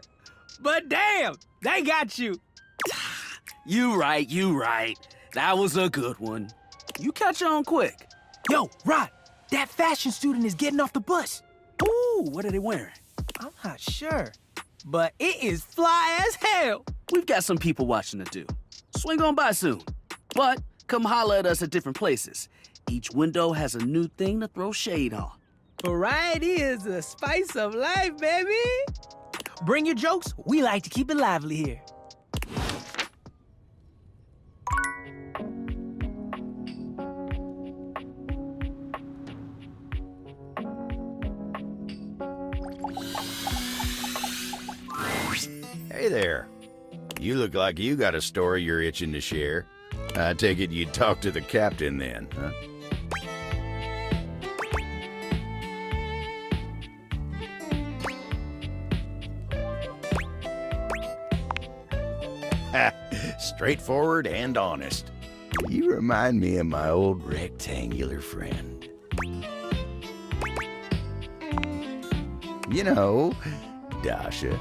But damn, they got you. You right. That was a good one. You catch on quick. Yo, Rod, that fashion student is getting off the bus. Ooh, what are they wearing? I'm not sure, but it is fly as hell. We've got some people watching to do. Swing on by soon. But come holler at us at different places. Each window has a new thing to throw shade on. Variety is the spice of life, baby. Bring your jokes. We like to keep it lively here. Hey there. You look like you got a story you're itching to share. I take it you'd talk to the captain then, huh? Straightforward and honest. You remind me of my old rectangular friend. You know, Dasha.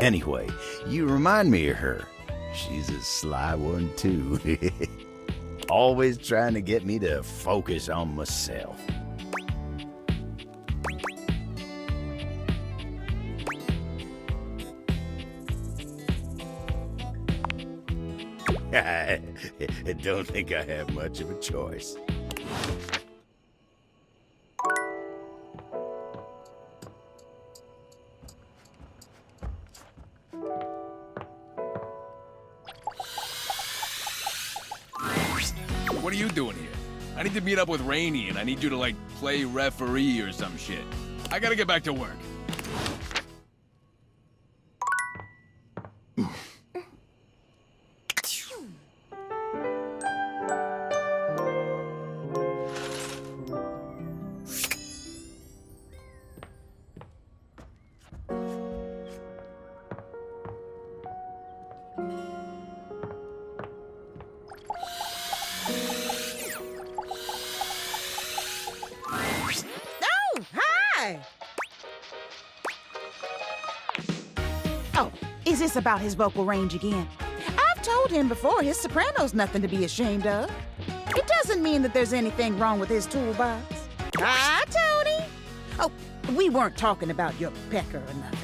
Anyway, you remind me of her. She's a sly one, too. Always trying to get me to focus on myself. I don't think I have much of a choice. What are you doing here? I need to meet up with Rainey, and I need you to, like, play referee or some shit. I gotta get back to work. Oh, is this about his vocal range again? I've told him before his soprano's nothing to be ashamed of. It doesn't mean that there's anything wrong with his toolbox. Hi, Tony. Oh, we weren't talking about your pecker or nothing.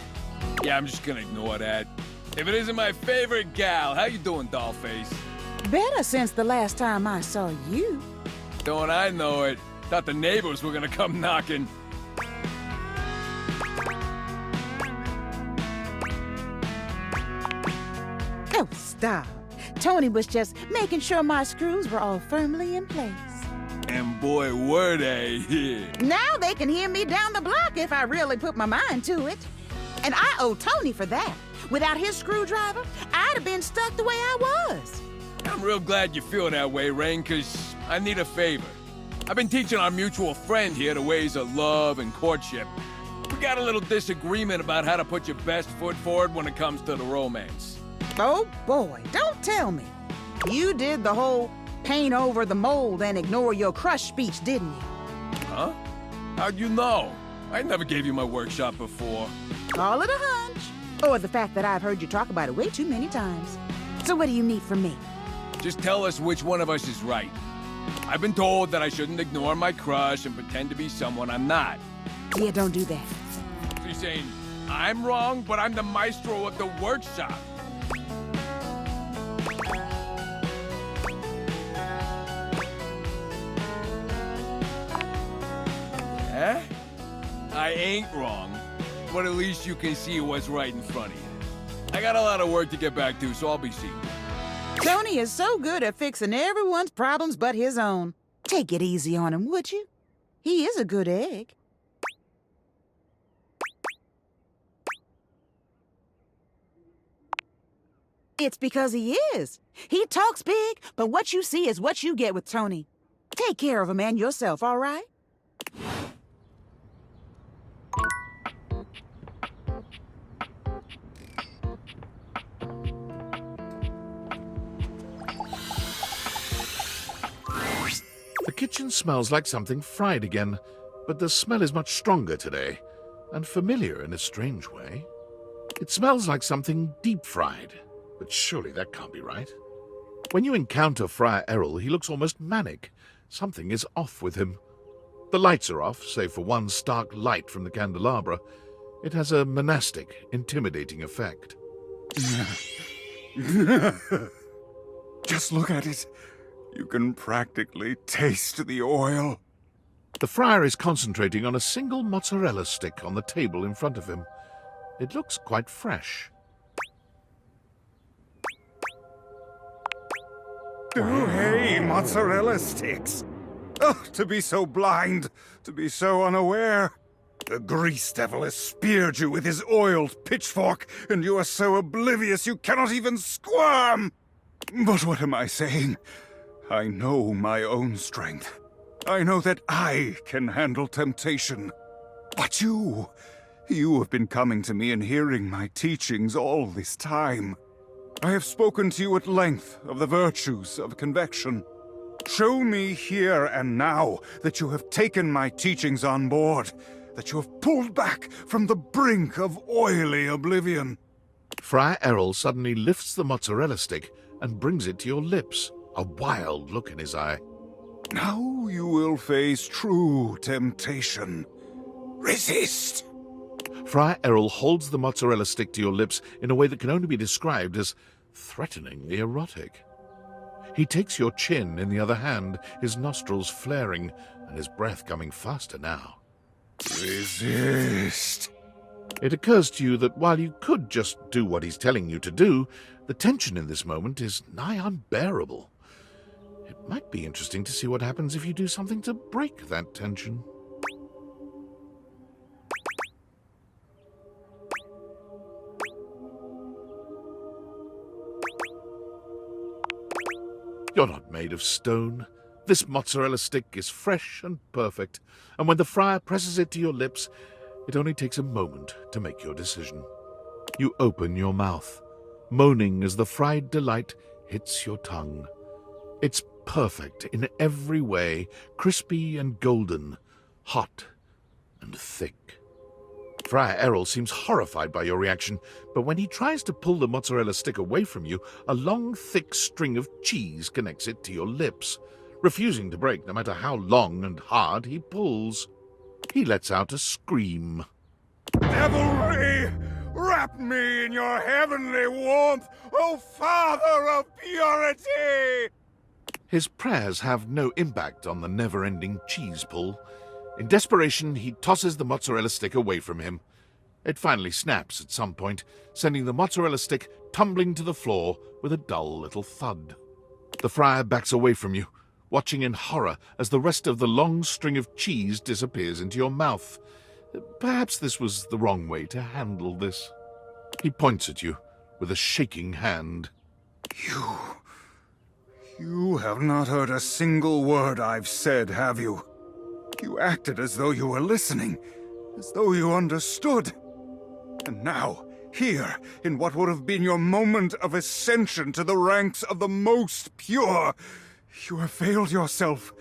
Yeah, I'm just gonna ignore that. If it isn't my favorite gal, how you doing, dollface? Better since the last time I saw you. Don't I know it? Thought the neighbors were gonna come knocking. Oh, stop. Tony was just making sure my screws were all firmly in place. And boy, were they. Now they can hear me down the block if I really put my mind to it. And I owe Tony for that. Without his screwdriver, I'd have been stuck the way I was. I'm real glad you feel that way, Rain, 'cause I need a favor. I've been teaching our mutual friend here the ways of love and courtship. We got a little disagreement about how to put your best foot forward when it comes to the romance. Oh boy, don't tell me. You did the whole paint over the mold and ignore your crush speech, didn't you? Huh? How'd you know? I never gave you my workshop before. Call it a hunch. Or the fact that I've heard you talk about it way too many times. So what do you need from me? Just tell us which one of us is right. I've been told that I shouldn't ignore my crush and pretend to be someone I'm not. Yeah, don't do that. So you're saying I'm wrong, but I'm the maestro of the workshop. Eh? I ain't wrong, but at least you can see what's right in front of you. I got a lot of work to get back to, so I'll be seeing you. Tony is so good at fixing everyone's problems but his own. Take it easy on him, would you? He is a good egg. It's because he is. He talks big, but what you see is what you get with Tony. Take care of him and yourself, all right? The kitchen smells like something fried again, but the smell is much stronger today, and familiar in a strange way. It smells like something deep-fried, but surely that can't be right. When you encounter Friar Errol, he looks almost manic. Something is off with him. The lights are off, save for one stark light from the candelabra. It has a monastic, intimidating effect. Just look at it. You can practically taste the oil. The friar is concentrating on a single mozzarella stick on the table in front of him. It looks quite fresh. Oh, hey, mozzarella sticks. Oh, to be so blind, to be so unaware. The grease devil has speared you with his oiled pitchfork, and you are so oblivious you cannot even squirm. But what am I saying? I know my own strength. I know that I can handle temptation. But you have been coming to me and hearing my teachings all this time. I have spoken to you at length of the virtues of convection. Show me here and now that you have taken my teachings on board, that you have pulled back from the brink of oily oblivion. Friar Errol suddenly lifts the mozzarella stick and brings it to your lips, a wild look in his eye. Now you will face true temptation. Resist! Friar Errol holds the mozzarella stick to your lips in a way that can only be described as threateningly erotic. He takes your chin in the other hand, his nostrils flaring and his breath coming faster now. Resist! It occurs to you that while you could just do what he's telling you to do, the tension in this moment is nigh unbearable. It might be interesting to see what happens if you do something to break that tension. You're not made of stone. This mozzarella stick is fresh and perfect, and when the friar presses it to your lips, it only takes a moment to make your decision. You open your mouth, moaning as the fried delight hits your tongue. It's perfect in every way, crispy and golden, hot and thick. Friar Errol seems horrified by your reaction, but when he tries to pull the mozzarella stick away from you, a long, thick string of cheese connects it to your lips, refusing to break no matter how long and hard he pulls. He lets out a scream. Devilry! Wrap me in your heavenly warmth, O Father of Purity! His prayers have no impact on the never-ending cheese pull. In desperation, he tosses the mozzarella stick away from him. It finally snaps at some point, sending the mozzarella stick tumbling to the floor with a dull little thud. The friar backs away from you, watching in horror as the rest of the long string of cheese disappears into your mouth. Perhaps this was the wrong way to handle this. He points at you with a shaking hand. You have not heard a single word I've said, have you? You acted as though you were listening, as though you understood. And now, here, in what would have been your moment of ascension to the ranks of the most pure, you have failed yourself,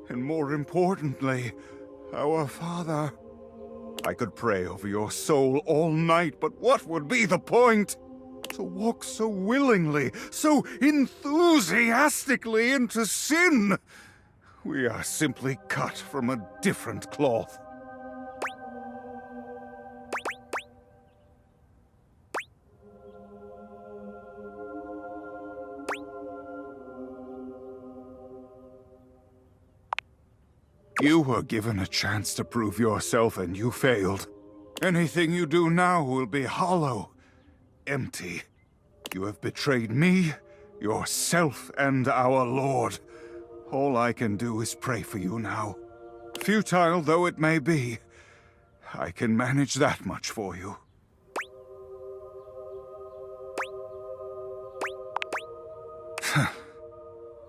and more importantly, our Father. I could pray over your soul all night, but what would be the point? To walk so willingly, so enthusiastically into sin? We are simply cut from a different cloth. You were given a chance to prove yourself and you failed. Anything you do now will be hollow, empty. You have betrayed me, yourself, and our Lord. All I can do is pray for you now. Futile though it may be, I can manage that much for you.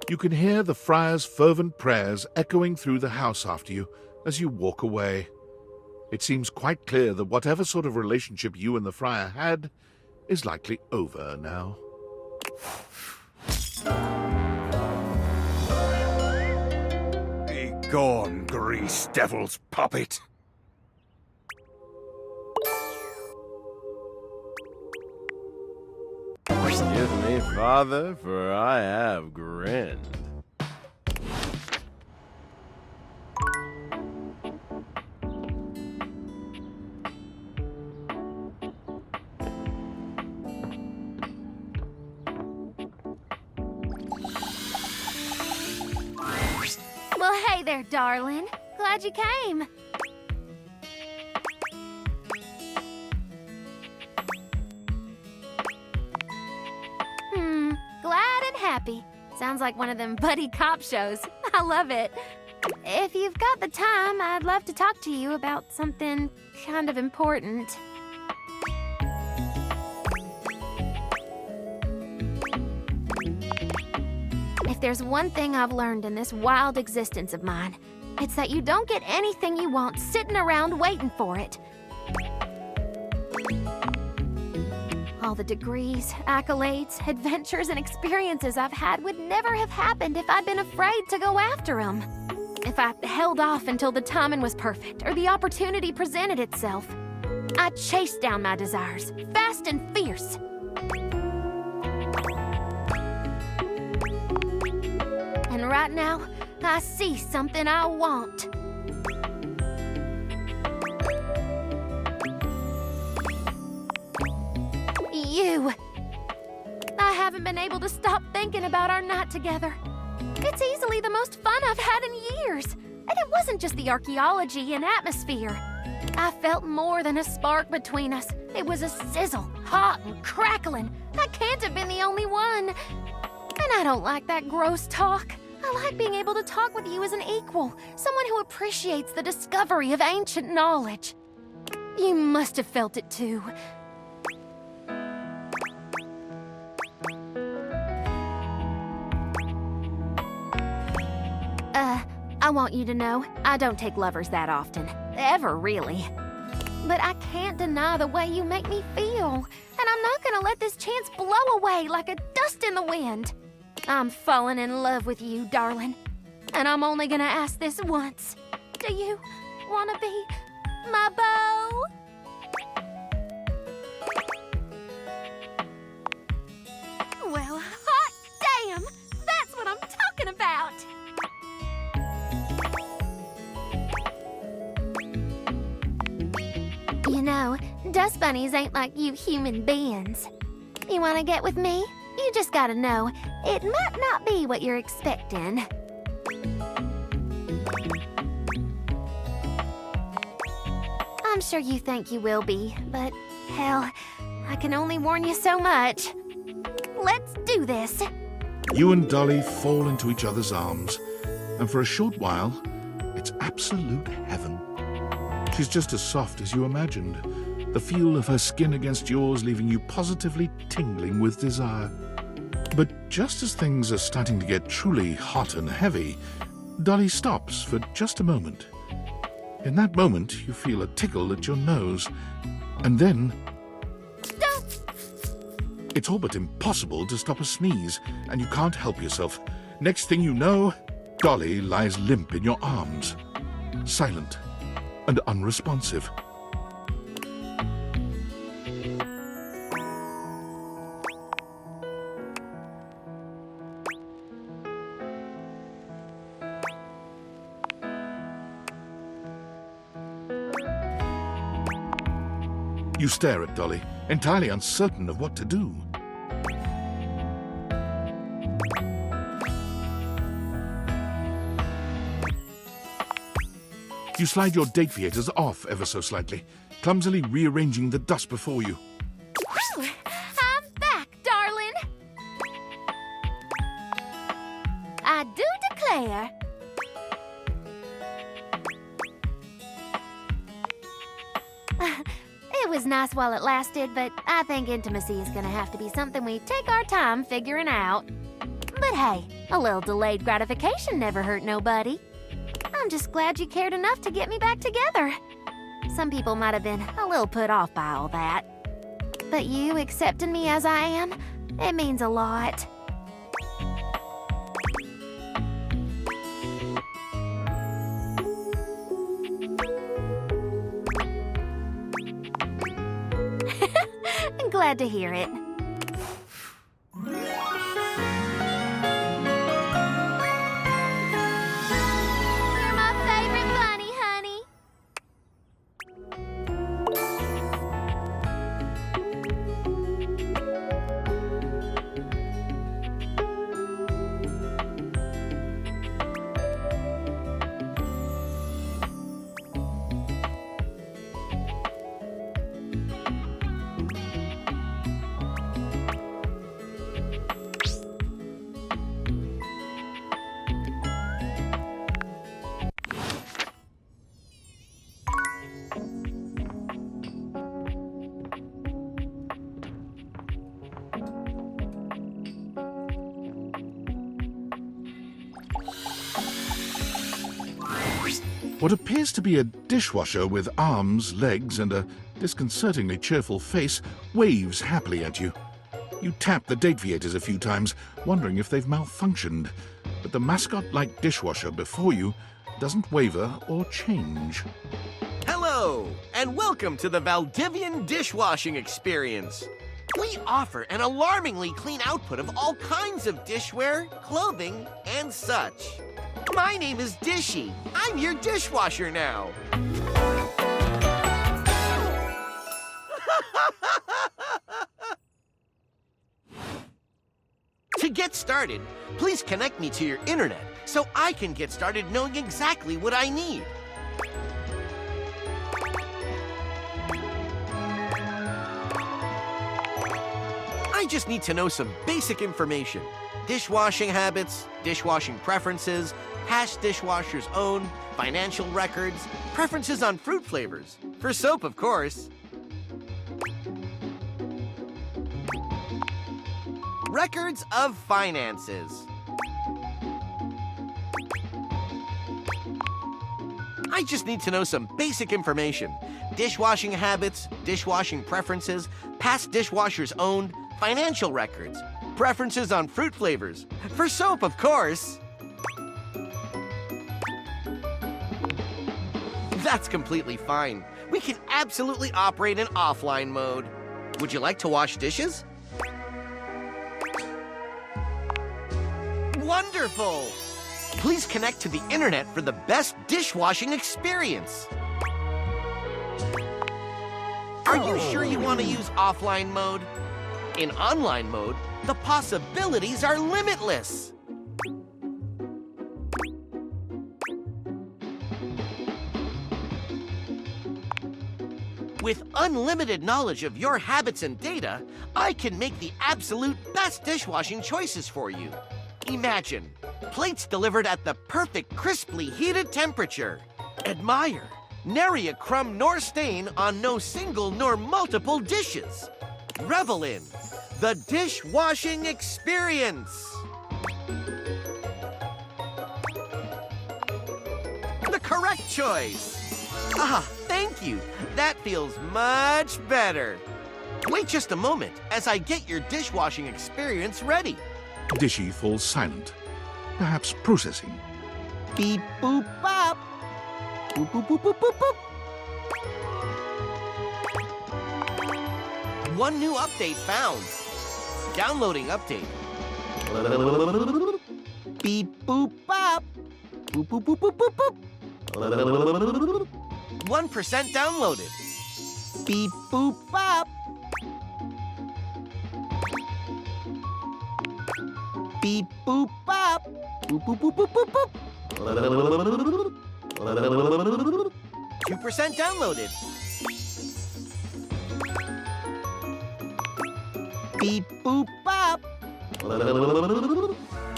You can hear the friar's fervent prayers echoing through the house after you as you walk away. It seems quite clear that whatever sort of relationship you and the friar had is likely over now. Begone, grease devil's puppet! Forgive me, Father, for I have grinned. Well, hey there, darling. Glad you came. Glad and happy. Sounds like one of them buddy cop shows. I love it. If you've got the time, I'd love to talk to you about something kind of important. If there's one thing I've learned in this wild existence of mine, it's that you don't get anything you want sitting around waiting for it. All the degrees, accolades, adventures, and experiences I've had would never have happened if I'd been afraid to go after them. If if I held off until the timing was perfect or the opportunity presented itself. I chased down my desires, fast and fierce. And right now, I see something I want. You. I haven't been able to stop thinking about our night together. It's easily the most fun I've had in years. And it wasn't just the archaeology and atmosphere. I felt more than a spark between us. It was a sizzle, hot and crackling. I can't have been the only one. And I don't like that gross talk. I like being able to talk with you as an equal, someone who appreciates the discovery of ancient knowledge. You must have felt it too. I want you to know, I don't take lovers that often. Ever, really. But I can't deny the way you make me feel. And I'm not gonna let this chance blow away like a dust in the wind. I'm falling in love with you, darling. And I'm only gonna ask this once. Do you wanna be my beau? Well, hot damn! That's what I'm talking about! You know, dust bunnies ain't like you human beings. You wanna get with me? You just gotta know, it might not be what you're expecting. I'm sure you think you will be, but hell, I can only warn you so much. Let's do this. You and Dolly fall into each other's arms, and for a short while, it's absolute heaven. She's just as soft as you imagined, the feel of her skin against yours leaving you positively tingling with desire. But just as things are starting to get truly hot and heavy, Dolly stops for just a moment. In that moment, you feel a tickle at your nose, and then... Don't! It's all but impossible to stop a sneeze, and you can't help yourself. Next thing you know, Dolly lies limp in your arms, silent and unresponsive. You stare at Dolly, entirely uncertain of what to do. You slide your datefeators off ever so slightly, clumsily rearranging the dust before you. Whew, I'm back, darling. I do declare. It was nice while it lasted, but I think intimacy is gonna have to be something we take our time figuring out. But hey, a little delayed gratification never hurt nobody. I'm just glad you cared enough to get me back together. Some people might have been a little put off by all that. But you accepting me as I am, it means a lot. I'm glad to hear it. What appears to be a dishwasher with arms, legs, and a disconcertingly cheerful face waves happily at you. You tap the datefeators a few times, wondering if they've malfunctioned, but the mascot-like dishwasher before you doesn't waver or change. Hello, and welcome to the Valdivian dishwashing experience. We offer an alarmingly clean output of all kinds of dishware, clothing, and such. My name is Dishy. I'm your dishwasher now. To get started, please connect me to your internet so I can get started knowing exactly what I need. I just need to know some basic information. Dishwashing habits, dishwashing preferences, past dishwashers owned, financial records, preferences on fruit flavors. For soap, of course. Records of finances. I just need to know some basic information. Dishwashing habits, dishwashing preferences, past dishwashers owned, financial records, preferences on fruit flavors. For soap, of course. That's completely fine. We can absolutely operate in offline mode. Would you like to wash dishes? Wonderful! Please connect to the internet for the best dishwashing experience. Are you sure you want to use offline mode? In online mode, the possibilities are limitless. With unlimited knowledge of your habits and data, I can make the absolute best dishwashing choices for you. Imagine, plates delivered at the perfect crisply heated temperature. Admire, nary a crumb nor stain on no single nor multiple dishes. Revel in the dishwashing experience. The correct choice. Ah, thank you. That feels much better. Wait just a moment as I get your dishwashing experience ready. Dishy falls silent, perhaps processing. Beep boop bop. Boop boop boop boop boop boop. One new update found. Downloading update. Beep boop bop. Boop boop boop boop boop boop. 1% downloaded. Beep boop bop. Beep boop bop. Boop boop boop boop boop boop. 2% downloaded. Beep boop bop.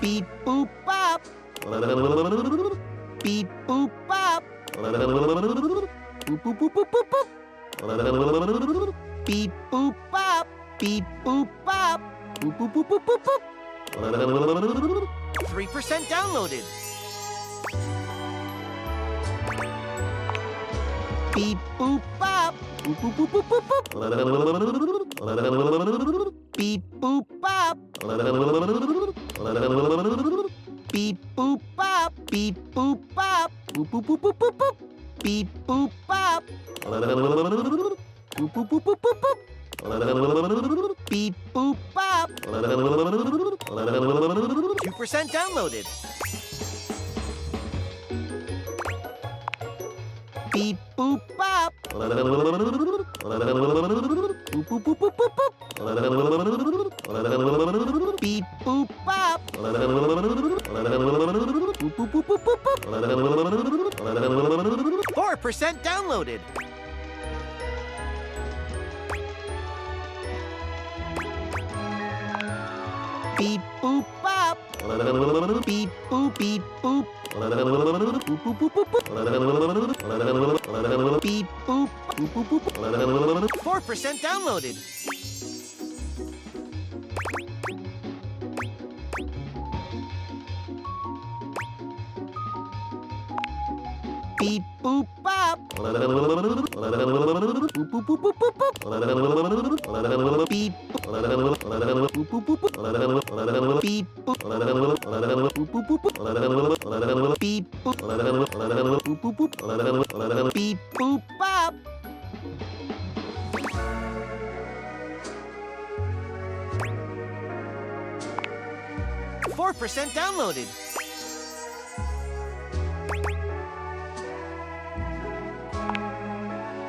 Beep boop bop. Beep boop bop. Boop boop boop boop boop boop. Beep boop bop. Beep boop bop. Boop boop boop boop boop boop. 3% downloaded. Beep boop bop. Boop boop boop boop boop boop. Beep boop bop. Beep boop bop. Beep boop bop. Boop boop boop boop boop boop. Beep boop bop. Boop boop boop boop boop boop. Beep boop bop. 2% downloaded. Beep boop bop. Boop boop boop boop boop boop. Beep boop bop. Boop boop boop boop boop boop. 4% downloaded. Beep boop bop. Beep boop beep boop. Boop boop boop boop boop. Beep boop boop boop boop. 4% downloaded. Beep boop bop. Boop boop boop boop boop boop. Beep. Boop boop boop boop. Beep. Boop boop boop boop. Beep. 4% downloaded.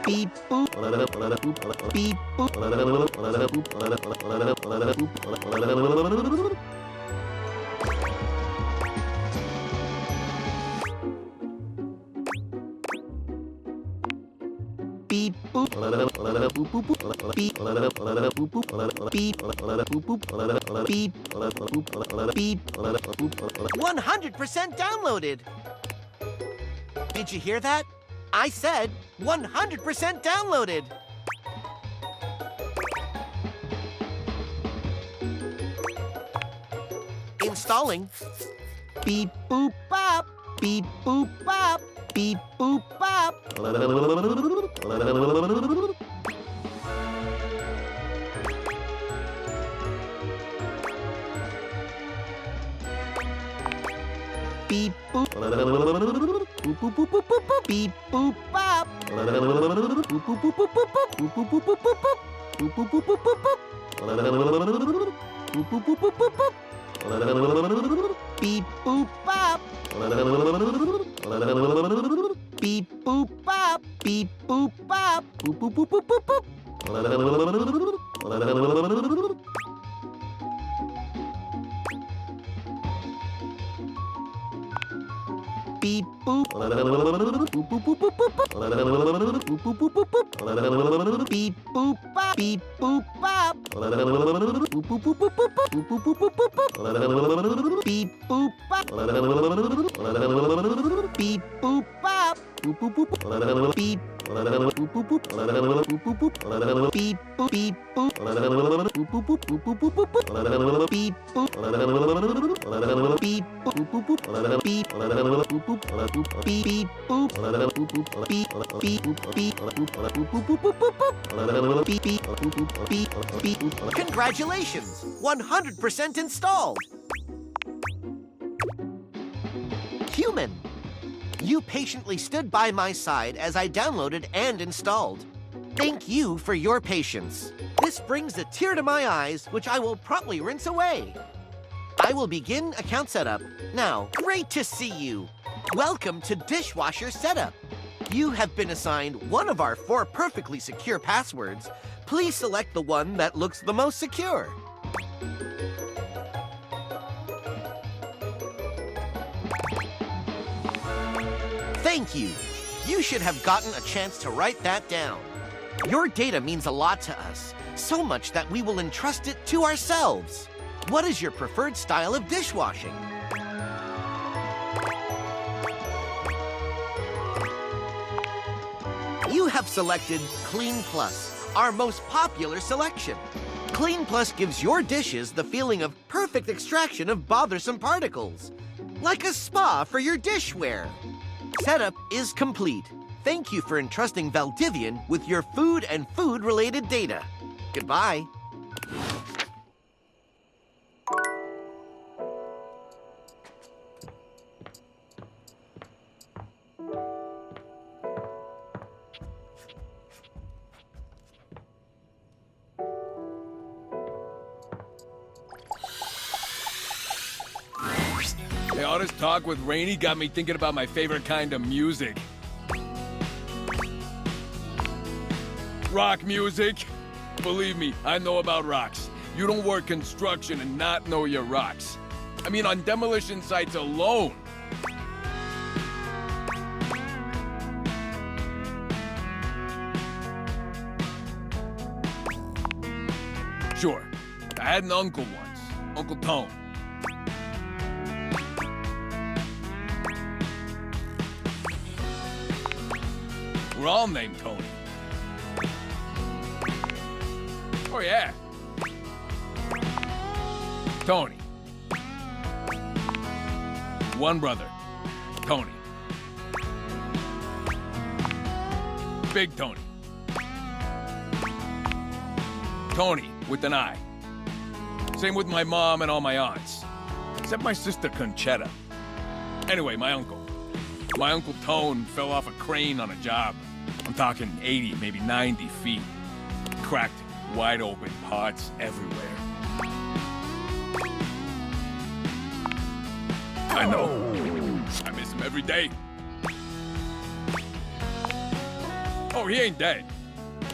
Beep boop. Beep boop. 100% downloaded. Did you hear that? I said 100% downloaded. Installing. Beep boop bop. Beep boop bop. Beep boop bop. Beep boop. Boop boop boop boop boop boop. Beep boop bop. Boop boop boop boop boop boop. Boop boop boop boop boop boop. Boop boop boop boop boop boop. Boop boop boop boop boop boop. Beep boop bop. Beep boop bop. Beep boop bop. Boop boop boop boop boop boop. Beep boop. Boop boop boop boop boop boop. Boop boop boop boop boop. Beep boop bop. Beep boop bop. Boop boop boop boop boop boop. Boop boop boop boop boop boop. Beep boop bop. Beep boop bop. Boop boop boop. Beep. Boop boop boop. Beep boop. Beep boop. Boop boop boop. Beep boop. Beep boop. Boop boop boop boop boop boop. Beep boop. Beep boop. Boop boop boop. Beep. Congratulations! 100% installed! Human, you patiently stood by my side as I downloaded and installed. Thank you for your patience. This brings a tear to my eyes, which I will promptly rinse away. I will begin account setup. Now, great to see you. Welcome to Dishwasher Setup. You have been assigned one of our 4 perfectly secure passwords. Please select the one that looks the most secure. Thank you. You should have gotten a chance to write that down. Your data means a lot to us, so much that we will entrust it to ourselves. What is your preferred style of dishwashing? You have selected Clean Plus, our most popular selection. Clean Plus gives your dishes the feeling of perfect extraction of bothersome particles, like a spa for your dishware. Setup is complete. Thank you for entrusting Valdivian with your food and food-related data. Goodbye. Hey, all this talk with Rainey got me thinking about my favorite kind of music. Rock music. Believe me, I know about rocks. You don't work construction and not know your rocks. I mean, on demolition sites alone. Sure, I had an uncle once, Uncle Tone. We're all named Tony. Oh, yeah. Tony. One brother, Tony. Big Tony. Tony with an I. Same with my mom and all my aunts. Except my sister Conchetta. Anyway, my uncle. My Uncle Tone fell off a crane on a job. I'm talking 80, maybe 90 feet. Cracked, wide open, parts everywhere. I know. I miss him every day. Oh, he ain't dead.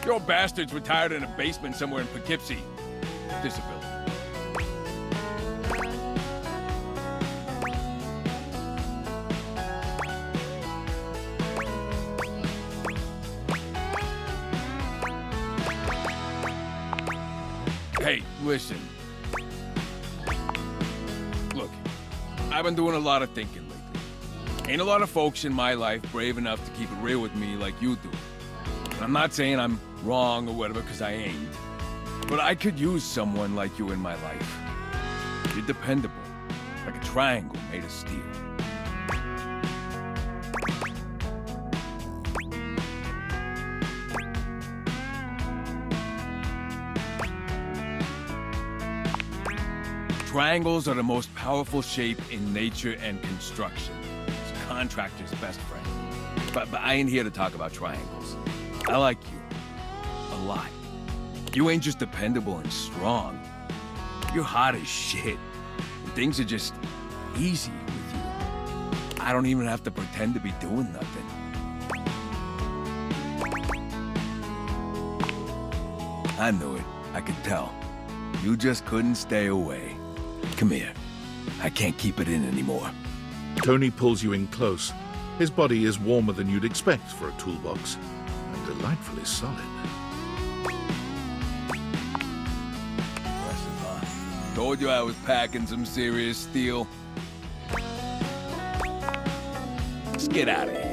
The old bastard's retired in a basement somewhere in Poughkeepsie. Disability. Hey, listen. Look, I've been doing a lot of thinking lately. Ain't a lot of folks in my life brave enough to keep it real with me like you do. And I'm not saying I'm wrong or whatever, because I ain't. But I could use someone like you in my life. You're dependable, like a triangle made of steel. Triangles are the most powerful shape in nature and construction. It's a contractor's best friend. But I ain't here to talk about triangles. I like you. A lot. You ain't just dependable and strong. You're hot as shit. And things are just easy with you. I don't even have to pretend to be doing nothing. I knew it. I could tell. You just couldn't stay away. Come here. I can't keep it in anymore. Tony pulls you in close. His body is warmer than you'd expect for a toolbox, and delightfully solid. Impressive, huh? Told you I was packing some serious steel. Let's get out of here.